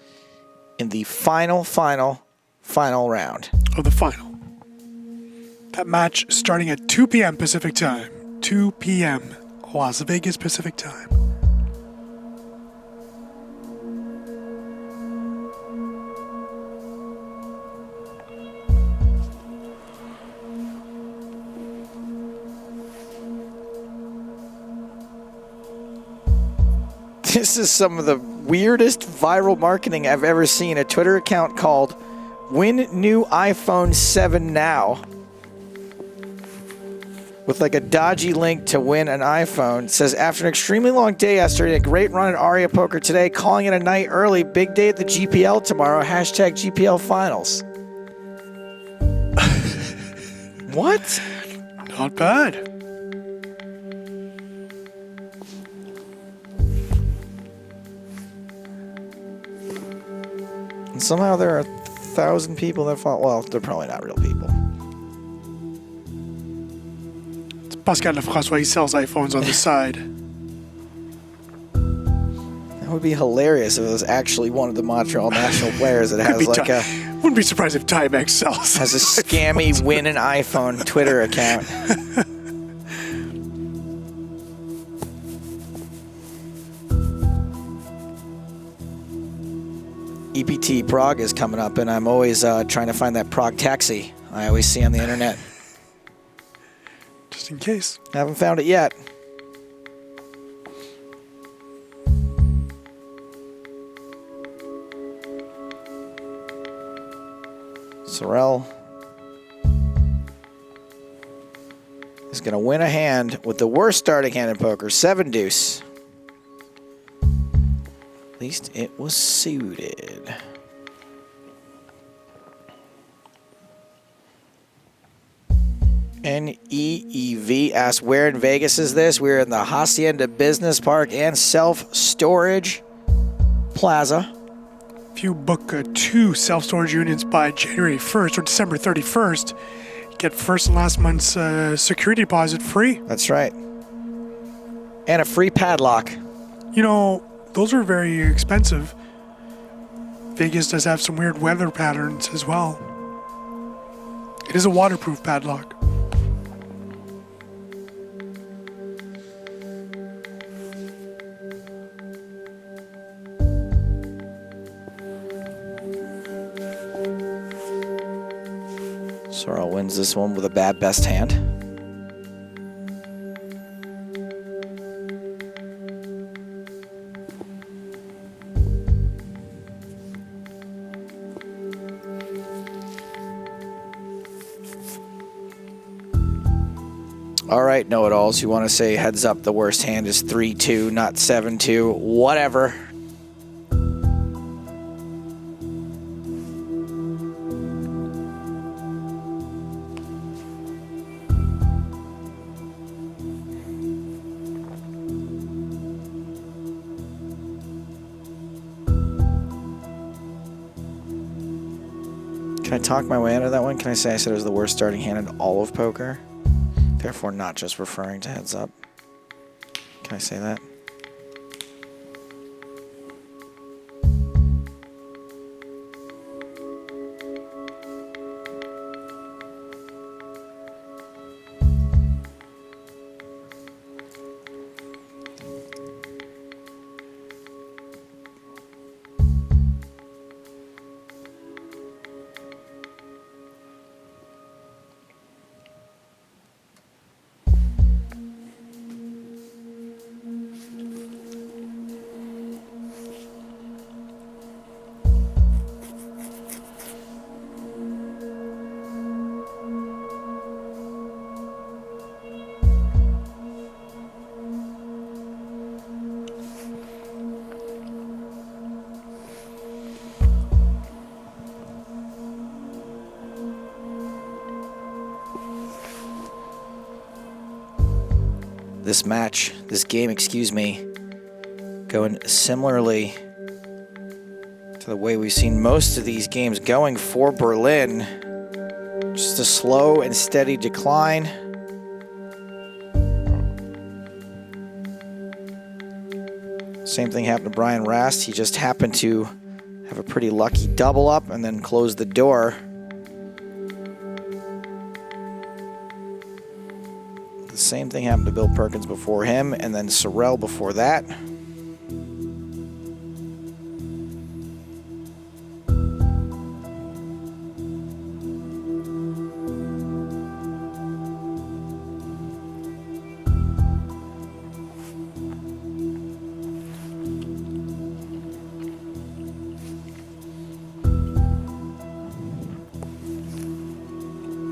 in the final round. Of the final. That match starting at 2 p.m. Pacific time. 2 p.m. Las Vegas Pacific time. This is some of the weirdest viral marketing I've ever seen. A Twitter account called Win New iPhone 7 Now, with like a dodgy link to win an iPhone. It says, after an extremely long day yesterday, a great run at Aria Poker today, calling it a night early, big day at the GPL tomorrow, hashtag GPL Finals. What? Not bad. And somehow there are 1,000 people that follow. Well, they're probably not real people. It's Pascal Lefrancois. He sells iPhones on the side. That would be hilarious if it was actually one of the Montreal National players that has like a... Wouldn't be surprised if Timex sells. Has a scammy win an iPhone Twitter account. EPT Prague is coming up, and I'm always trying to find that Prague taxi I always see on the internet. Just in case. Haven't found it yet. Sorrel is going to win a hand with the worst starting hand in poker, 7 deuce. At least it was suited. NEEV asks, where in Vegas is this? We're in the Hacienda Business Park and Self-Storage Plaza. If you book 2 self-storage units by January 1st or December 31st, you get first and last month's security deposit free. That's right. And a free padlock. You know, those are very expensive. Vegas does have some weird weather patterns as well. It is a waterproof padlock. Sorrel wins this one with a bad best hand. All right, know-it-alls, you want to say heads up, the worst hand is 3-2, not 7-2, whatever. Can I talk my way out of that one? Can I say I said it was the worst starting hand in all of poker? Therefore, not just referring to heads up. Can I say that? This game, excuse me, going similarly to the way we've seen most of these games going for Berlin. Just a slow and steady decline. Same thing happened to Brian Rast. He just happened to have a pretty lucky double up and then close the door. Same thing happened to Bill Perkins before him, and then Sorrell before that.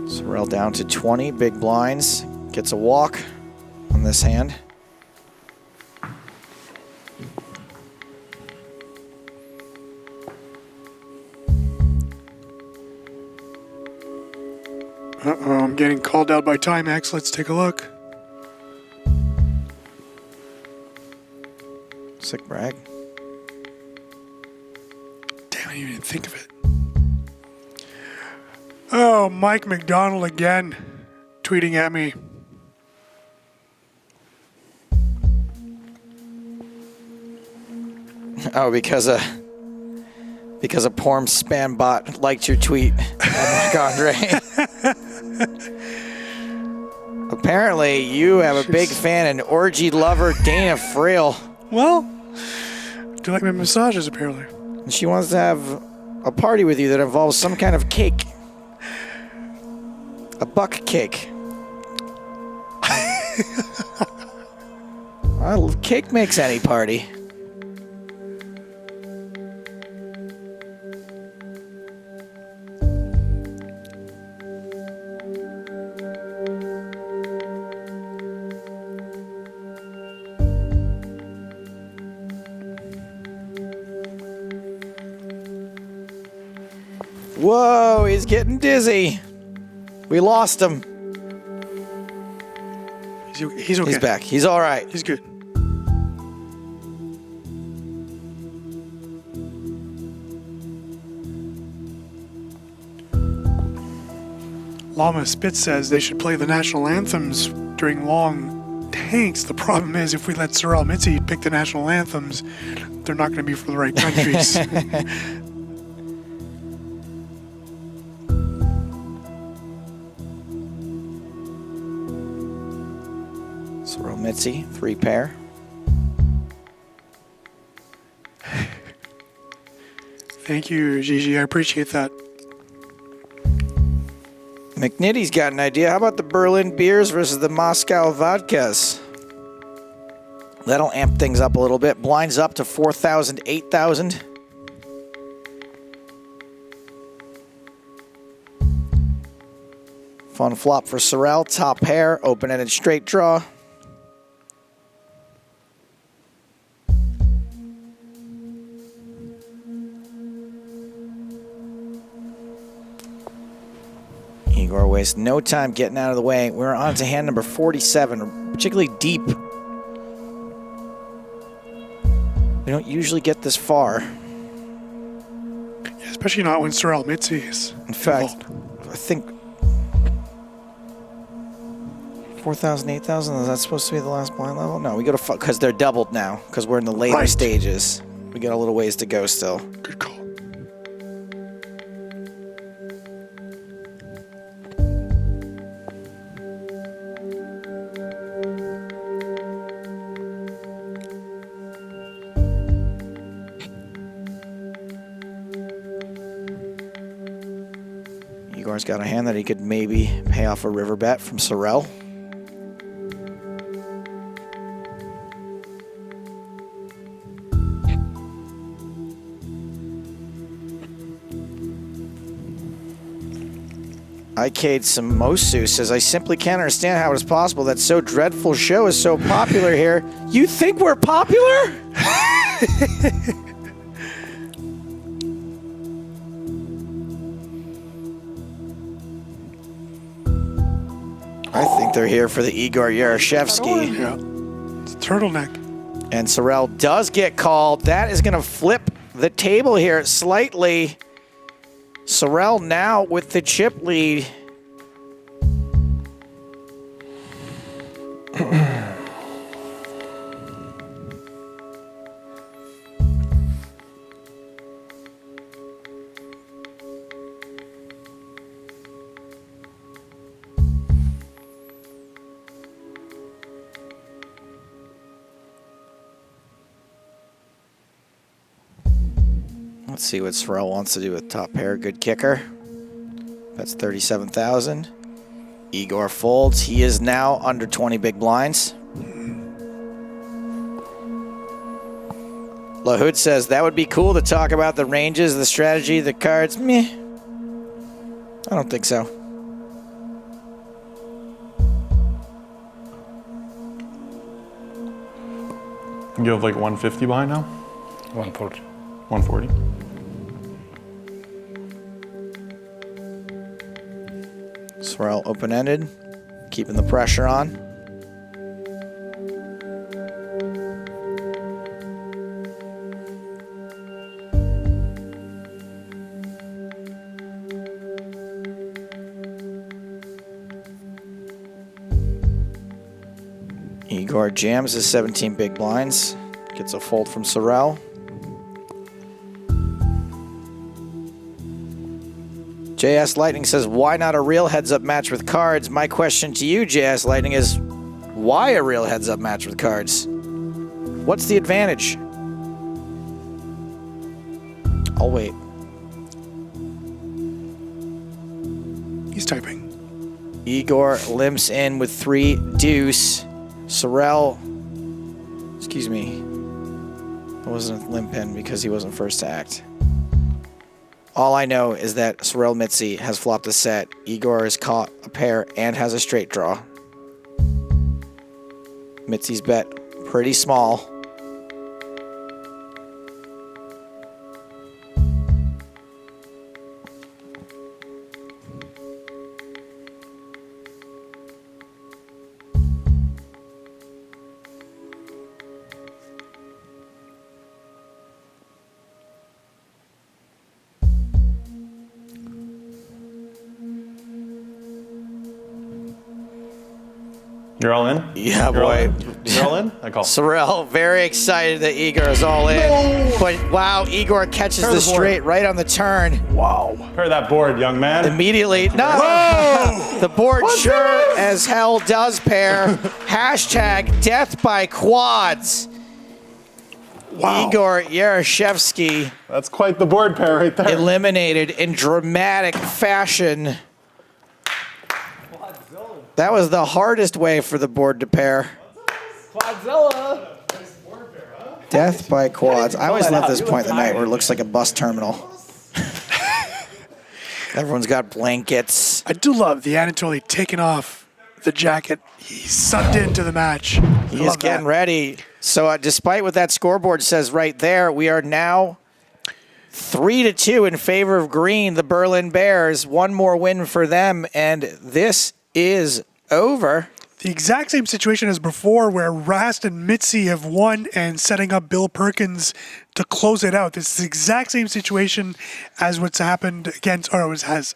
Sorrell down to 20 big blinds. Gets a walk on this hand. Uh-oh, I'm getting called out by Timex. Let's take a look. Sick brag. Damn, I didn't even think of it. Oh, Mike McDonald again tweeting at me. Oh, because a porn spam bot liked your tweet. Oh my God, Ray. Apparently, you have a big fan and orgy lover, Dana Frail. Well, do you like my massages, apparently? And she wants to have a party with you that involves some kind of cake. A buck cake. Well, cake makes any party. Whoa, he's getting dizzy. We lost him. He's okay. He's back. He's all right. He's good. Llama Spitz says they should play the national anthems during long tanks. The problem is if we let Sorrell Mitzi pick the national anthems, they're not going to be for the right countries. Sorrell Mitzi, 3 pair. Thank you, Gigi. I appreciate that. McNitty's got an idea. How about the Berlin beers versus the Moscow vodkas? That'll amp things up a little bit. Blinds up to 4,000, 8,000. Fun flop for Sorrell. Top pair, open-ended straight draw. Igor wastes no time getting out of the way. We're on to hand number 47, particularly deep. We don't usually get this far. Yes, Especially not when Sorel Mitzi is In fact, involved. I think 4,000, 8,000, is that supposed to be the last blind level? No, we go to, because they're doubled now, because we're in the later Right. stages. We got a little ways to go still. Good call. Igor's got a hand that he could maybe pay off a river bet from Sorel. Icade Samosu says, I simply can't understand how it is possible that so dreadful show is so popular here. You think we're popular? I think they're here for the Igor Yarashevsky. Yeah. It's a turtleneck. And Sorel does get called. That is going to flip the table here slightly. Sorel now with the chip lead. Let's see what Sorel wants to do with top pair. Good kicker. That's 37,000. Igor folds. He is now under 20 big blinds. Lahoud says that would be cool to talk about the ranges, the strategy, the cards. Meh. I don't think so. You have like 150 behind now? 140. 140. Sorel open-ended, keeping the pressure on. Igor jams his 17 big blinds, gets a fold from Sorel. JS Lightning says, why not a real heads-up match with cards? My question to you, JS Lightning, is why a real heads-up match with cards? What's the advantage? I'll wait. He's typing. Igor limps in with 3 deuce. Sorel, excuse me, it wasn't a limp in because he wasn't first to act. All I know is that Sorel Mitzi has flopped a set. Igor has caught a pair and has a straight draw. Mitzi's bet pretty small. You're all in? Yeah, You're all boy. in? You're all in? I call. Sorel very excited that Igor is all in. But wow, Igor catches Turn the the board. straight right on the turn. Wow. Heard that board, young man. Immediately, no! The board sure as hell does pair. Hashtag death by quads. Wow. Igor Yarashevsky That's quite the board pair right there. eliminated in dramatic fashion. That was the hardest way for the board to pair. Quadzilla! Death by quads. I always love this point of the night where it looks like a bus terminal. Everyone's got blankets. I do love the Anatoly taking off the jacket. He's sucked into the match. He is getting ready. So despite what that scoreboard says right there, we are now 3-2 in favor of green, the Berlin Bears. One more win for them, and this is over. the exact same situation as before, where Rast and Mitzi have won and setting up Bill Perkins to close it out. This is the exact same situation as what's happened against, or as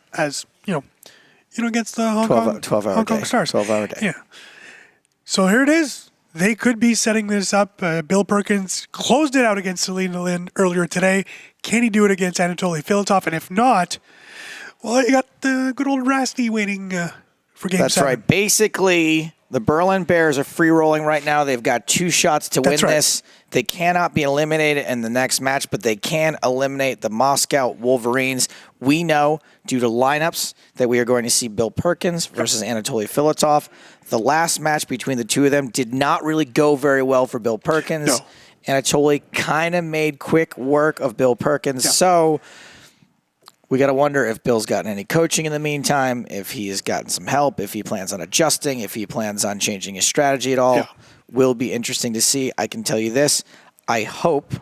against the Hong Kong Stars. 12-hour day. Yeah. So here it is. They could be setting this up. Bill Perkins closed it out against Selena Lin earlier today. Can he do it against Anatoly Filatov? And if not, well, you got the good old Rasty waiting for Game 7. That's right. Basically, the Berlin Bears are free rolling right now. They've got 2 shots to win this. They cannot be eliminated in the next match, but they can eliminate the Moscow Wolverines. We know, due to lineups, that we are going to see Bill Perkins versus Anatoly Filatov. The last match between the two of them did not really go very well for Bill Perkins. No. Anatoly kind of made quick work of Bill Perkins. So we got to wonder if Bill's gotten any coaching in the meantime, if he has gotten some help, if he plans on adjusting, if he plans on changing his strategy at all. Yeah. Will be interesting to see. I can tell you this. I hope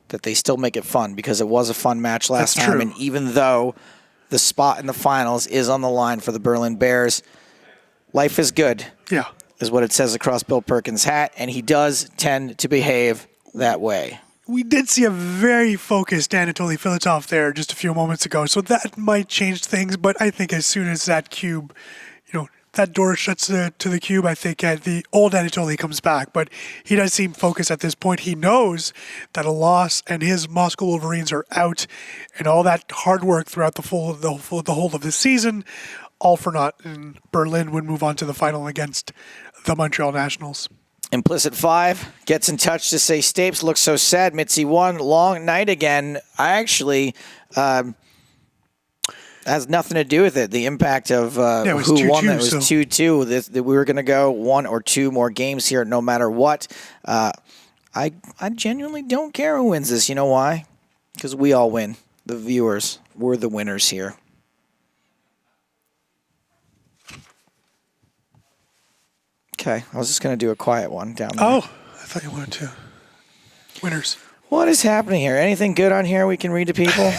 that they still make it fun, because it was a fun match last That's time. true. And even though the spot in the finals is on the line for the Berlin Bears, life is good, Yeah. is what it says across Bill Perkins' hat, and he does tend to behave that way. We did see a very focused Anatoly Filatov there just a few moments ago, so that might change things. But I think as soon as that cube, that door shuts to the cube, I think the old Anatoly comes back. But he does seem focused at this point. He knows that a loss and his Moscow Wolverines are out, and all that hard work throughout the whole of the season, all for naught. And Berlin would move on to the final against the Montreal Nationals. Implicit 5 gets in touch to say, Stapes looks so sad. Mitzi won. Long night again. I actually has nothing to do with it. The impact of it was who 2-2, won that was so. 2-2. That we were going to go 1 or 2 more games here no matter what. I genuinely don't care who wins this. You know why? Because we all win. The viewers. We're the winners here. Okay, I was just going to do a quiet one down there. Oh, I thought you wanted to. Winners. What is happening here? Anything good on here we can read to people?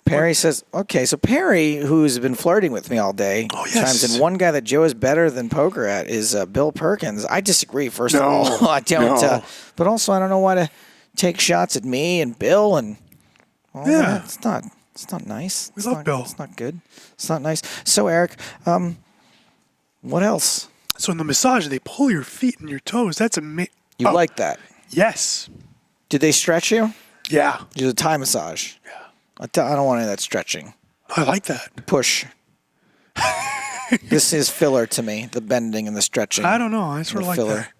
Perry says, okay, so Perry, who's been flirting with me all day, chimes in, one guy that Joe is better than poker at is Bill Perkins. I disagree, first of all. I don't. But also, I don't know why to take shots at me and Bill and all that. It's not nice. We love Bill. It's not good. It's not nice. So, Eric, what else? So in the massage, they pull your feet and your toes. That's amazing. You like that? Yes. Did they stretch you? Yeah. You did a Thai massage? Yeah. I don't want any of that stretching. I like that. Push. This is filler to me, the bending and the stretching. I don't know. I sort of like that.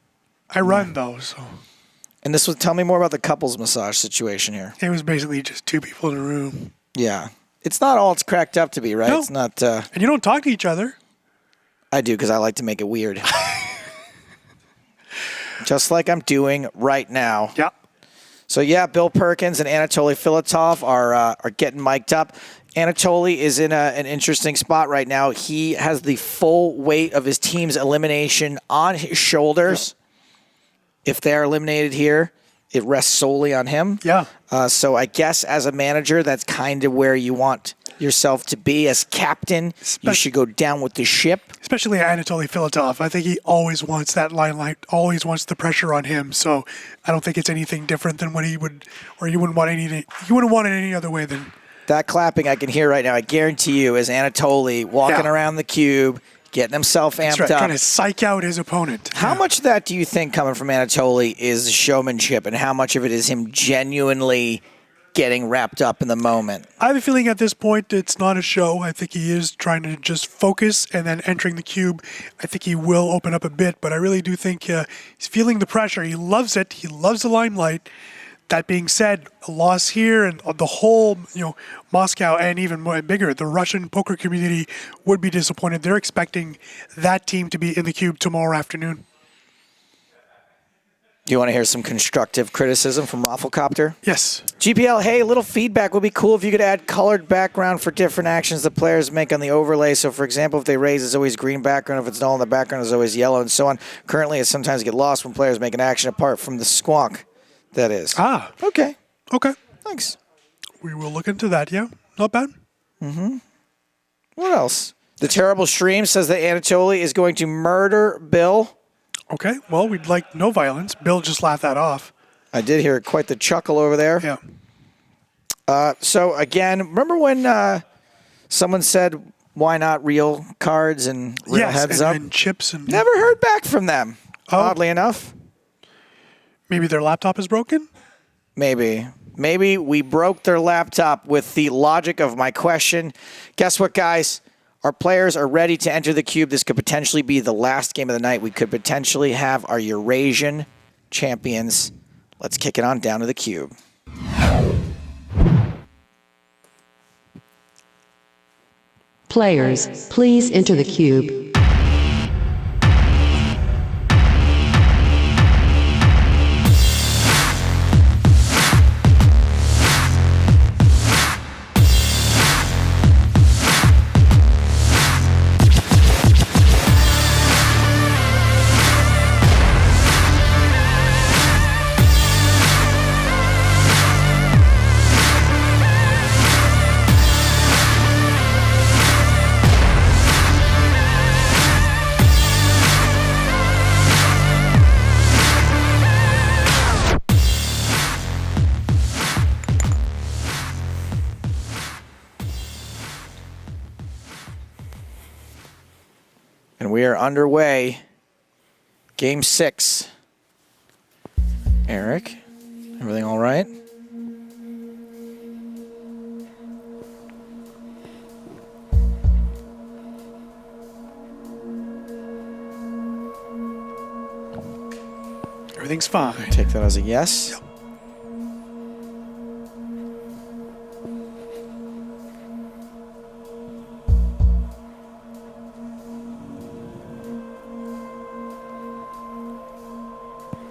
I run, though, so. And this was, tell me more about the couples massage situation here. It was basically just 2 people in a room. Yeah. It's not all it's cracked up to be, right? No. It's not. And you don't talk to each other. I do, because I like to make it weird. Just like I'm doing right now. Yeah. So, yeah, Bill Perkins and Anatoly Filatov are getting mic'd up. Anatoly is in an interesting spot right now. He has the full weight of his team's elimination on his shoulders. Yeah. If they're eliminated here, it rests solely on him. Yeah. So I guess as a manager, that's kind of where you want yourself to be. As captain, you should go down with the ship. Especially Anatoly Filatov. I think he always wants that limelight, always wants the pressure on him. So I don't think it's anything different than what he would, or you wouldn't want it any other way than. That clapping I can hear right now, I guarantee you, is Anatoly walking around the cube, getting himself amped up. Trying to psych out his opponent. How much of that do you think coming from Anatoly is showmanship, and how much of it is him genuinely getting wrapped up in the moment? I have a feeling at this point it's not a show. I think he is trying to just focus, and then entering the cube, I think he will open up a bit, but I really do think he's feeling the pressure. He loves it. He loves the limelight. That being said, a loss here and the whole, Moscow and even more bigger, the Russian poker community would be disappointed. They're expecting that team to be in the cube tomorrow afternoon. Do you want to hear some constructive criticism from Rafflecopter? Yes. GPL, hey, a little feedback would be cool if you could add colored background for different actions the players make on the overlay. So, for example, if they raise, it's always green background. If it's null in the background, it's always yellow, and so on. Currently, it sometimes get lost when players make an action apart from the squonk, that is. Ah. Okay. Okay. Thanks. We will look into that, yeah. Not bad. Mm-hmm. What else? The Terrible Stream says that Anatoly is going to murder Bill. Okay, well, we'd like no violence. Bill just laughed that off. I did hear quite the chuckle over there. Yeah. So, again, remember when someone said, why not real cards and real heads up? And chips. And Never heard back from them, oddly enough. Maybe their laptop is broken? Maybe. Maybe we broke their laptop with the logic of my question. Guess what, guys? Our players are ready to enter the cube. This could potentially be the last game of the night. We could potentially have our Eurasian champions. Let's kick it on down to the cube. Players, please enter the cube. And we are underway. Game 6. Eric, everything all right? Everything's fine. Take that as a yes. Yep.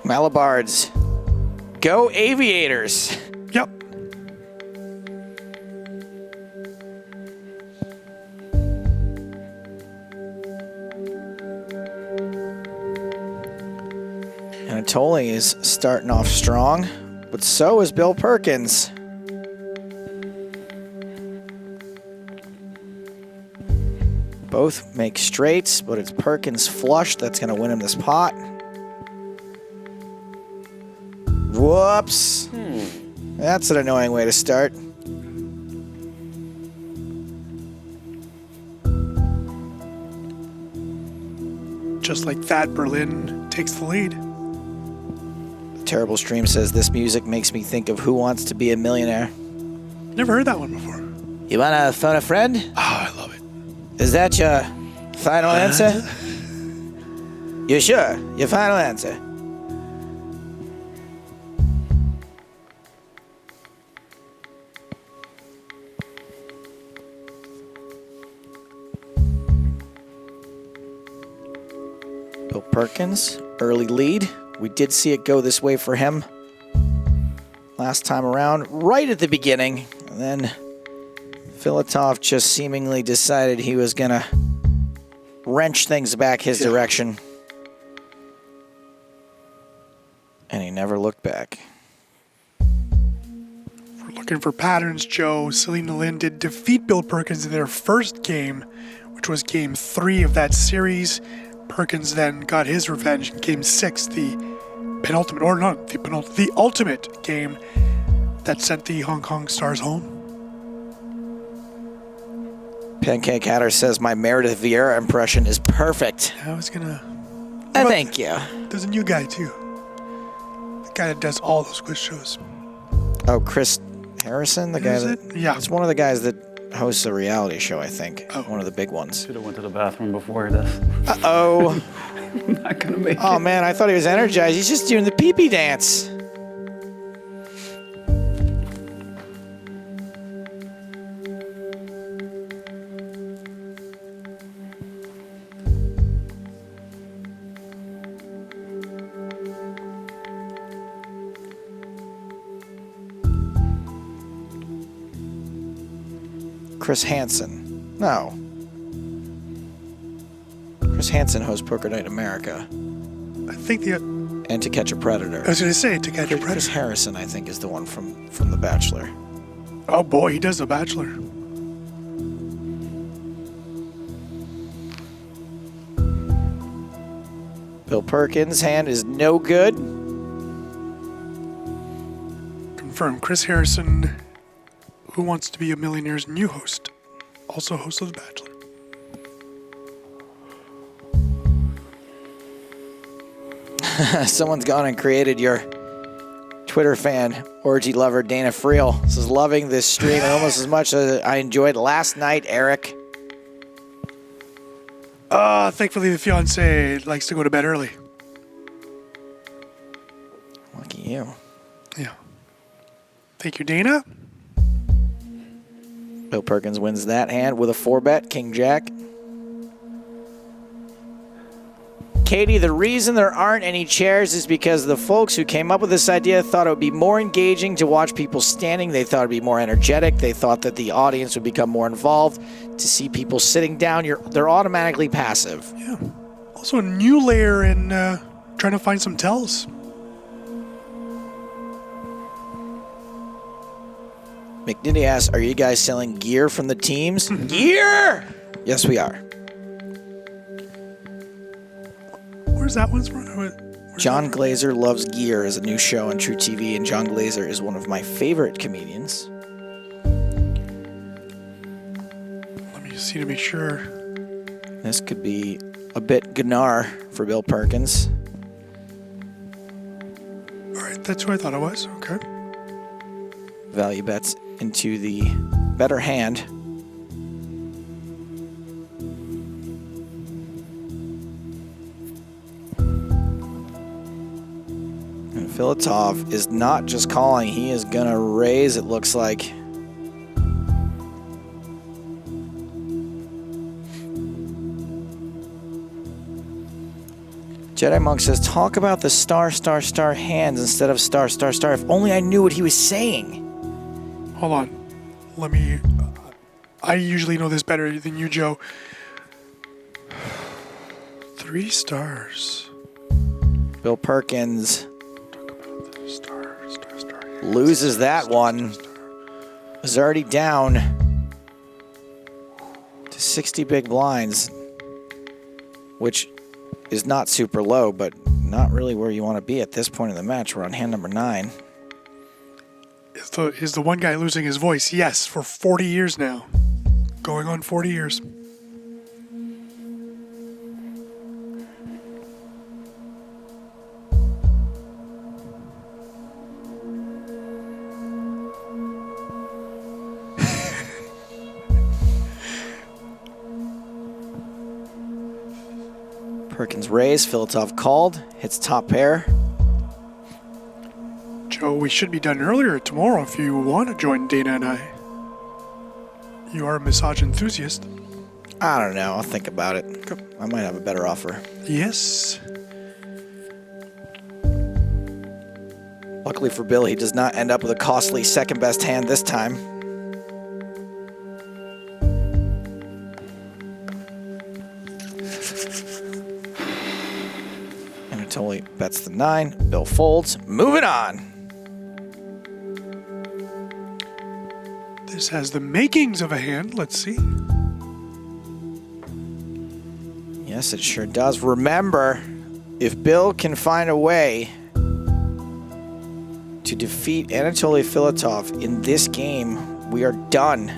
Malabards. Go Aviators. Yep. Anatoly is starting off strong, but so is Bill Perkins. Both make straights, but it's Perkins flush that's going to win him this pot. Whoops. That's an annoying way to start. Just like that, Berlin takes the lead. The Terrible Stream says this music makes me think of Who Wants to Be a Millionaire. Never heard that one before. You want to phone a friend? Oh, I love it. Is that your final answer? You sure? Your final answer? Bill Perkins, early lead. We did see it go this way for him last time around, right at the beginning. And then Filatov just seemingly decided he was going to wrench things back his direction. And he never looked back. We're looking for patterns, Joe. Selena Lynn did defeat Bill Perkins in their first game, which was game 3 of that series. Perkins then got his revenge in game 6, the penultimate, or not the penultimate, the ultimate game that sent the Hong Kong Stars home. Pancake Hatter says my Meredith Vieira impression is perfect. I was gonna. Thank you. There's a new guy too. The guy that does all those quiz shows. Oh, Chris Harrison, the guy Is that. it? Yeah. It's one of the guys that hosts a reality show, I think. Oh. One of the big ones. Should have went to the bathroom before this. Uh-oh. Not gonna make Oh, it. man, I thought he was energized. He's just doing the pee-pee dance. Chris Hansen. No. Chris Hansen hosts Poker Night in America. I think the. And To Catch a Predator. I was gonna say To Catch a Chris Predator. Harrison, I think, is the one from The Bachelor. Oh boy, he does The Bachelor. Bill Perkins' hand is no good. Confirm. Chris Harrison, Who Wants to Be a Millionaire's new host, also host of The Bachelor. Someone's gone and created your Twitter fan, orgy lover Dana Friel. This is loving this stream almost as much as I enjoyed last night, Eric. Thankfully the fiance likes to go to bed early. Lucky you. Yeah. Thank you, Dana. Bill Perkins wins that hand with a 4-bet, King Jack. Katie, the reason there aren't any chairs is because the folks who came up with this idea thought it would be more engaging to watch people standing. They thought it would be more energetic. They thought that the audience would become more involved. To see people sitting down, they're automatically passive. Yeah. Also a new layer in trying to find some tells. McNitty asks, are you guys selling gear from the teams? Gear! Yes, we are. Where's that one from? John Glazer Loves Gear is a new show on True TV, and John Glazer is one of my favorite comedians. Let me see to make sure. This could be a bit Gunnar for Bill Perkins. All right, that's who I thought it was. Okay. Value bets into the better hand. And Filatov is not just calling, he is gonna raise, it looks like. Jedi Monk says, talk about the star, star, star hands instead of star, star, star. If only I knew what he was saying. Hold on. Let me... I usually know this better than you, Joe. 3 stars. Bill Perkins Star. loses that one. Is already down to 60 big blinds, which is not super low, but not really where you want to be at this point in the match. We're on hand number 9. Is the one guy losing his voice? Yes, for 40 years now. Going on 40 years. Perkins raised, Filatov called, hits top pair. Joe, we should be done earlier tomorrow if you want to join Dana and I. You are a massage enthusiast. I don't know, I'll think about it. I might have a better offer. Yes. Luckily for Bill, he does not end up with a costly second best hand this time. Anatoly bets the 9. Bill folds. Moving on. This has the makings of a hand. Let's see. Yes, it sure does. Remember, if Bill can find a way to defeat Anatoly Filatov in this game, we are done.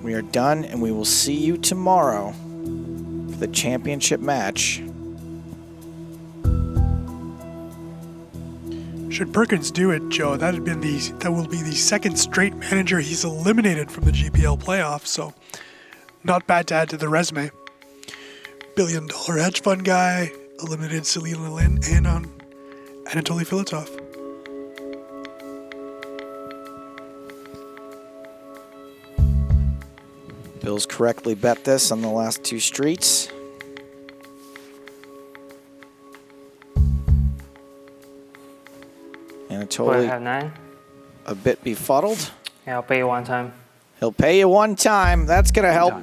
We are done, and we will see you tomorrow for the championship match. Should Perkins do it, Joe, that will be the second straight manager he's eliminated from the GPL playoffs, so not bad to add to the resume. Billion-dollar hedge fund guy, eliminated Selena Lin and Anatoly Filatov. Bill's correctly bet this on the last 2 streets. Will I have Anatoly 9? a bit befuddled. Yeah, I'll pay you one time. He'll pay you one time. That's going to help.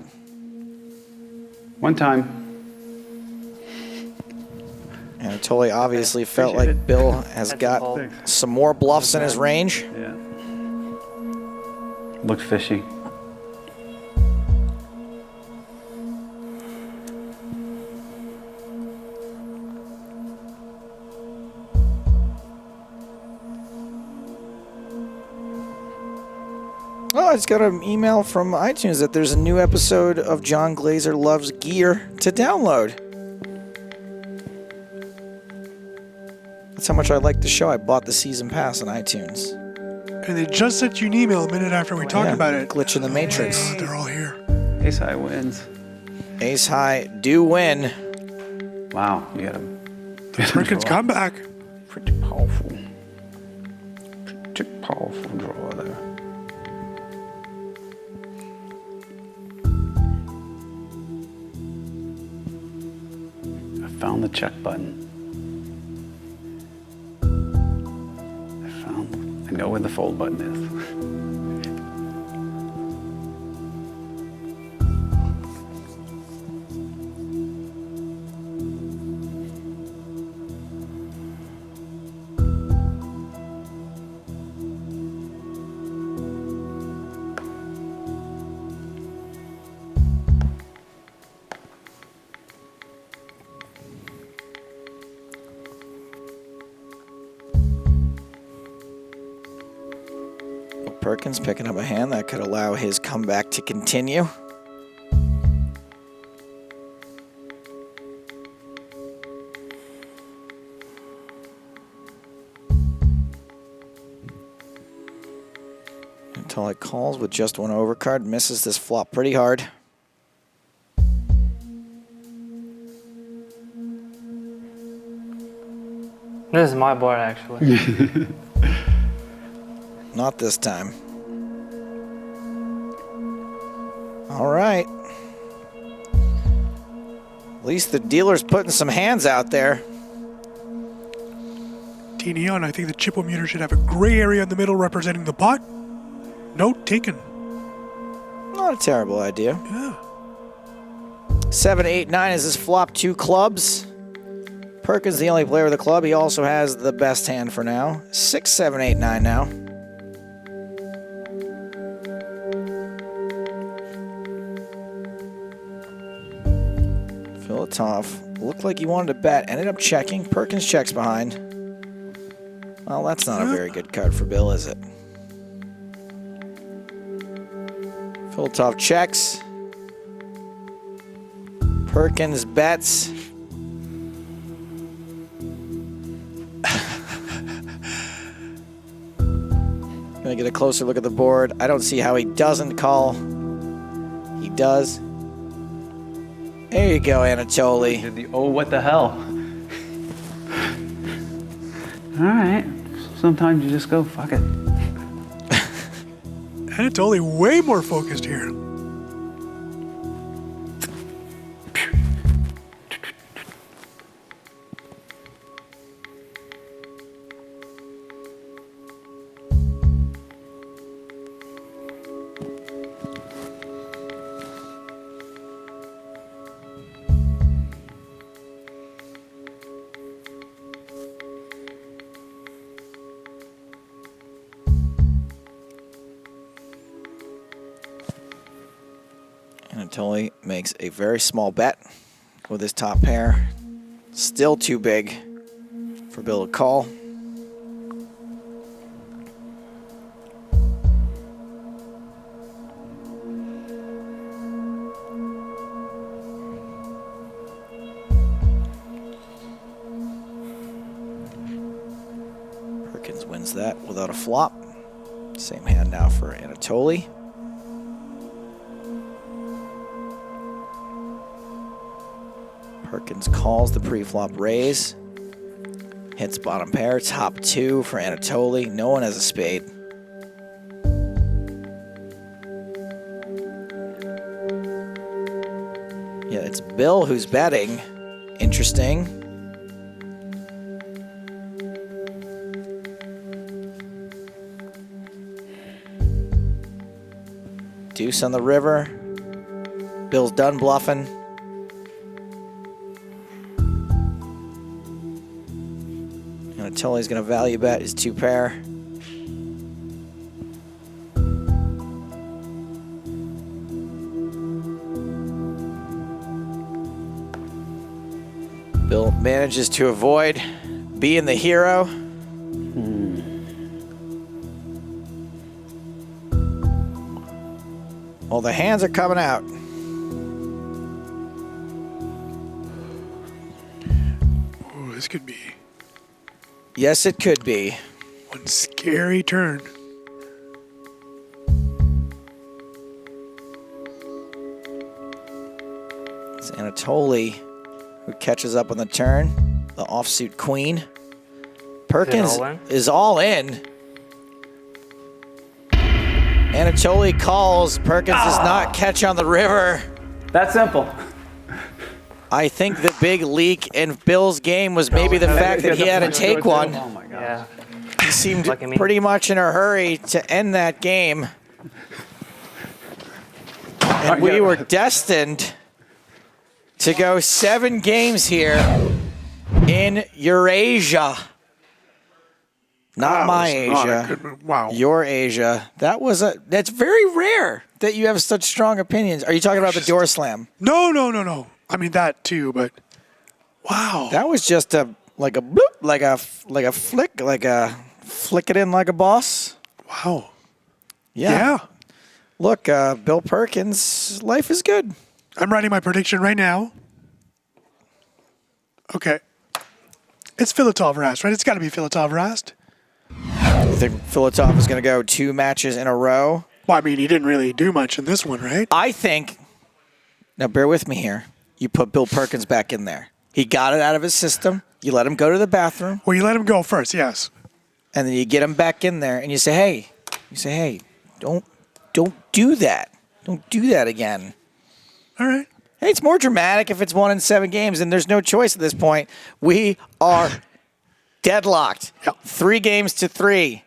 One time. Anatoly obviously felt appreciate like it. Bill has That's got all. some more bluffs in his range. Yeah. Looked fishy. Oh, I just got an email from iTunes that there's a new episode of John Glazer Loves Gear to download. That's how much I like the show. I bought the season pass on iTunes. And they just sent you an email a minute after we talked about it. Glitch in the Matrix. Oh, they're all here. Ace High wins. Ace High do win. Wow, you got a Perkins comeback. pretty powerful draw there. I found the check button. I know where the fold button is. Perkins picking up a hand that could allow his comeback to continue. Until it calls with just one overcard, misses this flop pretty hard. This is my board, actually. Not this time. All right. At least the dealer's putting some hands out there. T-Neon, I think the chip-o-meter should have a gray area in the middle representing the pot. Note taken. Not a terrible idea. Yeah. 7, 8, 9 is his flop 2 clubs. Perkins the only player with the club. He also has the best hand for now. 6, 7, 8, 9 now. Filatov looked like he wanted to bet. Ended up checking. Perkins checks behind. Well, that's not a very good card for Bill, is it? Filatov checks. Perkins bets. Gonna get a closer look at the board. I don't see how he doesn't call. He does. There you go, Anatoly. Did the what the hell? All right. Sometimes you just go, fuck it. Anatoly way more focused here. Anatoly makes a very small bet with his top pair. Still too big for Bill to call. Perkins wins that without a flop. Same hand now for Anatoly. Perkins calls the pre-flop raise. Hits bottom pair, top 2 for Anatoly. No one has a spade. Yeah, it's Bill who's betting. Interesting. Deuce on the river. Bill's done bluffing. Anatoly's going to value bet his 2 pair. Bill manages to avoid being the hero. Well, the hands are coming out. Ooh, this could be Yes, it could be. one scary turn. It's Anatoly who catches up on the turn. The offsuit queen. Perkins all in? is all in. Anatoly calls. Perkins does not catch on the river. That simple. I think the big leak in Bill's game was maybe the fact that he had to take one. Oh my god. Yeah. He seemed Lucky me. pretty much in a hurry to end that game. And we were destined to go 7 games here in Eurasia. Not my That was not a Asia. good move. Wow. Your Asia. That's very rare that you have such strong opinions. Are you talking about the door slam? No. I mean that too, but wow. That was just like a bloop, like a flick, flick it in like a boss. Wow. Yeah. Yeah. Look, Bill Perkins, life is good. I'm writing my prediction right now. Okay. It's Filatov Rast, right? It's got to be Filatov Rast. You think Filatov is going to go 2 matches in a row? Well, I mean, he didn't really do much in this one, right? I think, now bear with me here, you put Bill Perkins back in there. He got it out of his system. You let him go to the bathroom, Well, you let him go first, yes. and then you get him back in there, and you say, hey, don't do that. Don't do that again. All right. Hey, it's more dramatic if it's 1 in 7 games, and there's no choice at this point. We are deadlocked. Yep. 3 games to 3.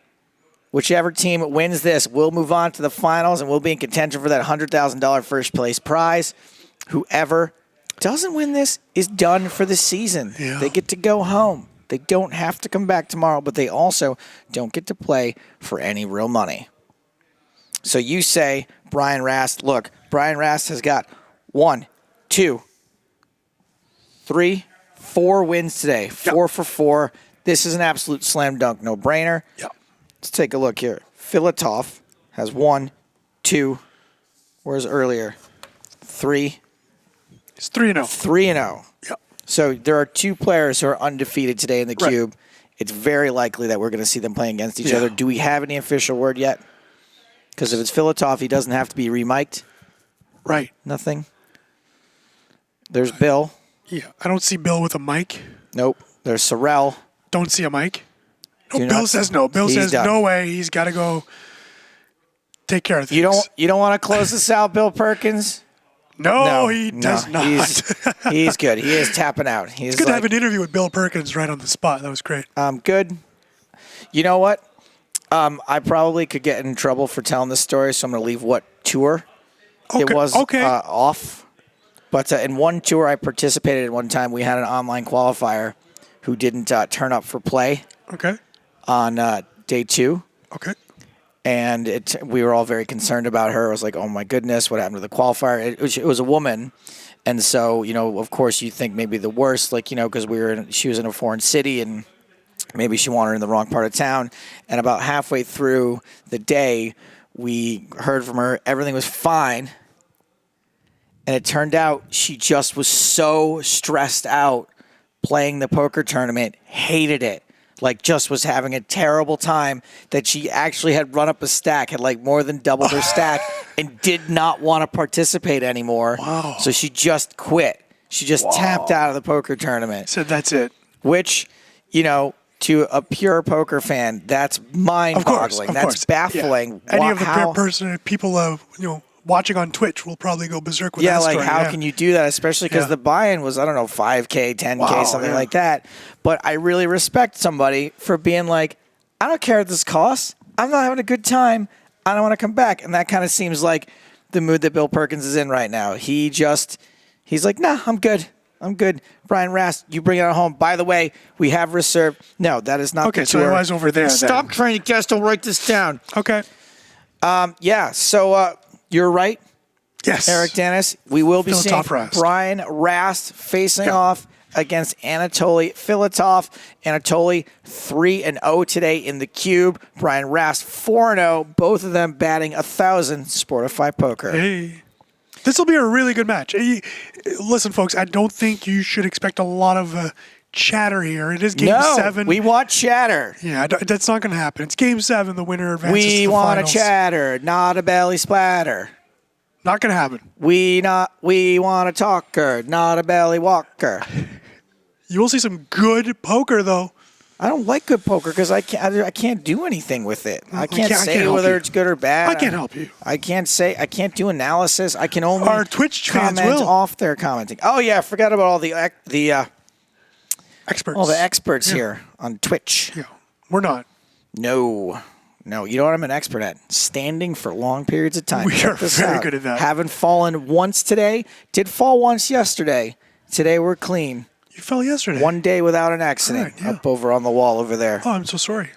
Whichever team wins this will move on to the finals, and we'll be in contention for that $100,000 first place prize. Whoever doesn't win this is done for the season. Yeah. They get to go home. They don't have to come back tomorrow, but they also don't get to play for any real money. So you say, Brian Rast, look, Brian Rast has got 1, 2, 3, 4 wins today. 4 for 4. This is an absolute slam dunk, no-brainer. Yep. Let's take a look here. Filatov has 1, 2, where's earlier? 3, It's 3-0. 3-0. Yep. So there are 2 players who are undefeated today in the Right. cube. It's very likely that we're going to see them playing against each Yeah. other. Do we have any official word yet? Because if it's Filatov, he doesn't have to be remiked. Right. Nothing. There's Bill. Yeah. I don't see Bill with a mic. Nope. There's Sorrell. Don't see a mic. No, Do Bill not- says no. Bill He's says done. no way. He's got to go take care of things. You don't want to close this out, Bill Perkins? No, he does not. He's good. He is tapping out. He's It's good to have like, an interview with Bill Perkins right on the spot. That was great. good. You know what? I probably could get in trouble for telling this story, so I'm going to leave what tour it Okay, was okay. off. But in one tour I participated in one time, we had an online qualifier who didn't turn up for play Okay. on day 2. Okay. And we were all very concerned about her. I was like, oh my goodness, what happened to the qualifier? It was a woman. And so, of course you think maybe the worst, because she was in a foreign city and maybe she wandered in the wrong part of town. And about halfway through the day, we heard from her. Everything was fine. And it turned out she just was so stressed out playing the poker tournament, hated it. Just was having a terrible time that she actually had run up a stack, had more than doubled her stack, and did not want to participate anymore. Wow. So she just quit. She just tapped out of the poker tournament. Said that's it. Which, to a pure poker fan, that's mind-boggling. Of That's course. baffling. Yeah. Any of the people, watching on Twitch will probably go berserk with that story. How can you do that? Especially because Yeah. the buy-in was, I don't know, 5K, 10K, Wow, something yeah. like that. But I really respect somebody for being like, I don't care what this costs. I'm not having a good time. I don't want to come back. And that kind of seems like the mood that Bill Perkins is in right now. He's like, nah, I'm good. I'm good. Brian Rast, you bring it at home. By the way, we have reserved. No, that is not Okay, the so tour. it was over there Stop then. trying to guess. Don't write this down. Okay. Yeah, so you're right. Yes. Eric Dennis, we will be Filatov seeing Rast. Brian Rast facing Yeah. off against Anatoly Filatov. Anatoly 3-0 today in the cube. Brian Rast 4-0. Both of them batting 1,000 Sportify Poker. Hey. This will be a really good match. Hey, listen, folks, I don't think you should expect a lot of chatter here. It is Game 7. We want chatter. Yeah, that's not going to happen. It's Game 7. The winner advances to We the want finals. a chatter, not a belly splatter. Not going to happen. We want a talker, not a belly walker. You will see some good poker, though. I don't like good poker because I can't do anything with it. I can't say help whether you. it's good or bad. I can't help you. I can't do analysis. I can only Our Twitch fans comment will. off their commenting. Oh yeah, I forgot about all the Experts. all the experts here on Twitch. Yeah, we're not. No, you know what I'm an expert at? Standing for long periods of time. We Check are this very out. good at that. Haven't fallen once today. Did fall once yesterday. Today we're clean. You fell yesterday. One day without an accident. Correct, yeah. Up over on the wall over there. Oh, I'm so sorry.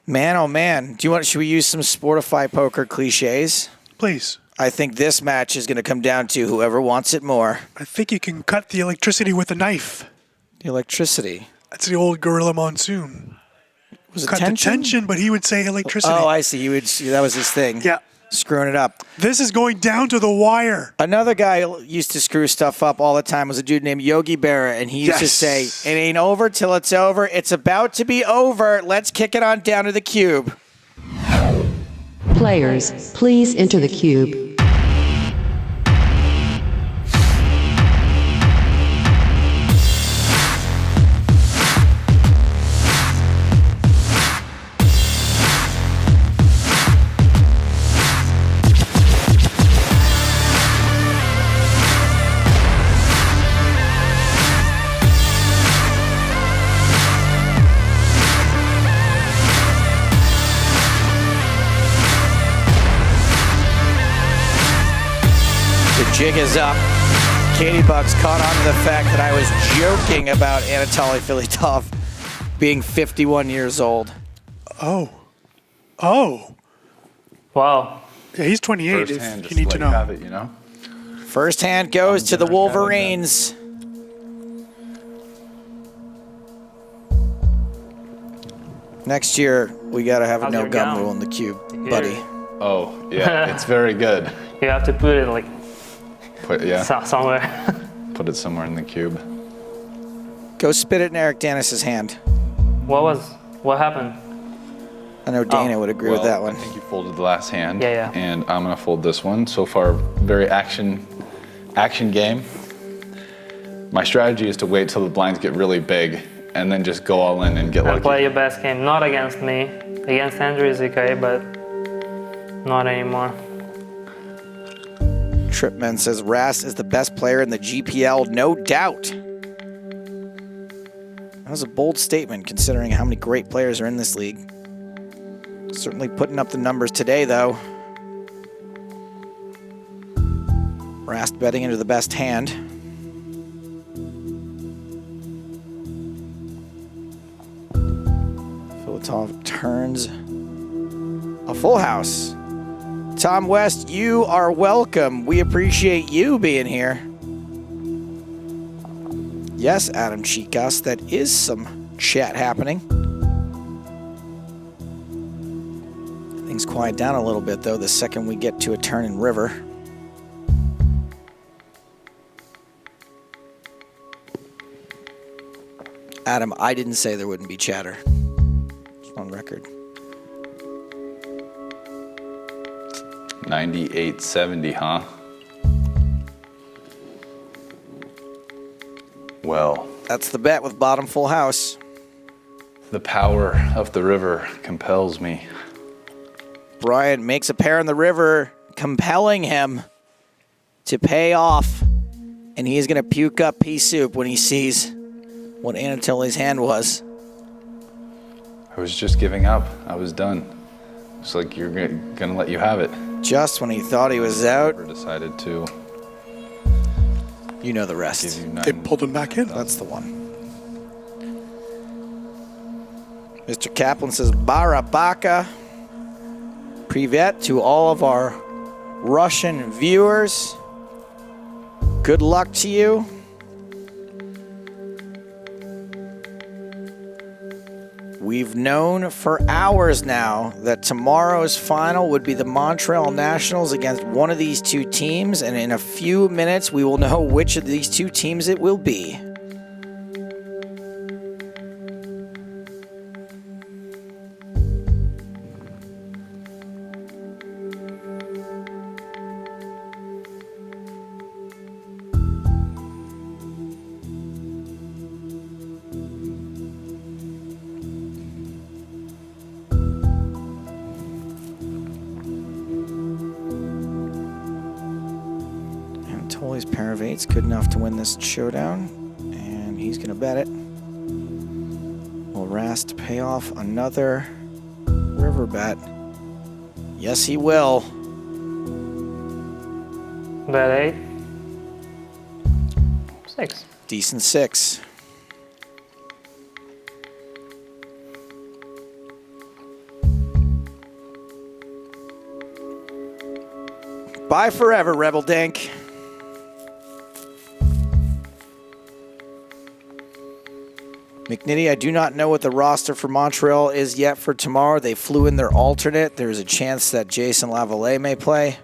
Man, oh man. Should we use some Sportify Poker cliches? Please. I think this match is going to come down to whoever wants it more. I think you can cut the electricity with a knife. The electricity. That's the old Gorilla Monsoon. Was it Cut tension? the tension, but he would say electricity. Oh, I see. That was his thing. Yeah. Screwing it up. This is going down to the wire. Another guy who used to screw stuff up all the time was a dude named Yogi Berra, and he used to say, "It ain't over till it's over. It's about to be over. Let's kick it on down to the cube." Players, please enter the cube. Jig is up. Katie Bucks caught on to the fact that I was joking about Anatoly Filatov being 51 years old. Oh. Wow. Yeah, he's 28. First If hand, you just need let to you know. have it, you know? First hand goes to the Wolverines. Next year, we got to have a How's no your gum gown? rule in the cube, Here. buddy. Oh, yeah, it's very good. You have to put it like somewhere. Put it somewhere in the cube. Go spit it in Eric Dennis's hand. What happened? I know Dana would agree with that one. I think you folded the last hand. Yeah. And I'm gonna fold this one. So far, very action game. My strategy is to wait till the blinds get really big and then just go all in and get And lucky. play your best game. Not against me. Against Andrew is okay, but not anymore. Tripman says Rast is the best player in the GPL, no doubt. That was a bold statement considering how many great players are in this league. Certainly putting up the numbers today, though. Rast betting into the best hand. Filatov turns a full house. Tom West, you are welcome. We appreciate you being here. Yes, Adam Chicas, that is some chat happening. Things quiet down a little bit, though, the second we get to a turn in river. Adam, I didn't say there wouldn't be chatter. Just on record. 98.70, huh? Well, That's the bet with bottom full house. the power of the river compels me. Bryant makes a pair in the river, compelling him to pay off. And he is going to puke up pea soup when he sees what Anatoly's hand was. I was just giving up. I was done. It's like you're gonna let you have it. Just when he thought he was out, Or decided to you know the give rest. you It pulled him back in. That's the one. Mr. Kaplan says, Barabaka. Privet to all of our Russian viewers. Good luck to you. We've known for hours now that tomorrow's final would be the Montreal Nationals against one of these two teams, and in a few minutes we will know which of these two teams it will be. Tolly's pair of eights good enough to win this showdown, and he's going to bet it. Will Rast pay off another river bet? Yes, he will. Bet 8. 6. Decent 6. Bye forever, Rebel Dink. McNitty, I do not know what the roster for Montreal is yet for tomorrow. They flew in their alternate. There's a chance that Jason Lavallee may play.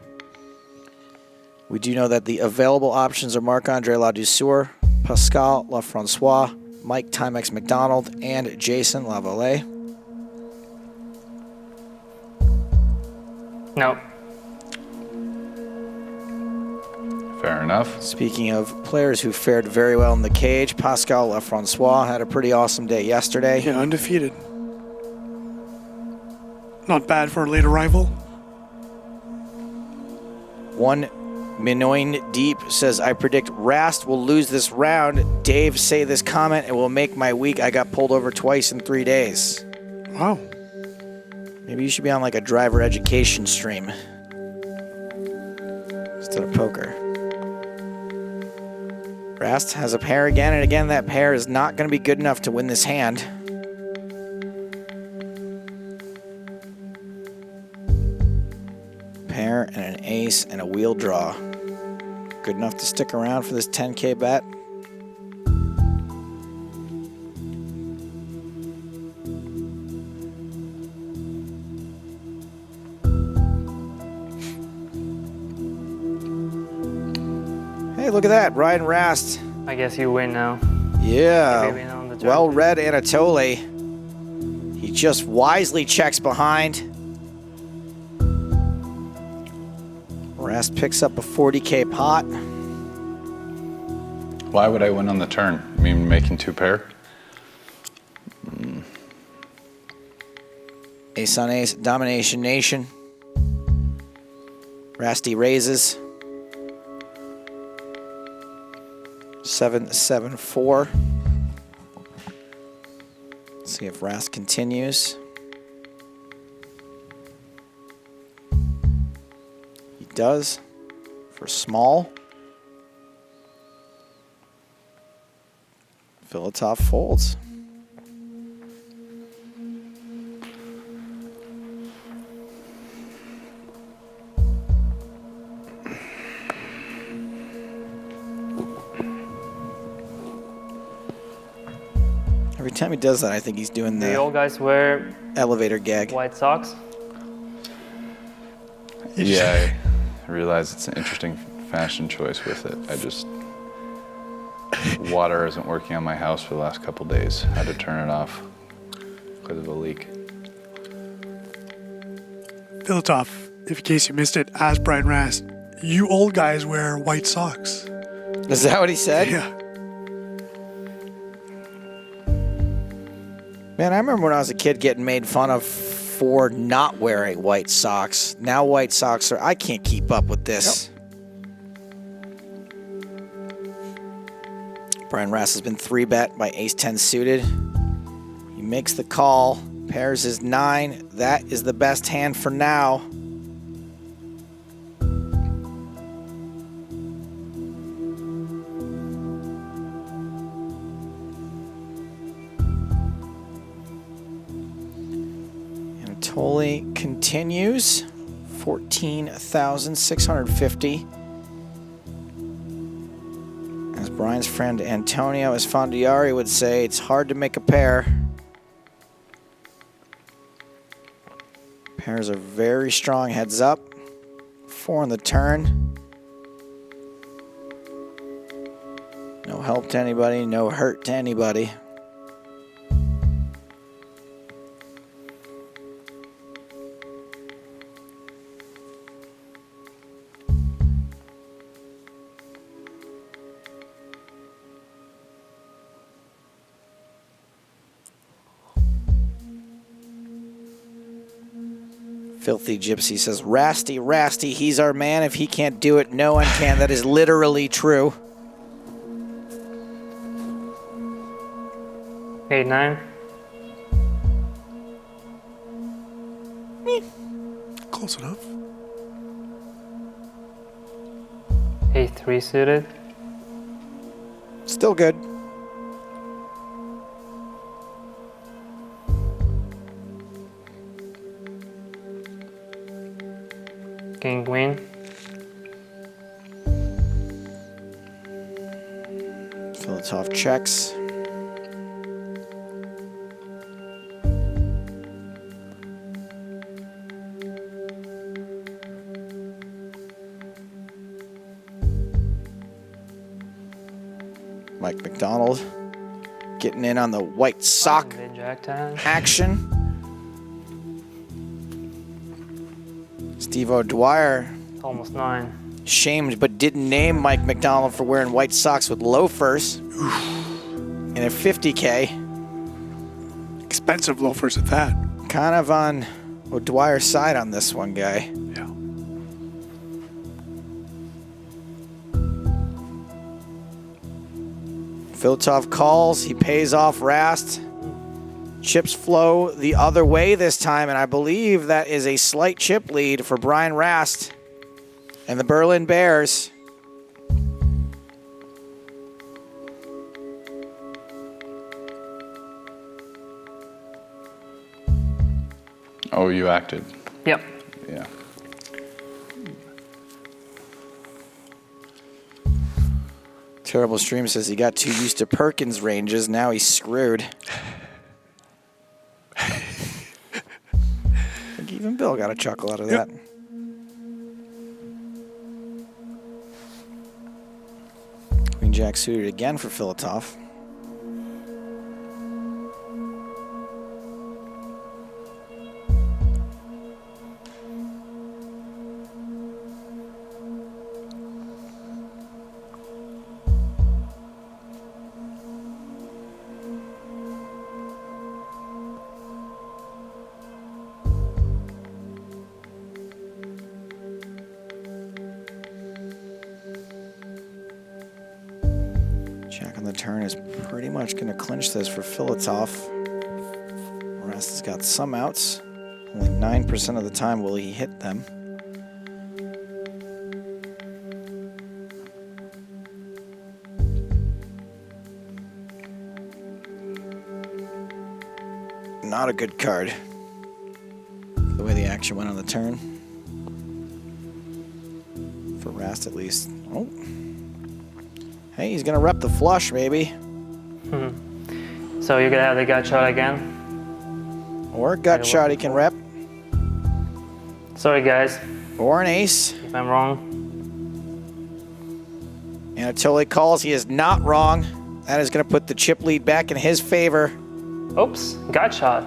We do know that the available options are Marc-Andre Ladouceur, Pascal Lafrancois, Mike Timex McDonald, and Jason Lavallee. No. Fair enough. Speaking of players who fared very well in the cage, Pascal Lafrancois had a pretty awesome day yesterday. Yeah, undefeated. Not bad for a late arrival. One Minoin Deep says, I predict Rast will lose this round. Dave, say this comment. It will make my week. I got pulled over twice in 3 days. Wow. Maybe you should be on like a driver education stream instead of poker. Rast has a pair again, and again, that pair is not going to be good enough to win this hand. Pair and an ace and a wheel draw. Good enough to stick around for this 10K bet. Hey, look at that, Ryan Rast. I guess you win now. Yeah, Maybe on the turn. well read Anatoly. He just wisely checks behind. Rast picks up a 40K pot. Why would I win on the turn? I mean, making 2 pair? Ace on ace, domination nation. Rasty raises. 7-7-4. Let's see if Rast continues. He does for small. Filatov folds. Every time he does that, I think he's doing The the old guys wear elevator gag. white socks. Yeah, I realize it's an interesting fashion choice with it. I just... Water isn't working on my house for the last couple days. I had to turn it off because of a leak. Filatov, if in case you missed it, asked Brian Rast, you old guys wear white socks. Is that what he said? Yeah. Man, I remember when I was a kid getting made fun of for not wearing white socks. Now white socks are, I can't keep up with this. Brian Rast has been 3-bet by ace-10 suited. He makes the call, pairs his 9. That is the best hand for now. Anatoly continues, 14,650. As Brian's friend Antonio Esfandiari would say, it's hard to make a pair. Pairs are very strong heads up. 4 on the turn. No help to anybody, no hurt to anybody. Filthy Gypsy says, Rasty, he's our man. If he can't do it, no one can. That is literally true. 8-9. Close enough. 8-3 suited. Still good. King queen. Filatov checks. Mike McDonald getting in on the white sock Jack 10. action. Steve O'Dwyer Almost 9. shamed but didn't name Mike McDonald for wearing white socks with loafers in a 50K. Expensive loafers at that. Kind of on O'Dwyer's side on this one, guy. Yeah. Filatov calls, he pays off Rast. Chips flow the other way this time, and I believe that is a slight chip lead for Brian Rast and the Berlin Bears. Oh, you acted. Yep. Yeah. Terrible Stream says he got too used to Perkins ranges, now he's screwed. I think even Bill got a chuckle out of that. Queen Jack suited again for Filatov. Jack on the turn is pretty much going to clinch this for Filatov. Rast has got some outs. Only 9% of the time will he hit them. Not a good card. The way the action went on the turn. For Rast at least. Oh. Hey, he's gonna rep the flush, maybe. So you're gonna have the gut shot again? Or a gut shot he can rep. Sorry guys, Or an ace. if I'm wrong. And until he calls, he is not wrong. That is gonna put the chip lead back in his favor. Oops, gut shot.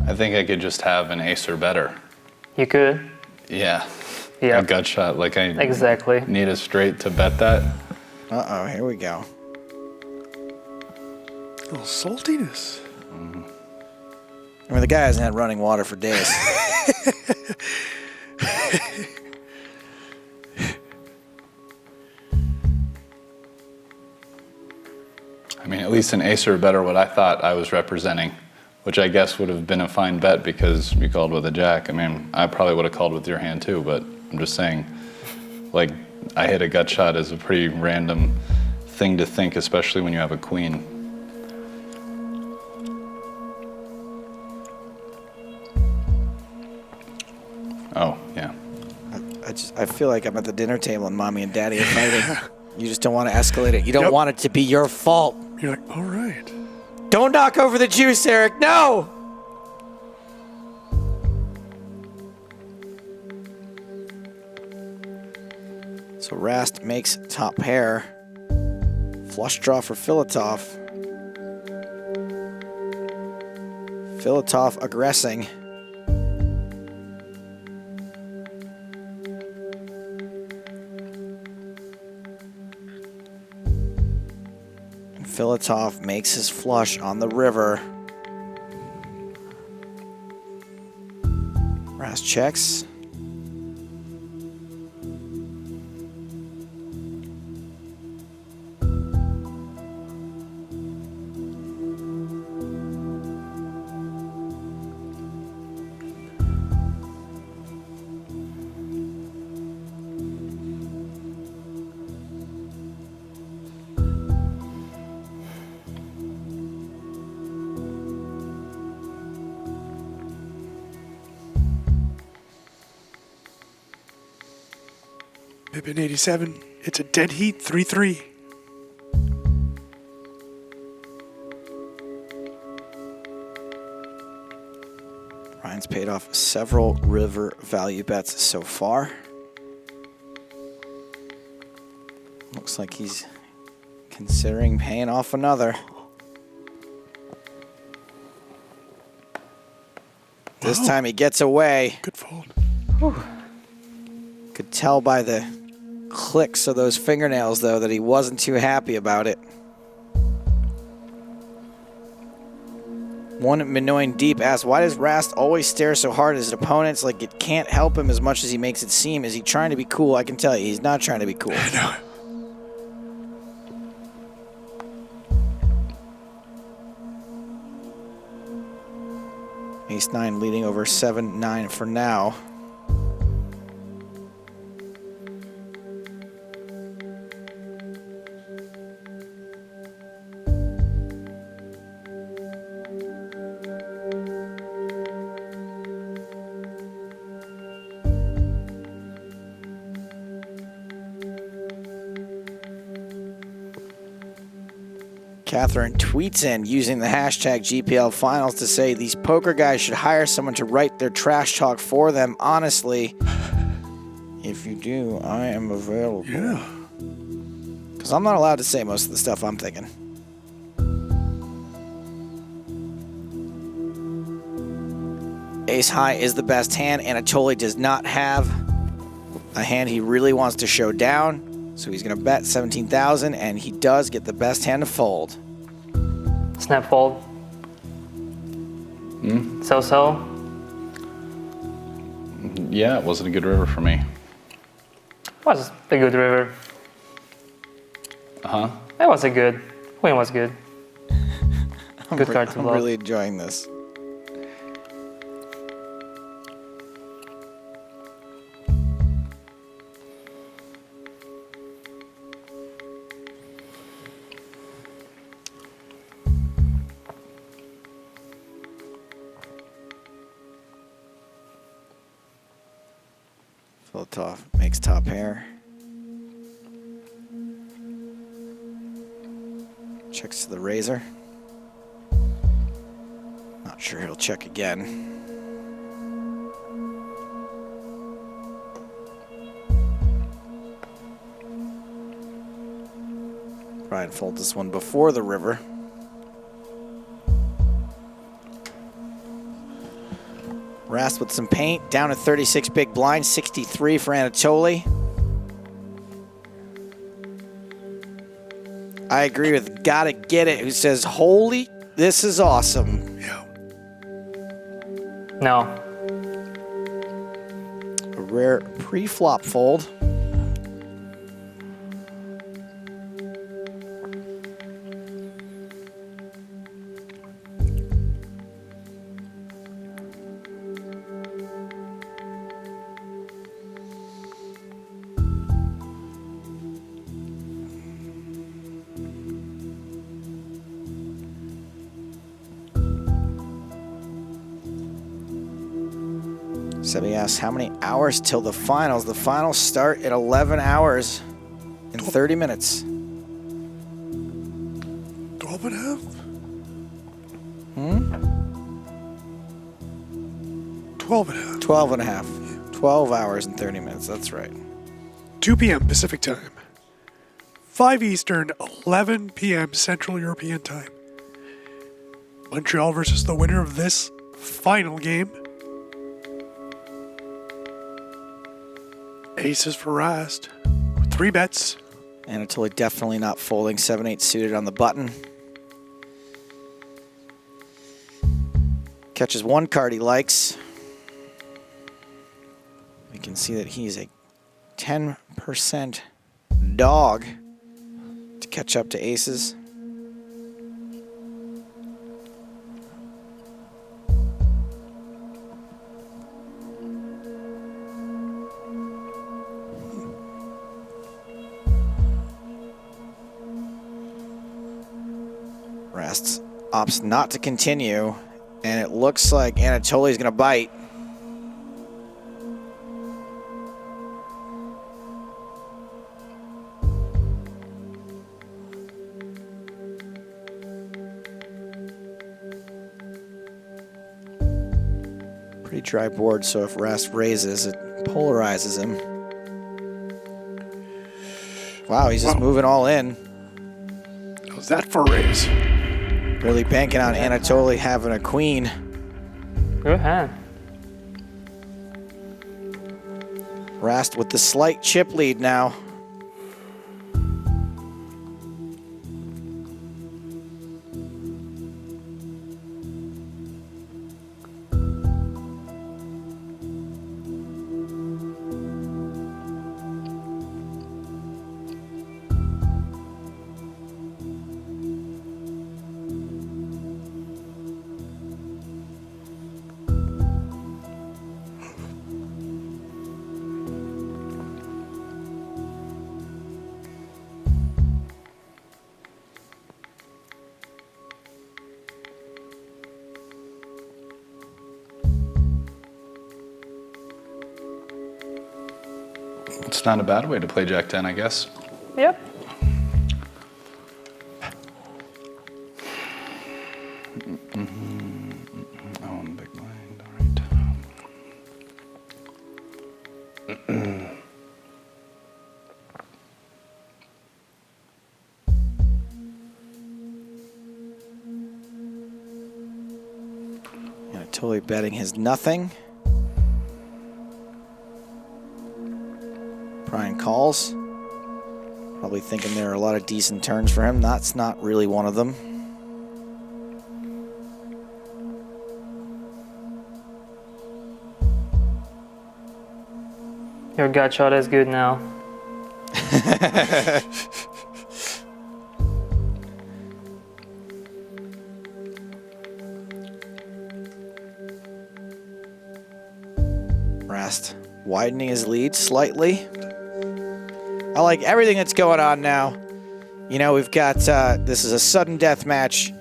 I think I could just have an ace or better. You could. Yeah. Yeah. A gut shot. Like I Exactly. need a straight to bet that. Uh-oh, here we go. A little saltiness. I mean, the guy hasn't had running water for days. I mean, at least an ace or better what I thought I was representing, which I guess would have been a fine bet because you called with a jack. I mean, I probably would have called with your hand too, but I'm just saying, like, I hit a gut shot is a pretty random thing to think, especially when you have a queen. Oh, yeah. I feel like I'm at the dinner table and mommy and daddy are fighting. You just don't want to escalate it. You don't Yep. want it to be your fault. You're like, all right. Don't knock over the juice, Eric. No! So Rast makes top pair. Flush draw for Filatov. Filatov aggressing. And Filatov makes his flush on the river. Rast checks. Pippin 87. It's a dead heat, 3-3. Ryan's paid off several river value bets so far. Looks like he's considering paying off another. This time he gets away. Good fold. Could tell by the clicks of those fingernails, though, that he wasn't too happy about it. One Minoan Deep asks, why does Rast always stare so hard at his opponents? Like it can't help him as much as he makes it seem. Is he trying to be cool? I can tell you, he's not trying to be cool. No. Ace-9 leading over 7-9 for now. Catherine tweets in using the hashtag GPL Finals to say these poker guys should hire someone to write their trash talk for them. Honestly, if you do, I am available. Yeah. Because I'm not allowed to say most of the stuff I'm thinking. Ace high is the best hand. Anatoly does not have a hand he really wants to show down. So he's going to bet 17,000, and he does get the best hand to fold. Snap fold. So-so. Yeah, it wasn't a good river for me. Was a good river. Uh-huh. It was a good. Queen was good. Good card to I'm block. really enjoying this. Filatov makes top pair. Checks to the razor. Not sure he'll check again. Ryan folds this one before the river. Rast with some paint, down at 36 big blind, 63 for Anatoly. I agree with Gotta Get It, who says, holy, this is awesome. Yeah. No. A rare pre-flop fold. Sebby asks, how many hours till the finals? The finals start at 11 hours and 30 minutes. 12 and a half? 12 and a half. 12 and a half. 12 hours and 30 minutes, that's right. 2 p.m. Pacific time, 5 Eastern, 11 p.m. Central European time. Montreal versus the winner of this final game. Aces for Rast. 3 bets. Anatoly definitely not folding. 7-8 suited on the button. Catches one card he likes. We can see that he's a 10% dog to catch up to aces. Rast opts not to continue, and it looks like Anatoly's going to bite. Pretty dry board, so if Rast raises, it polarizes him. Wow, he's just moving all in. How's that for a raise? Really banking on Anatoly having a queen. Good hand. Rast with the slight chip lead now. It's not a bad way to play Jack 10, I guess. Yep. Oh, and big blind, all right. Anatoly betting his nothing. Brian calls. Probably thinking there are a lot of decent turns for him. That's not really one of them. Your gut shot is good now. Rast widening his lead slightly. I like everything that's going on now. You know, we've got, this is a sudden death match.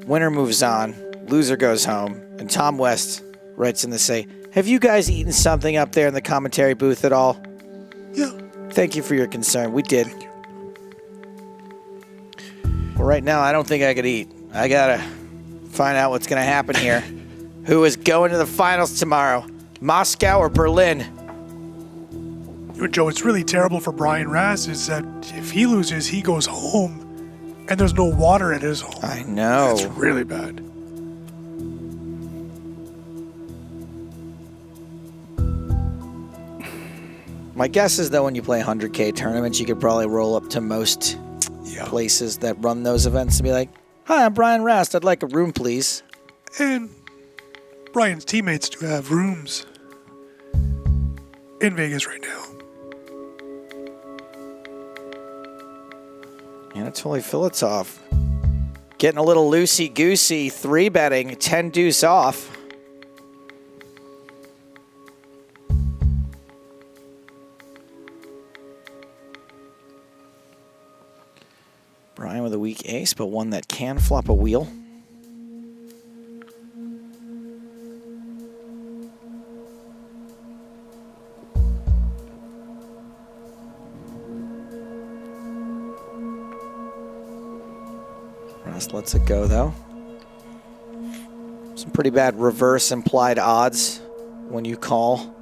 Winner moves on, loser goes home. And Tom West writes in to say, have you guys eaten something up there in the commentary booth at all? Yeah. Thank you for your concern. We did. Well, right now, I don't think I could eat. I gotta find out what's gonna happen here. Who is going to the finals tomorrow? Moscow or Berlin? You know, Joe, it's really terrible for Brian Rast is that if he loses, he goes home and there's no water at his home. I know. That's really bad. My guess is that when you play 100K tournaments, you could probably roll up to most places that run those events and be like, hi, I'm Brian Rast. I'd like a room, please. And Brian's teammates do have rooms in Vegas right now. Anatoly Filatov getting a little loosey-goosey, 3-betting, 10 deuce off. Brian with a weak ace, but one that can flop a wheel. Rast lets it go, though. Some pretty bad reverse implied odds when you call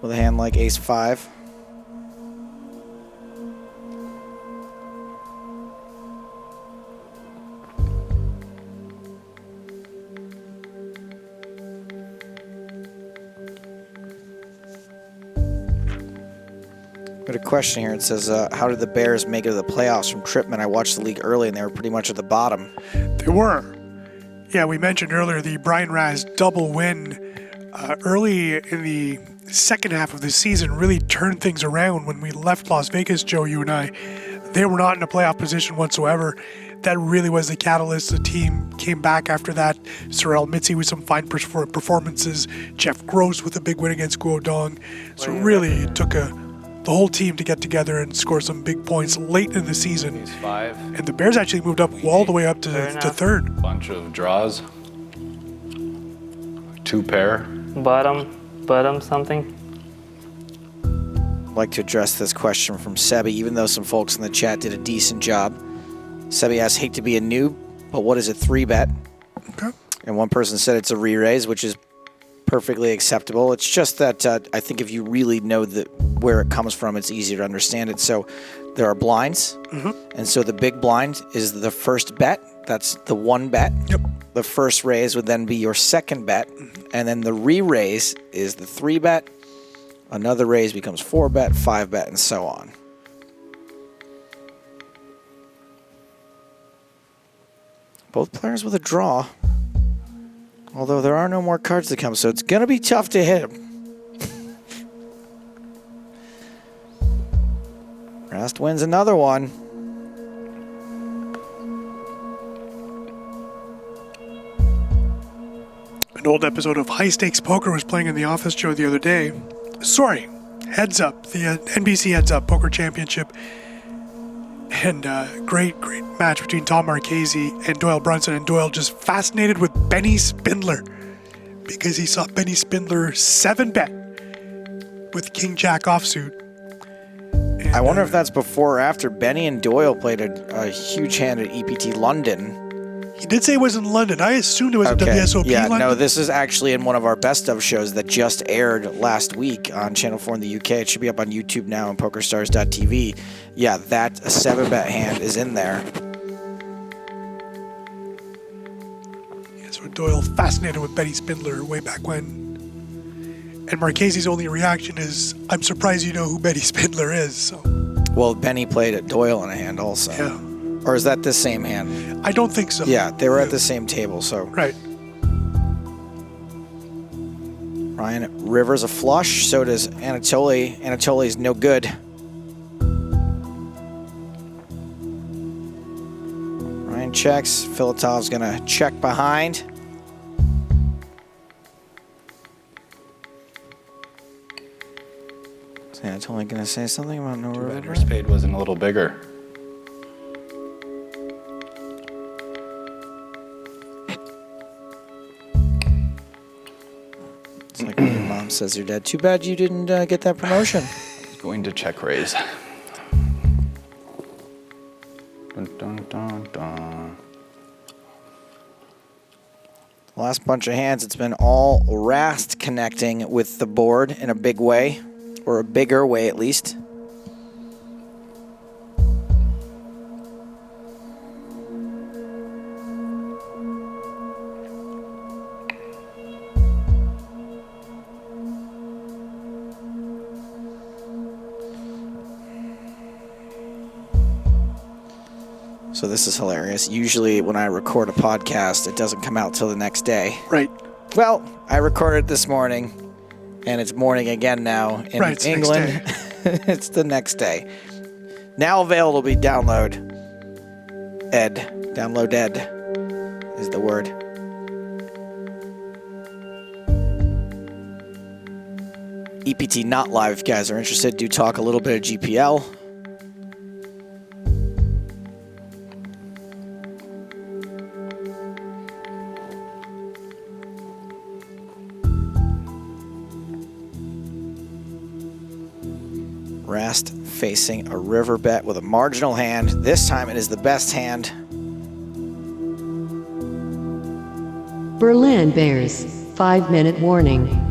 with a hand like ace-5. Got a question here. It says, how did the Bears make it to the playoffs from Tripman? I watched the league early, and they were pretty much at the bottom. They were. Yeah, we mentioned earlier the Brian Raz double win early in the second half of the season really turned things around. When we left Las Vegas, Joe, you and I, they were not in a playoff position whatsoever. That really was the catalyst. The team came back after that. Sorel Mitzi with some fine performances. Jeff Gross with a big win against Guodong. So really, it took the whole team to get together and score some big points late in the season. He's 5. And the Bears actually moved up all the way up to third. Bunch of draws. 2 pair. Bottom something. I'd like to address this question from Sebi, even though some folks in the chat did a decent job. Sebi asks, hate to be a noob, but what is a 3-bet? Okay. And one person said it's a re-raise, which is perfectly acceptable. It's just that I think if you really know where it comes from, it's easier to understand it. So there are blinds, and so the big blind is the first bet. That's the 1 bet. Yep. The first raise would then be your second bet, and then the re-raise is the 3-bet. Another raise becomes 4-bet, 5-bet, and so on. Both players with a draw. Although there are no more cards to come, so it's going to be tough to hit him. Rast wins another one. An old episode of High Stakes Poker was playing in the office, Joe, the other day. Sorry, Heads Up, the NBC Heads Up Poker Championship. And great match between Tom Marchese and Doyle Brunson. And Doyle just fascinated with Benny Spindler because he saw Benny Spindler 7-bet with King Jack offsuit. And, I wonder if that's before or after. Benny and Doyle played a huge hand at EPT London. He did say it was in London. I assumed it was at WSOP London. No, this is actually in one of our best of shows that just aired last week on Channel 4 in the UK. It should be up on YouTube now and PokerStars.tv. Yeah, that a 7-bet hand is in there. Yeah, so Doyle fascinated with Benny Spindler way back when. And Marchese's only reaction is, I'm surprised you know who Benny Spindler is. So. Well, Benny played at Doyle in a hand also. Yeah. Or is that the same hand? I don't think so. Yeah, they were at the same table, so. Right. Ryan Rivers a flush, so does Anatoly. Anatoly's no good. Ryan checks. Filatov's gonna check behind. Is Anatoly gonna say something about no river? Your spade wasn't a little bigger. It's like when your mom says your dad, too bad you didn't get that promotion. Going to check raise. Dun, dun, dun, dun. Last bunch of hands, it's been all Rast connecting with the board in a big way, or a bigger way at least. So this is hilarious. Usually when I record a podcast, it doesn't come out till the next day. Right. Well, I recorded it this morning, and it's morning again now in Right, it's England. It's the next day. Now available to be download. Download ed is the word. EPT not live. If you guys are interested, do talk a little bit of GPL. Rast facing a river bet with a marginal hand. This time it is the best hand. Berlin Bears, 5-minute warning.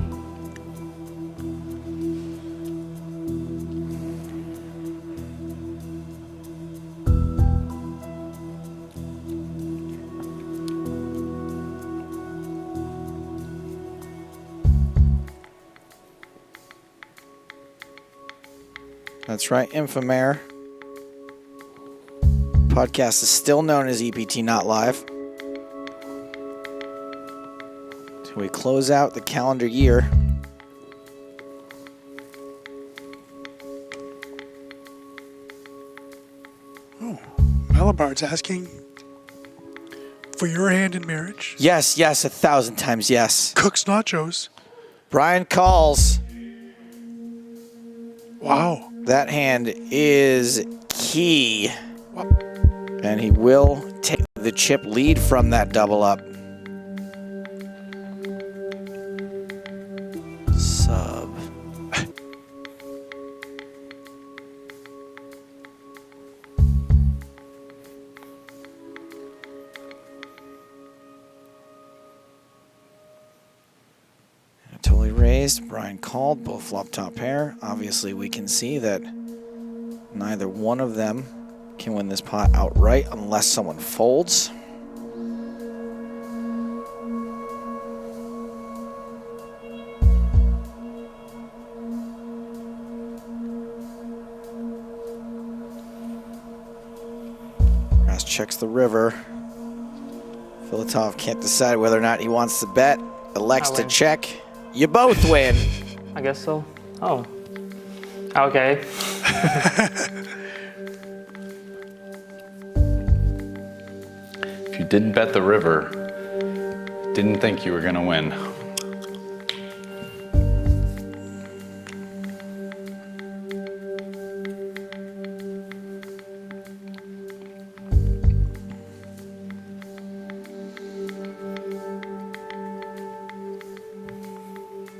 That's right, Infomare. Podcast is still known as EPT Not Live. So we close out the calendar year. Malabard's asking for your hand in marriage. Yes, 1,000 times yes. Cook's nachos. Brian calls. Wow. That hand is key. And he will take the chip lead from that double up. Sub. Totally raised. Brian called. Both flop top pair. Obviously, we can see that neither one of them can win this pot outright unless someone folds. Ras checks the river. Filatov can't decide whether or not he wants to bet. Elects to check. You both win. I guess so. Oh. Okay. If you didn't bet the river, didn't think you were going to win.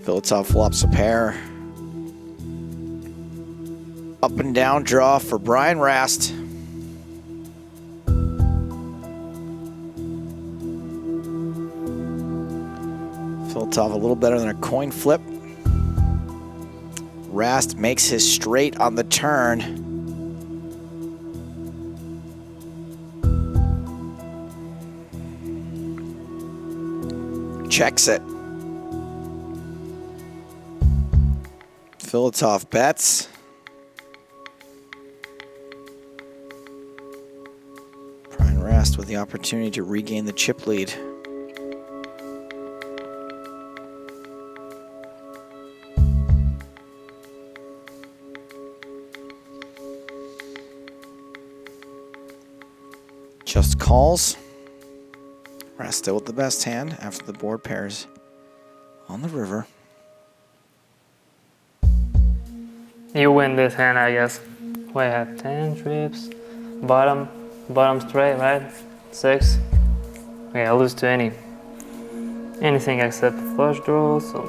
Filatov flops a pair. Up and down draw for Brian Rast. Filatov a little better than a coin flip. Rast makes his straight on the turn. Checks it. Filatov bets. Brian Rast with the opportunity to regain the chip lead. Just calls. Rast still with the best hand after the board pairs on the river. You win this hand, I guess. We have 10 trips. Bottom straight, right? 6. Okay, I lose to anything except flush draw. So.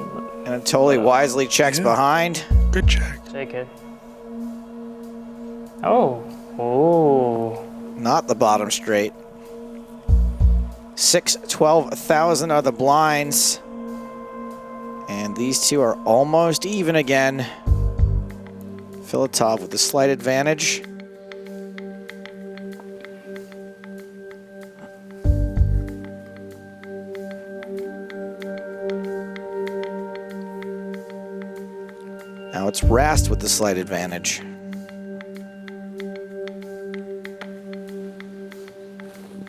Anatoly wisely checks behind. Good check. Check it. Oh. Not the bottom straight. 12,000 are the blinds. And these two are almost even again. Filatov with the slight advantage. Now it's Rast with the slight advantage.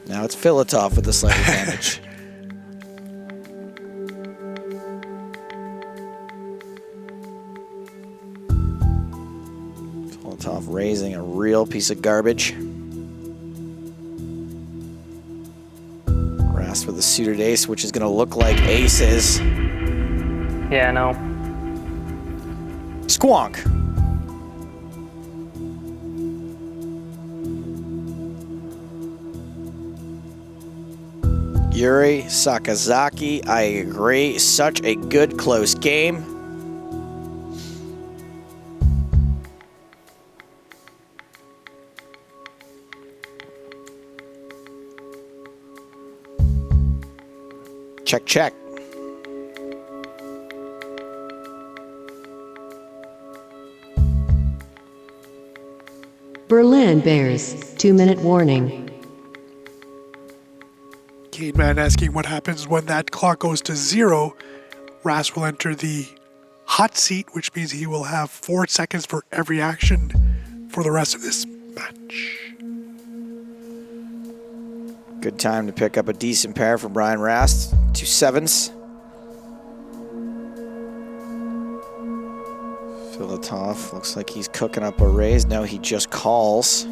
Now it's Filatov with the slight advantage. Filatov raising a real piece of garbage. Rast with a suited ace, which is going to look like aces. Yeah, no. Squonk. Yuri Sakazaki, I agree. Such a good close game. Check, check. Berlin Bears, 2-minute warning. Cademan asking what happens when that clock goes to 0. Ras will enter the hot seat, which means he will have 4 seconds for every action for the rest of this match. Good time to pick up a decent pair from Brian Rast. 2 sevens. Filatov looks like he's cooking up a raise. No, he just calls.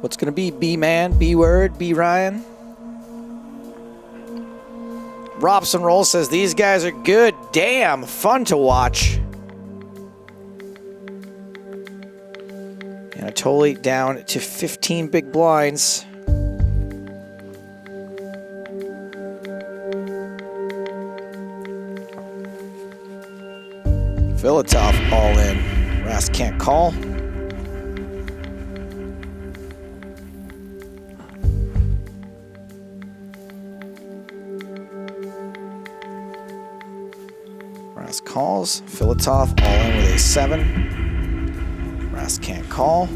What's going to be B-man, B-word, B-Ryan? Robson Roll says, these guys are good. Damn, fun to watch. Anatoly down to 15 big blinds. Filatov all in. Rast can't call. Rast calls. Filatov all in with a 7. Rast can't call.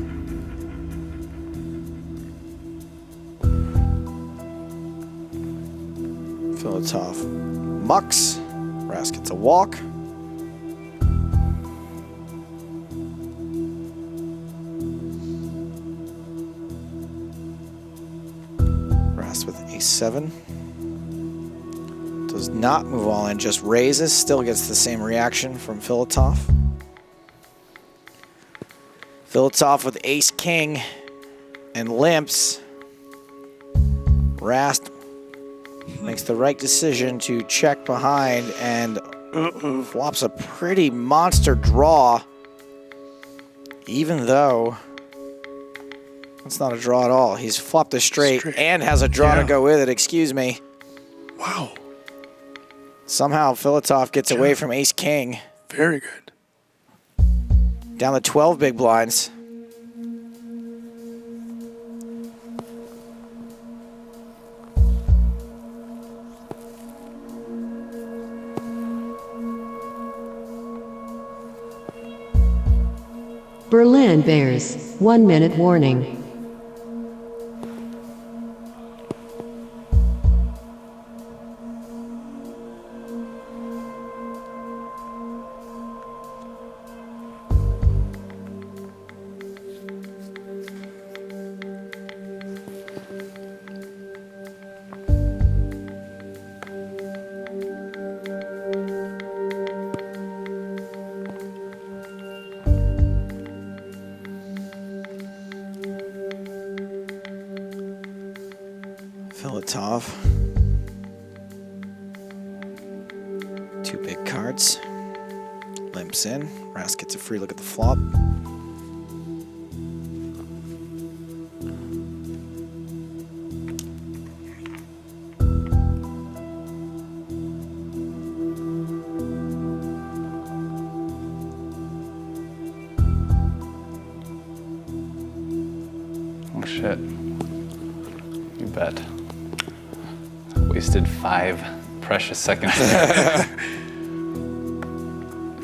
Filatov mucks. Rast gets a walk. Rast with a 7. Does not move all in, just raises. Still gets the same reaction from Filatov. Filatov with ace-king and limps. Rast makes the right decision to check behind and flops a pretty monster draw, even though it's not a draw at all. He's flopped a straight and has a draw to go with it, excuse me. Wow. Somehow Filatov gets away from ace-king. Very good. Down to 12 big blinds. Berlin Bears, 1 minute warning. Filatov. 2 big cards. Limps in. Rast gets a free look at the flop. Oh shit. You bet. Wasted 5 precious seconds there.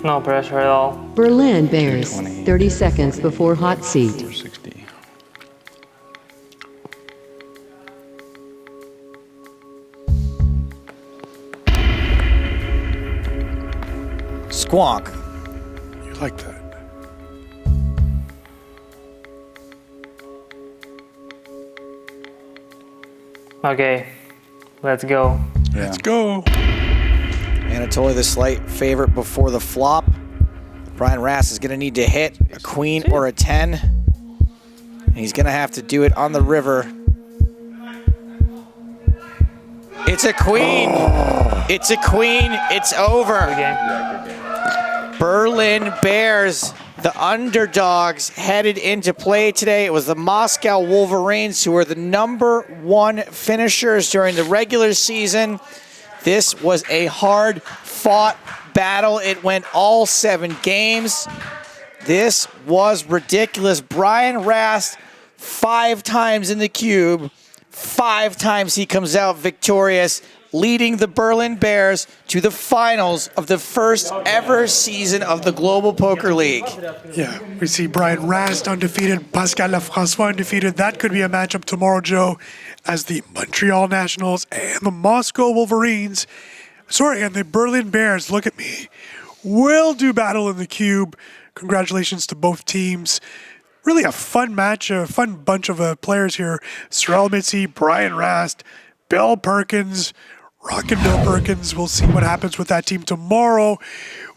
No pressure at all. Berlin Bears, 30 seconds before hot seat. 460. Squonk. You like that? Okay, let's go. Let's go. Anatoly the slight favorite before the flop. Brian Rast is going to need to hit a queen or a 10. And he's going to have to do it on the river. It's a queen. It's a queen. It's over. Berlin Bears, the underdogs, headed into play today. It was the Moscow Wolverines who were the #1 finishers during the regular season. This was a hard-fought battle. It went all 7 games. This was ridiculous. Brian Rast, 5 times in the cube. 5 times he comes out victorious. leading the Berlin Bears to the finals of the first ever season of the Global Poker League. Yeah, we see Brian Rast undefeated, Pascal Lafrancois undefeated. That could be a matchup tomorrow, Joe, as the Montreal Nationals and the Moscow Wolverines, and the Berlin Bears, look at me, will do battle in the cube. Congratulations to both teams. Really a fun match, a fun bunch of players here. Sorel Mitzi, Brian Rast, Bill Perkins, Rockin' Bill Perkins. We'll see what happens with that team tomorrow.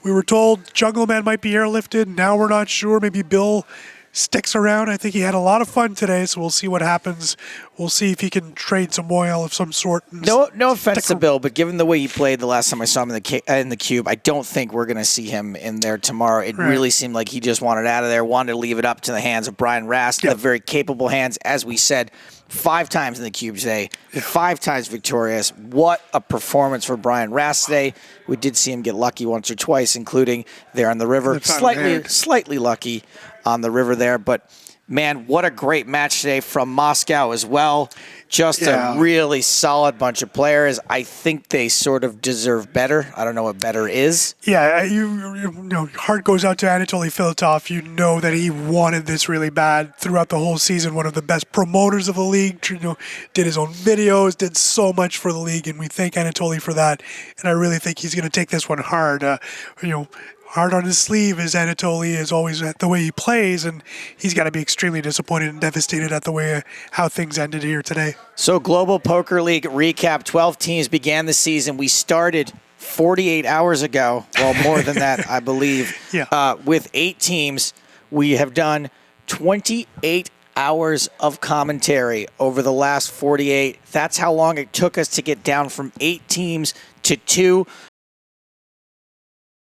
We were told Jungle Man might be airlifted. Now we're not sure. Maybe Bill sticks around. I think he had a lot of fun today, so we'll see what happens. We'll see if he can trade some oil of some sort. No offense to Bill, but given the way he played the last time I saw him in the cube, I don't think we're going to see him in there tomorrow. It really seemed like he just wanted out of there, wanted to leave it up to the hands of Brian Rast, the very capable hands, as we said, 5 times in the cube today, 5 times victorious. What a performance for Brian Rast today. We did see him get lucky once or twice, including there on the river. Slightly lucky on the river there, but man, what a great match today from Moscow as well. Just a really solid bunch of players. I think they sort of deserve better. I don't know what better is. Yeah, you know, heart goes out to Anatoly Filatov. You know that he wanted this really bad throughout the whole season. One of the best promoters of the league. You know, did his own videos, did so much for the league, and we thank Anatoly for that. And I really think he's going to take this one hard. Hard on his sleeve is Anatoly, is always the way he plays, and he's got to be extremely disappointed and devastated at the way how things ended here today. So Global Poker League recap, 12 teams began the season. We started 48 hours ago, well, more than that, I believe, with 8 teams. We have done 28 hours of commentary over the last 48. That's how long it took us to get down from 8 teams to 2.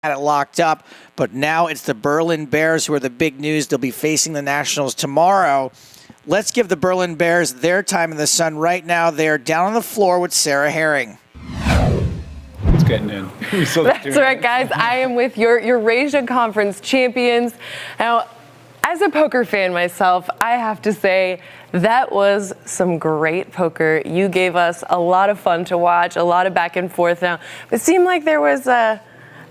Had it locked up, but now it's the Berlin Bears who are the big news. They'll be facing the Nationals tomorrow. Let's give the Berlin Bears their time in the sun right now. They're down on the floor with Sarah Herring. It's getting in. That's right, guys. I am with your Eurasia Conference champions. Now, as a poker fan myself, I have to say that was some great poker. You gave us a lot of fun to watch, a lot of back and forth. Now, it seemed like there was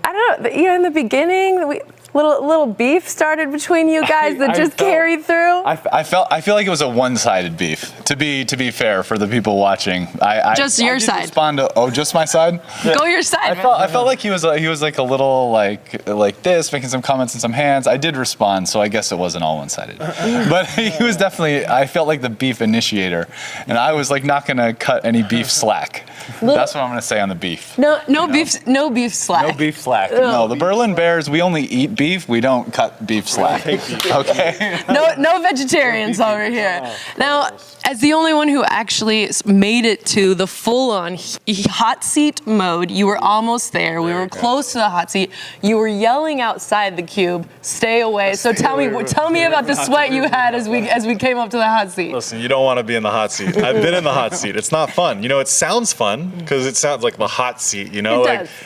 I don't know, in the beginning, little beef started between you guys that just carried through. I feel like it was a one-sided beef. To be fair for the people watching, just your side. Respond to just my side. Go your side. I felt like he was like a little like this, making some comments and some hands. I did respond, so I guess it wasn't all one-sided. But he was definitely. I felt like the beef initiator, and I was like not gonna cut any beef slack. That's what I'm gonna say on the beef. No beef slack. No beef slack. No, the Berlin Bears, we only eat beef. We don't cut beef slack. Okay. No vegetarians over here. Now, as the only one who actually made it to the full-on hot seat mode, you were almost there. We were close to the hot seat. You were yelling outside the cube, "Stay away!" So tell me about the sweat you had as we came up to the hot seat. Listen, you don't want to be in the hot seat. I've been in the hot seat. It's not fun. You know, it sounds fun because it sounds like the hot seat. You know,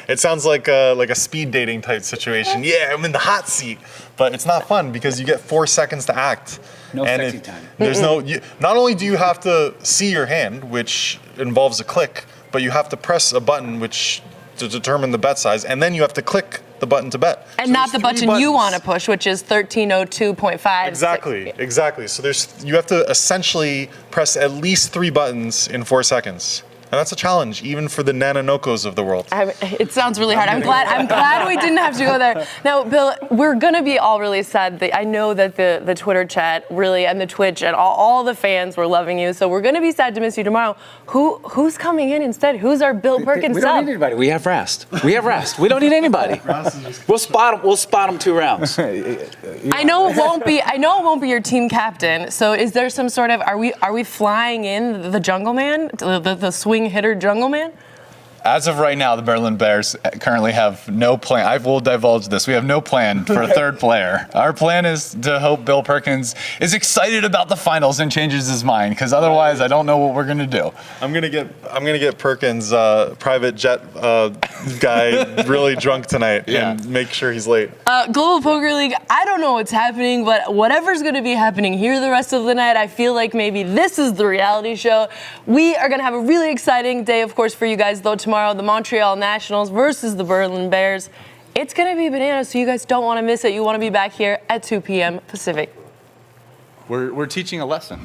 it sounds like a speed dating type situation. Yeah, I'm in the hot seat, but it's not fun because you get 4 seconds to act. No sexy time. There's not only do you have to see your hand, which involves a click, but you have to press a button to determine the bet size, and then you have to click the button to bet. And so not the button you want to push, which is 1302.5. Exactly. So you have to essentially press at least 3 buttons in 4 seconds. And that's a challenge, even for the Nanonokos of the world. It sounds really hard. I'm glad we didn't have to go there. Now, Bill, we're going to be all really sad. I know that the Twitter chat really and the Twitch and all the fans were loving you. So we're going to be sad to miss you tomorrow. Who's coming in instead? Who's our Bill Perkins We don't need anybody. We have Rast. We don't need anybody. We'll spot him 2 rounds. I know it won't be your team captain. So is there some sort of are we flying in the Jungle Man, the swing hitter Jungle Man? As of right now, the Berlin Bears currently have no plan. I will divulge this. We have no plan for a third player. Our plan is to hope Bill Perkins is excited about the finals and changes his mind, because otherwise I don't know what we're going to do. I'm gonna get Perkins private jet guy really drunk tonight and make sure he's late. Global Poker League, I don't know what's happening, but whatever's going to be happening here the rest of the night, I feel like maybe this is the reality show. We are going to have a really exciting day, of course, for you guys, though. Tomorrow, the Montreal Nationals versus the Berlin Bears. It's going to be bananas, so you guys don't want to miss it. You want to be back here at 2 p.m. Pacific. We're teaching a lesson.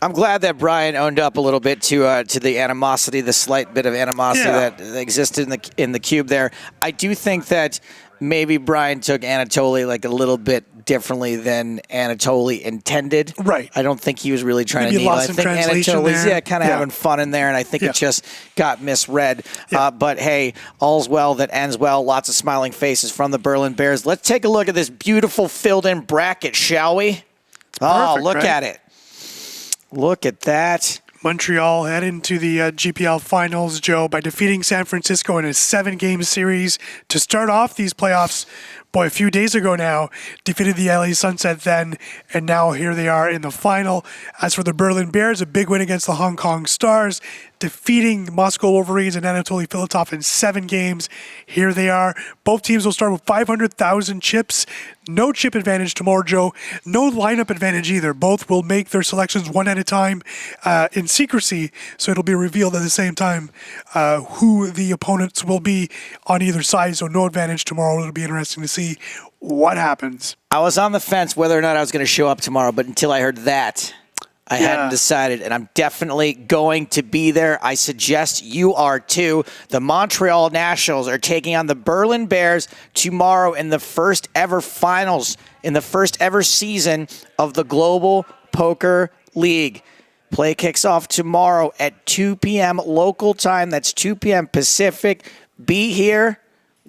I'm glad that Brian owned up a little bit to the animosity, the slight bit of animosity that existed in the cube there. I do think that maybe Brian took Anatoly like a little bit differently than Anatoly intended. Right. I don't think he was really trying Maybe to needle. lost I in think translation Anatoly's there. kind of having fun in there, and I think it just got misread. Yeah. But hey, all's well that ends well. Lots of smiling faces from the Berlin Bears. Let's take a look at this beautiful filled-in bracket, shall we? Perfect, look right? at it. Look at that. Montreal head into the GPL finals, Joe, by defeating San Francisco in a 7-game series to start off these playoffs. Boy, a few days ago now, defeated the LA Sunset then, and now here they are in the final. As for the Berlin Bears, a big win against the Hong Kong Stars, defeating Moscow Wolverines and Anatoly Filatov in 7 games. Here they are. Both teams will start with 500,000 chips. No chip advantage tomorrow, Joe. No lineup advantage either. Both will make their selections one at a time in secrecy, so it'll be revealed at the same time who the opponents will be on either side, so no advantage tomorrow. It'll be interesting to see what happens. I was on the fence whether or not I was going to show up tomorrow, but until I heard that, I hadn't decided, and I'm definitely going to be there. I suggest you are too. The Montreal Nationals are taking on the Berlin Bears tomorrow in the first ever finals, in the first ever season of the Global Poker League. Play kicks off tomorrow at 2 p.m. local time. That's 2 p.m. Pacific. Be here.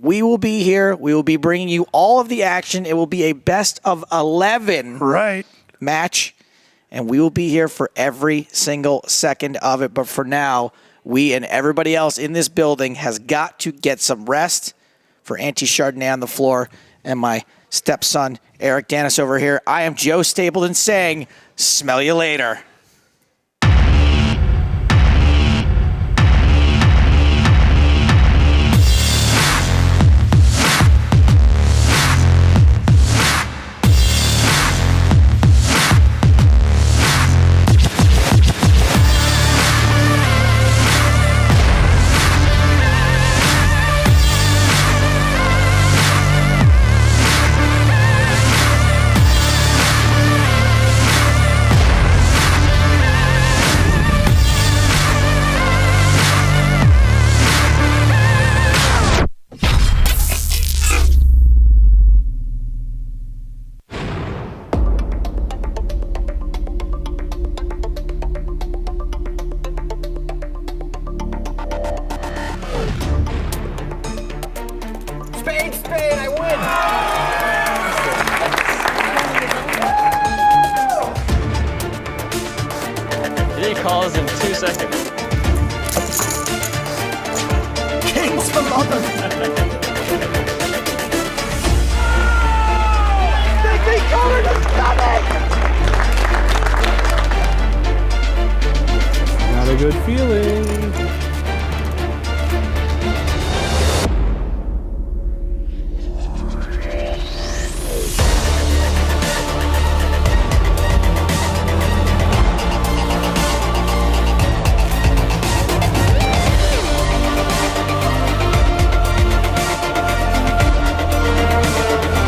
We will be here. We will be bringing you all of the action. It will be a best of 11 match. And we will be here for every single second of it. But for now, we and everybody else in this building has got to get some rest. For Auntie Chardonnay on the floor and my stepson, Eric Danis over here, I am Joe Stapleton saying, smell you later. Spade, I win! He calls in 2 seconds. Kings for London! They covered the stomach! Not a good feeling.